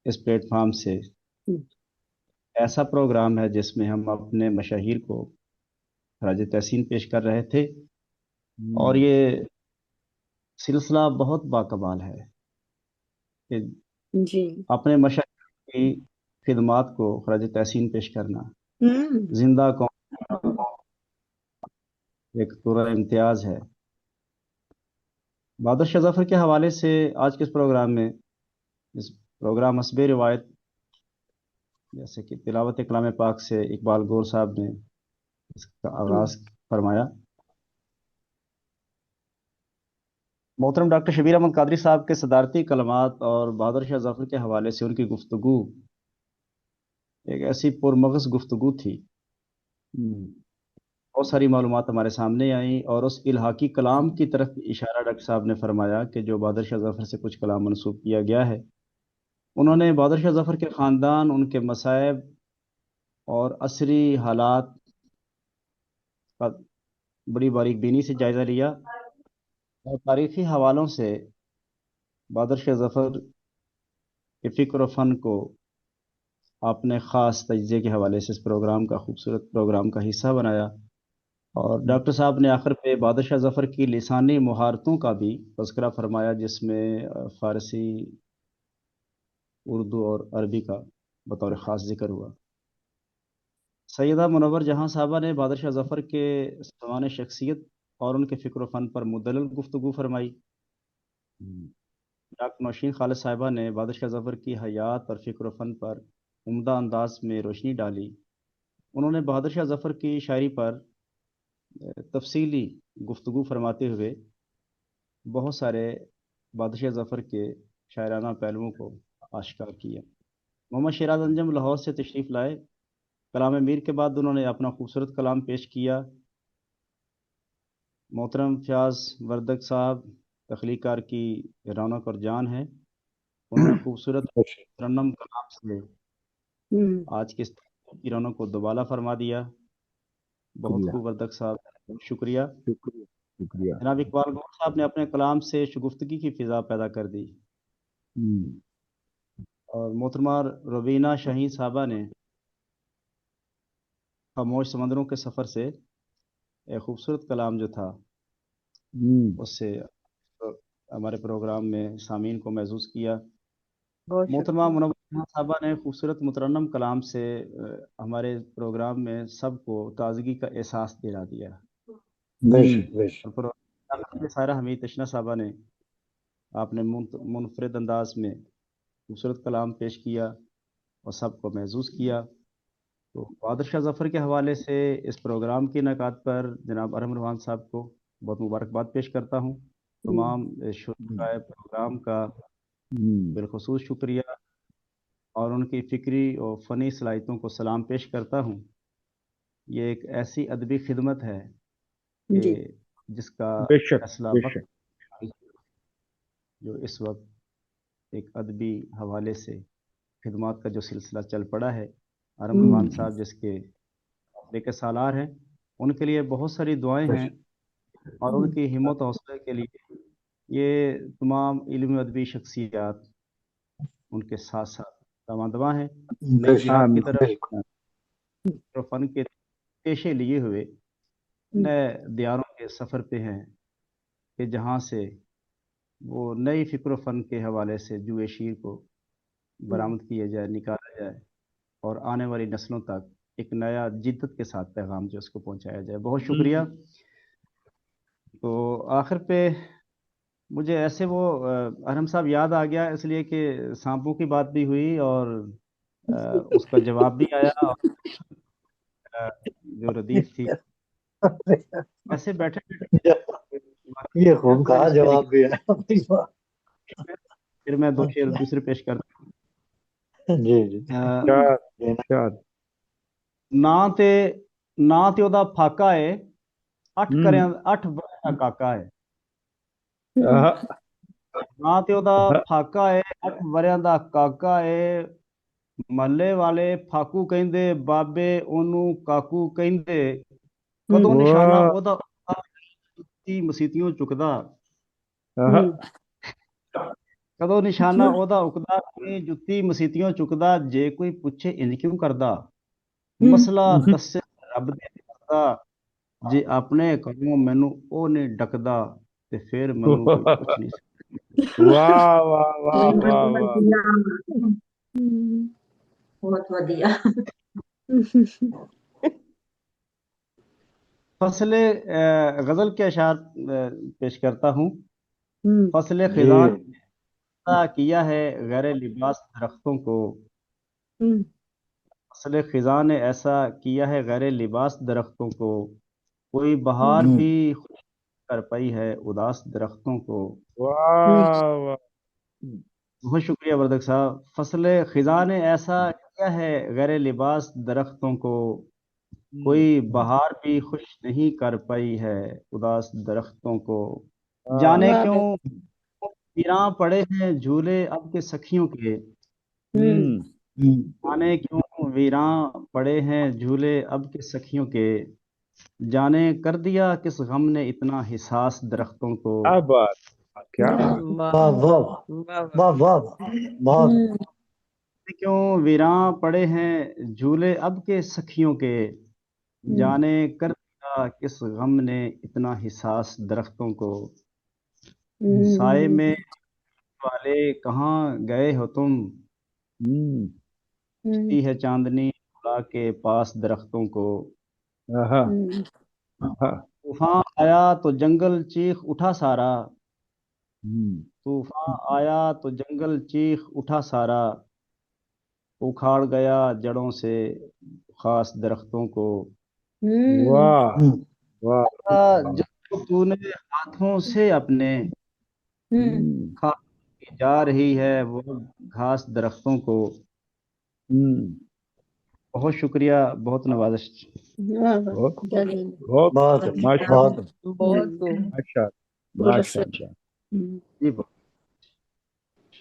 Speaker 6: اس پلیٹ فارم سے ایسا پروگرام ہے جس میں ہم اپنے مشاہیر کو خراج تحسین پیش کر رہے تھے، اور یہ سلسلہ بہت باکمال ہے کہ
Speaker 2: جی
Speaker 6: اپنے مشاہیر کی خدمات کو خراج تحسین پیش کرنا
Speaker 2: ہوں،
Speaker 6: زندہ قوم ایک طور امتیاز ہے۔ بہادر شاہ ظفر کے حوالے سے آج کے اس پروگرام میں، اس پروگرام حسب روایت، جیسے کہ تلاوت کلام پاک سے اقبال گور صاحب نے اس کا آغاز فرمایا، محترم ڈاکٹر شبیر احمد قادری صاحب کے صدارتی کلمات اور بہادر شاہ ظفر کے حوالے سے ان کی گفتگو ایک ایسی پرمغز گفتگو تھی، بہت ساری معلومات ہمارے سامنے آئیں، اور اس الحاقی کلام کی طرف اشارہ ڈاکٹر صاحب نے فرمایا کہ جو بہادر شاہ ظفر سے کچھ کلام منسوب کیا گیا ہے، انہوں نے بہادر شاہ ظفر کے خاندان، ان کے مصائب اور عصری حالات کا بڑی باریک بینی سے جائزہ لیا، اور تاریخی حوالوں سے بہادر شاہ ظفر کے فکر و فن کو آپ نے خاص تجزیے کے حوالے سے اس پروگرام کا خوبصورت پروگرام کا حصہ بنایا، اور ڈاکٹر صاحب نے آخر پہ بہادر شاہ ظفر کی لسانی مہارتوں کا بھی تذکرہ فرمایا، جس میں فارسی، اردو اور عربی کا بطور خاص ذکر ہوا۔ سیدہ منور جہاں صاحبہ نے بہادر شاہ ظفر کے سوانح شخصیت اور ان کے فکر و فن پر مدلل گفتگو فرمائی۔ ڈاکٹر نوشین خالد صاحبہ نے بہادر شاہ ظفر کی حیات اور فکر و فن پر عمدہ انداز میں روشنی ڈالی۔ انہوں نے بہادر شاہ ظفر کی شاعری پر تفصیلی گفتگو فرماتے ہوئے بہت سارے بہادر شاہ ظفر کے شاعرانہ پہلوؤں کو آشکار کیا۔ محمد شیراز انجم لاہور سے تشریف لائے، کلام میر کے بعد انہوں نے اپنا خوبصورت کلام پیش کیا۔ محترم فیاض وردک صاحب تخلیق کار کی رونق اور جان ہے، انہوں نے خوبصورت ترنم کلام سے آج کے اس کی رونق کو دوبالا فرما دیا۔ بہت خوب وردک صاحب، شکریہ۔
Speaker 5: شکریہ۔
Speaker 6: جناب اقبال گور صاحب نے اپنے کلام سے شگفتگی کی فضا پیدا کر دی، اور محترمہ روبینہ شاہین صاحبہ نے خاموش سمندروں کے سفر سے ایک خوبصورت کلام جو تھا اس سے ہمارے پروگرام میں سامعین کو محظوظ کیا۔
Speaker 3: بہت
Speaker 6: محترمہ
Speaker 3: شکریہ.
Speaker 6: منورہ صاحبہ نے خوبصورت مترنم کلام سے ہمارے پروگرام میں سب کو تازگی کا احساس دلا دیا.
Speaker 1: بے شک بے شک.
Speaker 6: اور پروگرام سارا حمید تشنا صاحبہ نے آپ نے منفرد انداز میں خوبصورت کلام پیش کیا اور سب کو محظوظ کیا. تو بہادر شاہ ظفر کے حوالے سے اس پروگرام کی انعقاد پر جناب ارحم روحان صاحب کو بہت مبارکباد پیش کرتا ہوں. تمام شرکائے پروگرام کا بالخصوص شکریہ اور ان کی فکری اور فنی صلاحیتوں کو سلام پیش کرتا ہوں. یہ ایک ایسی ادبی خدمت ہے کہ جس کا
Speaker 5: بے شک
Speaker 6: فیصلہ
Speaker 5: بے
Speaker 6: وقت
Speaker 5: شک.
Speaker 6: جو اس وقت ایک ادبی حوالے سے خدمات کا جو سلسلہ چل پڑا ہے، ارحم روحان صاحب جس کے کے سالار ہیں، ان کے لیے بہت ساری دعائیں ہیں اور ان کی ہمت و حوصلے کے لیے یہ تمام علمی ادبی شخصیات ان کے ساتھ ساتھ دواں ہیں. نئی جہاد کی طرف فن کے پیشے لیے ہوئے نئے دیاروں کے سفر پہ ہیں کہ جہاں سے وہ نئی فکر و فن کے حوالے سے جوئے شیر کو برآمد کیا جائے، نکالا جائے اور آنے والی نسلوں تک ایک نیا جدت کے ساتھ پیغام جو اس کو پہنچایا جائے. بہت شکریہ. تو آخر پہ مجھے ایسے وہ ارحم صاحب یاد آ گیا اس لیے کہ سانپوں کی بات بھی ہوئی اور اس کا جواب بھی آیا اور جو ردیف تھی ایسے بیٹھے
Speaker 1: یہ خوب کہا جواب بھی ہے.
Speaker 6: پھر میں دو شعر دوسرے پیش کرتا ہوں.
Speaker 1: جی جی.
Speaker 6: ਨਾਂ ਤੇ ਉਹਦਾ ਫਾਕਾ ਏ 8 ਵਰਿਆਂ ਦਾ ਕਾਕਾ ਏ. ਨਾਂ ਤੇ ਉਹਦਾ ਫਾਕਾ ਏ 8 ਵਰਿਆਂ ਦਾ ਕਾਕਾ ਏ. ਮਹੱਲੇ ਵਾਲੇ ਫਾਕੂ ਕਹਿੰਦੇ, ਬਾਬੇ ਉਹਨੂੰ ਕਾਕੂ ਕਹਿੰਦੇ. ਕਦੋਂ ਨਿਸ਼ਾਨਾ ਉਹਦਾ ਜੁੱਤੀ ਮਸੀਤੀਆਂ ਚੁੱਕਦਾ. ਕਦੋਂ ਨਿਸ਼ਾਨਾ ਉਹਦਾ ਉਕਦਾ, ਜੁੱਤੀ ਮਸੀਤੀਆਂ ਚੁੱਕਦਾ. ਜੇ ਕੋਈ ਪੁੱਛੇ ਇੰਜ ਕਿਉਂ ਕਰਦਾ, ਮਸਲਾ ਦੱਸੇ ਰੱਬ ਦੇ ਕਰਦਾ. ਜੇ ਆਪਣੇ ਕਰਮੋਂ ਮੈਨੂੰ ਉਹ ਨਹੀਂ ਡਕਦਾ ਤੇ ਫਿਰ ਮੈਨੂੰ ਕੋਈ ਪੁੱਛ ਨਹੀਂ ਸਕਦਾ.
Speaker 5: ਵਾਹ ਵਾਹ ਵਾਹ ਵਾਹ ਵਾਹ.
Speaker 8: ਬਹੁਤ ਵਧੀਆ.
Speaker 6: فصل غزل کے اشعار پیش کرتا ہوں. فصل خزان کیا ہے غیر لباس درختوں کو. فصل خزاں نے ایسا کیا ہے غیر لباس درختوں کو. کوئی بہار بھی خوش کر پائی ہے اداس درختوں کو. بہت شکریہ وردک صاحب. فصل خزاں نے ایسا کیا ہے غیر لباس درختوں کو. کوئی بہار بھی خوش نہیں کر پائی ہے اداس درختوں کو. جانے کیوں ویراں پڑے ہیں جھولے اب کے سکھیوں کے. جانے کیوں ویراں پڑے ہیں جھولے اب کے سکھیوں کے. جانے کر دیا کس غم نے اتنا حساس درختوں کو. کیوں ویراں پڑے ہیں جھولے اب کے سکھیوں کے. جانے کر دیا کس غم نے اتنا حساس درختوں کو. سائے میں والے کہاں گئے ہو تم. ہے چاندنی خدا کے پاس درختوں کو. طوفان آیا تو جنگل چیخ اٹھا سارا. طوفان آیا تو جنگل چیخ اٹھا سارا. اکھاڑ گیا جڑوں سے خاص درختوں کو. جو تو نے ہاتھوں سے اپنے جا رہی ہے وہ گھاس درختوں کو. بہت شکریہ. بہت نوازش.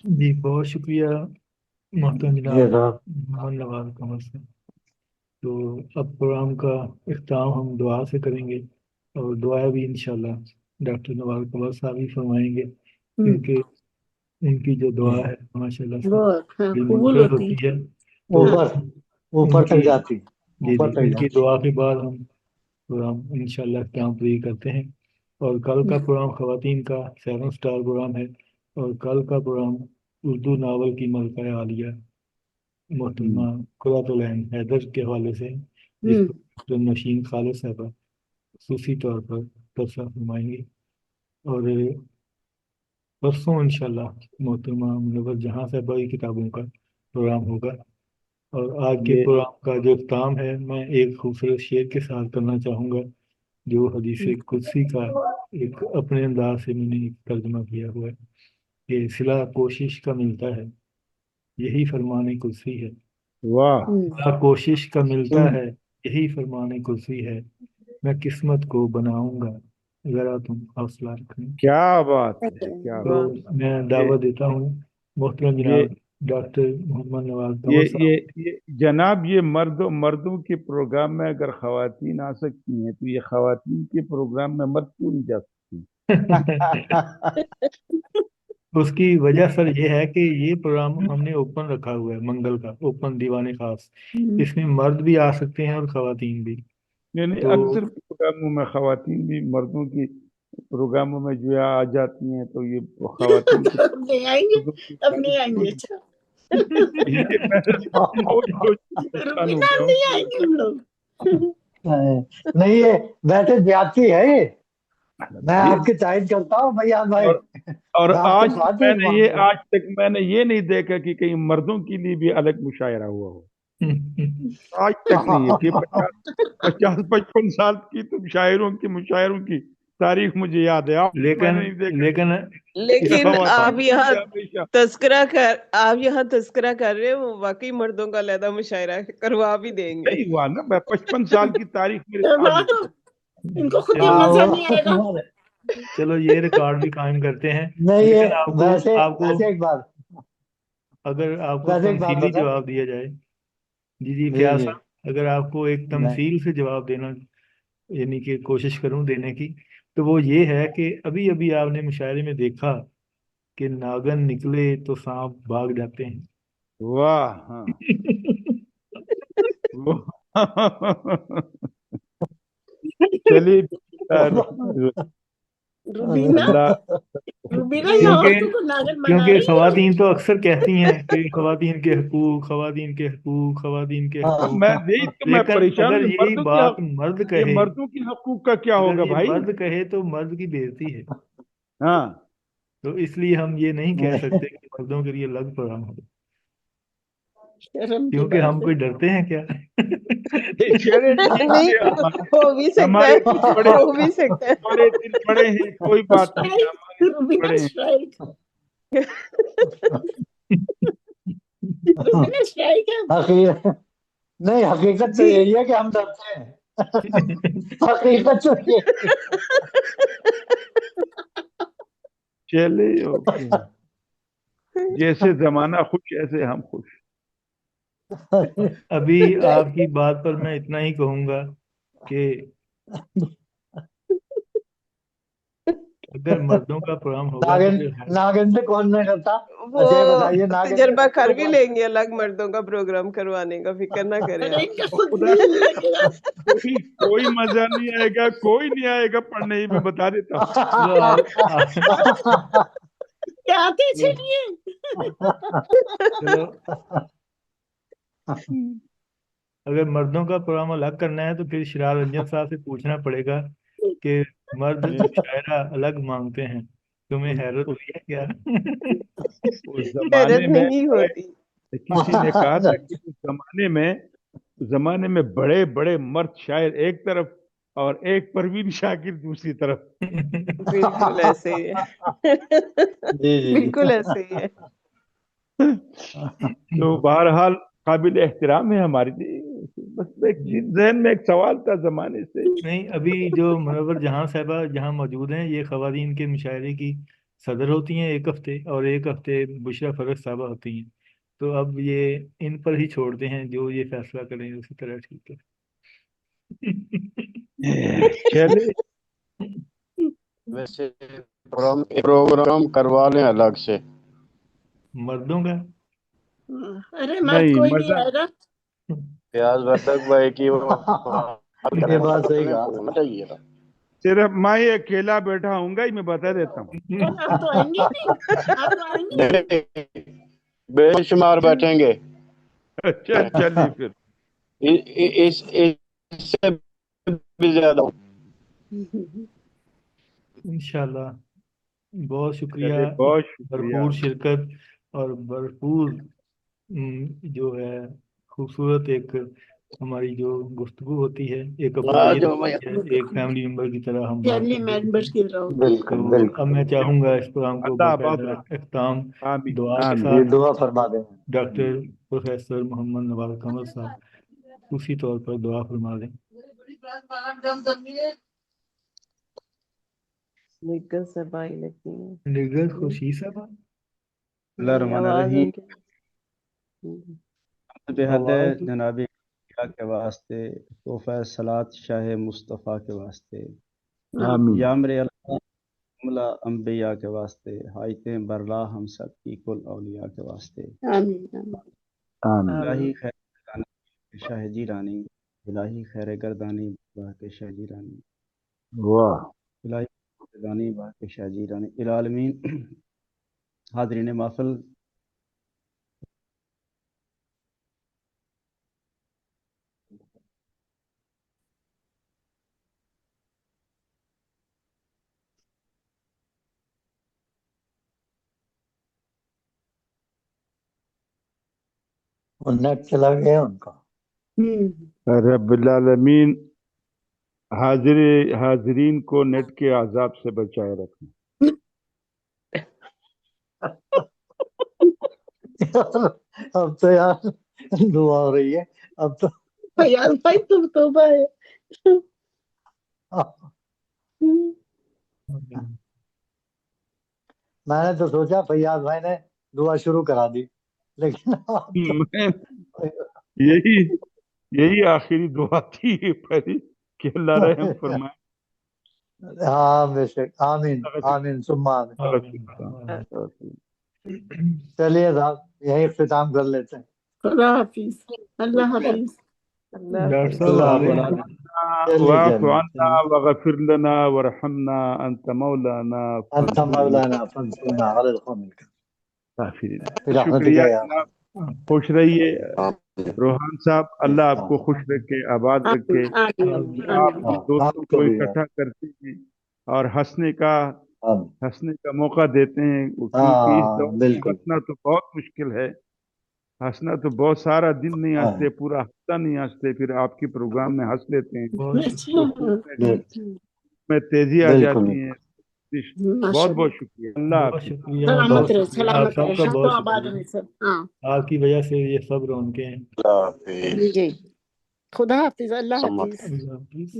Speaker 7: جی بہت شکریہ محترم جناب محمد نواز قمر سے. تو اب پروگرام کا اختتام ہم دعا سے کریں گے اور دعا بھی انشاءاللہ ڈاکٹر نواز قمر صاحب ہی فرمائیں گے کیونکہ ان کی جو دعا ہے ماشاءاللہ سے منفرد ہوتی ہے.
Speaker 1: اوپر تک جاتی.
Speaker 7: ان کی دعا کے بعد ہم پروگرام انشاءاللہ اختتام پوری کرتے ہیں. اور کل کا پروگرام خواتین کا 7 سٹار پروگرام ہے اور کل کا پروگرام उर्दू नावल की मलका आलिया मोहतरमा कुर्रतुल ऐन हैदर के हवाले से, जिस पर डॉक्टर नशीन खालिद साहबा खसूसी तौर पर तबसरा फरमाएंगी। और परसों इंशाल्लाह मोहतरमा मुनव्वर जहां साहबा की किताबों का प्रोग्राम होगा। और आज के प्रोग्राम का जो इख्तिताम है, मैं एक खूबसूरत शेर के साथ करना चाहूँगा, जो हदीस कुदसी का एक अपने अंदाज से मैंने एक तर्जुमा किया हुआ है कि सिला कोशिश का मिलता है, यही फरमाने कुदसी है।
Speaker 5: वाह,
Speaker 7: सिला कोशिश का मिलता है, यही फरमाने कुदसी है। मैं किस्मत को बनाऊंगा, जरा तुम हौसला रखना।
Speaker 5: क्या बात है, क्या
Speaker 7: तो
Speaker 5: बात।
Speaker 7: मैं दावा देता हूँ मोहतरम जनाब डॉक्टर मोहम्मद नवाज
Speaker 5: ये
Speaker 7: कमर साहब।
Speaker 5: ये जनाब, ये मर्दों के प्रोग्राम में अगर खवातीन आ सकती हैं तो ये खवातीन के प्रोग्राम में मर्द क्यों नहीं जा सकती?
Speaker 7: उसकी वजह सर ये है कि ये प्रोग्राम हमने ओपन रखा हुआ है, मंगल का ओपन दीवाने खास। इसमें मर्द भी आ सकते हैं और खवातीन भी।
Speaker 5: यानी
Speaker 7: तो
Speaker 5: अक्सर प्रोग्रामों में खवातीन भी मर्दों की प्रोग्रामों में जो है आ जाती हैं, तो ये खवातीन के
Speaker 2: अब नहीं आएंगे, अब नहीं आएंगे। अच्छा
Speaker 5: ये मैं सोच परेशान हो
Speaker 2: रुबीना,
Speaker 5: गया
Speaker 2: अब
Speaker 5: हूँ
Speaker 2: नहीं आएंगे हम लोग।
Speaker 1: नहीं, ये वैसे ज्यादती है ये। मैं आपकी तारीफ करता हूँ भैया भाई।
Speaker 5: और
Speaker 1: मैं आपकी
Speaker 5: आज
Speaker 1: बात नहीं
Speaker 5: मैंने ये
Speaker 1: मानता।
Speaker 5: आज तक मैंने ये नहीं देखा कि कहीं मर्दों के लिए भी अलग मुशायरा हुआ हो। आज तक नहीं है कि 50-55 साल की तुम मुशायरों की तारीख मुझे याद है। आज
Speaker 7: लेकिन
Speaker 5: मैंने नहीं देखा
Speaker 3: लेकिन आप यहाँ
Speaker 5: हमेशा
Speaker 3: तस्करा कर रहे हो, वो वाकई मर्दों का अलहदा मुशायरा करवा भी देंगे।
Speaker 5: नहीं हुआ ना। मैं 55 साल की तारीख मेरे सामने।
Speaker 2: इनको खुद ही मजा नहीं आएगा।
Speaker 7: चलो ये रिकॉर्ड भी कायम करते हैं।
Speaker 1: नहीं, ये
Speaker 7: लेकिन
Speaker 1: वैसे
Speaker 7: आपको
Speaker 1: एक बात,
Speaker 7: अगर आपको
Speaker 1: वैसे एक बात
Speaker 7: तमसीली
Speaker 1: बता।
Speaker 7: जवाब दिया जाए, जी
Speaker 1: जी
Speaker 7: क्या
Speaker 1: जी,
Speaker 7: साहब, अगर आपको एक तमसील से जवाब देना, यानी कि कोशिश करूं देने की, तो वो ये है कि अभी अभी आपने मुशायरे में देखा कि नागन निकले तो सांप भाग जाते हैं।
Speaker 5: वाह, हाँ। चलिए
Speaker 2: रुबीना, रुबीना, यहाँ
Speaker 7: क्योंकि
Speaker 2: औरतों को नागन बना
Speaker 7: क्योंकि
Speaker 2: रही है।
Speaker 7: खवातीन तो अक्सर कहती हैं कि खवातीन के हकूक, खवातीन के हकूक, खवातीन के हकूक।
Speaker 5: मैं यही तो मैं
Speaker 7: लेकिन
Speaker 5: परेशान
Speaker 7: अगर
Speaker 5: हूँ।
Speaker 7: यही बात मर्द
Speaker 5: ये
Speaker 7: कहे,
Speaker 5: मर्दों की हकूक का क्या
Speaker 7: अगर
Speaker 5: होगा
Speaker 7: ये
Speaker 5: भाई?
Speaker 7: मर्द कहे तो मर्द की बेइज्जती है।
Speaker 5: हाँ,
Speaker 7: तो इसलिए हम ये नहीं कह सकते कि मर्दों के लिए अलग प्रोग्राम हो,
Speaker 2: शर्म की
Speaker 7: क्योंकि
Speaker 2: बात
Speaker 7: हम
Speaker 2: है।
Speaker 7: कोई डरते हैं क्या?
Speaker 3: नहीं, हो भी सकता
Speaker 5: हमारे
Speaker 3: है,
Speaker 5: दिल बड़े
Speaker 3: हो भी सकता है।
Speaker 5: हमारे दिल बड़े हैं, कोई बात नहीं, हमारे दिल
Speaker 2: रुबीना
Speaker 5: बड़े हैं।
Speaker 2: स्ट्राइक, रुबीना स्ट्राइक है।
Speaker 1: नहीं, हकीकत तो यही है कि हम डरते हैं। हकीकत तो ये
Speaker 5: चले ओके। जैसे जमाना खुश ऐसे हम खुश।
Speaker 7: अभी आपकी बात पर मैं इतना ही कहूंगा कि अगर मर्दों का प्रोग्राम होगा तो फिर
Speaker 1: नागिन से कौन नहीं करता?
Speaker 3: वो
Speaker 1: अच्छा ये बताइए, नागिन से
Speaker 3: तजर्बा कर भी लेंगे अलग मर्दों का प्रोग्राम करवाने का, फिक्र ना करें
Speaker 2: अरे
Speaker 3: आप।
Speaker 2: इनका खुद दिल लगेगा।
Speaker 5: कोई मजा नहीं आएगा, कोई नहीं आएगा पढ़ने ही, मैं बता देता हूँ।
Speaker 2: क्या आते चलिए।
Speaker 7: चलो, अगर मर्दों का प्रोग्राम अलग करना है तो फिर शिरार रंजन साहब से पूछना पड़ेगा कि मर्द मुशायरा अलग मांगते हैं, तुम्हें हैरत हुई है क्या?
Speaker 5: उस
Speaker 3: हैरत
Speaker 5: जमाने में
Speaker 3: नहीं होती।
Speaker 5: किसी ने कहा था कि उस जमाने में बड़े बड़े मर्द शायर एक तरफ और एक परवीन शाकिर दूसरी तरफ।
Speaker 3: बिल्कुल ऐसे ही है। बिल्कुल ऐसे ही है।
Speaker 5: तो बहरहाल काबिल एहतराम है हमारे लिए। बस एक जहन में एक सवाल था जमाने से।
Speaker 7: नहीं, अभी जो मुनव्वर जहां साहबा जहां मौजूद हैं, ये खवातीन के मुशायरे की सदर होती हैं एक हफ्ते, और एक हफ्ते बुशरा फरज साहबा होती हैं। तो अब ये इन पर ही छोड़ते हैं, जो ये फैसला करें उसी तरह ठीक है।
Speaker 5: चले,
Speaker 9: वैसे प्रोग्राम करवा लें अलग से
Speaker 7: मर्दों का
Speaker 2: अरे मर्द कोई नहीं आएगा।
Speaker 9: प्याज वर्धक भाई की
Speaker 1: ये बात सही कहा।
Speaker 9: चाहिए था।
Speaker 5: सिर्फ मैं ही अकेला बैठा हूँगा, मैं बता देता हूँ।
Speaker 2: आप तो आएंगे नहीं, आप तो आएंगे नहीं।
Speaker 9: بے شمار بیٹھیں گے
Speaker 5: اچھا چلیے پھر
Speaker 9: اس سے بھی زیادہ
Speaker 7: انشاءاللہ بہت شکریہ
Speaker 5: چلیے بہت شکریہ
Speaker 7: بھرپور شرکت اور بھرپور جو ہے خوبصورت ایک ہماری جو گفتگو ہوتی ہے ایک اپنائیت ہوتی ہے ایک فیملی ممبر کی طرح ہم بات
Speaker 2: فیملی
Speaker 7: کرتے ہیں
Speaker 2: ممبرس کی طرح ہوتی ہے۔
Speaker 1: بالکل
Speaker 7: تو
Speaker 1: بالکل
Speaker 7: اب میں چاہوں گا اس پروگرام کو
Speaker 5: اللہ آباد
Speaker 7: باقاعدہ
Speaker 5: رکھے
Speaker 7: اختتام
Speaker 5: آمین
Speaker 7: دعا کے
Speaker 5: آمین
Speaker 1: یہ
Speaker 7: ساتھ
Speaker 1: دعا فرما دیں
Speaker 7: ڈاکٹر پروفیسر محمد نواز قمر صاحب اسی طور پر دعا فرما دیں
Speaker 3: نگل سبائی لگتی ہے
Speaker 7: نگر خوشی صاحب
Speaker 6: اللہ الرحمن
Speaker 3: آواز
Speaker 6: الرحیم
Speaker 3: ان کی
Speaker 6: بحد
Speaker 7: آواز
Speaker 6: جناب کے واسطے توحفہ صلات شاہ مصطفیٰ کے واسطے
Speaker 5: آمین
Speaker 6: یامر اللہ جملہ انبیاء کے واسطے حایتیں برلا ہم سب کی کل اولیاء کے واسطے
Speaker 2: آمین آمین
Speaker 5: آمین
Speaker 6: الہی خیر گردانی شاہ جی رانی الہی خیر گردانی باہ کے شاہ جی رانی
Speaker 5: واہ
Speaker 6: الہی گردانی باہ کے شاہ جی رانی العالمین حاضرین محفل
Speaker 1: اور نیٹ چلا گیا ان کا
Speaker 5: رب العالمین حاضرین کو نیٹ کے عذاب سے بچائے رکھنا
Speaker 1: اب تو یار دعا ہو رہی ہے اب تو
Speaker 2: فیاض بھائی تم توبہ ہے
Speaker 1: میں نے تو سوچا فیاض بھائی نے دعا شروع کرا دی لیکن اب تو
Speaker 5: یہی آخری دعا تھی پہلی کہ اللہ رحم فرمائے
Speaker 1: ہاں بے شک آمین آمین ثم آمین چلیے صاحب یہی اختتام کر لیتے ہیں
Speaker 2: خدا حافظ اللہ حافظ
Speaker 3: اللہ
Speaker 7: ڈاکٹر
Speaker 3: حافظ
Speaker 7: صاحب
Speaker 1: اللہ
Speaker 7: آ گئے
Speaker 1: حافظ
Speaker 7: ہیں
Speaker 5: واعف عنا واغفر لنا وارحمنا انت مولانا
Speaker 1: انت مولانا فانصرنا علی القوم
Speaker 5: الکافرین
Speaker 1: برحمتک
Speaker 5: شکریہ
Speaker 1: یا
Speaker 5: جناب خوش رہیے روحان صاحب اللہ آپ کو خوش رکھے آباد رکھے
Speaker 2: آمین
Speaker 5: آپ
Speaker 2: آمین
Speaker 5: کی دوستوں کو اکٹھا کرتے ہیں اور ہنسنے کا موقع دیتے ہیں کیونکہ اس دور میں
Speaker 1: بالکل
Speaker 5: ہنسنا تو بہت مشکل ہے ہنسنا تو بہت سارا دن نہیں ہنستے پورا ہفتہ نہیں ہنستے پھر آپ کے پروگرام میں ہنس لیتے ہیں تو میں تیزی آ جاتی ہے بہت بہت شکریہ اللہ
Speaker 7: بہت
Speaker 5: حافظ
Speaker 7: شکریہ
Speaker 2: سلامت
Speaker 7: بہت
Speaker 2: رہے
Speaker 7: شکریہ آپ
Speaker 2: سلامت
Speaker 7: سب
Speaker 2: رہے
Speaker 7: کا
Speaker 2: شاد و
Speaker 7: بہت
Speaker 2: آباد رہے
Speaker 7: شکریہ
Speaker 2: سب ہاں
Speaker 7: آپ کی وجہ سے یہ سب رونقیں ہیں
Speaker 9: اللہ حافظ
Speaker 2: جی خدا حافظ اللہ
Speaker 9: سمت
Speaker 2: حافظ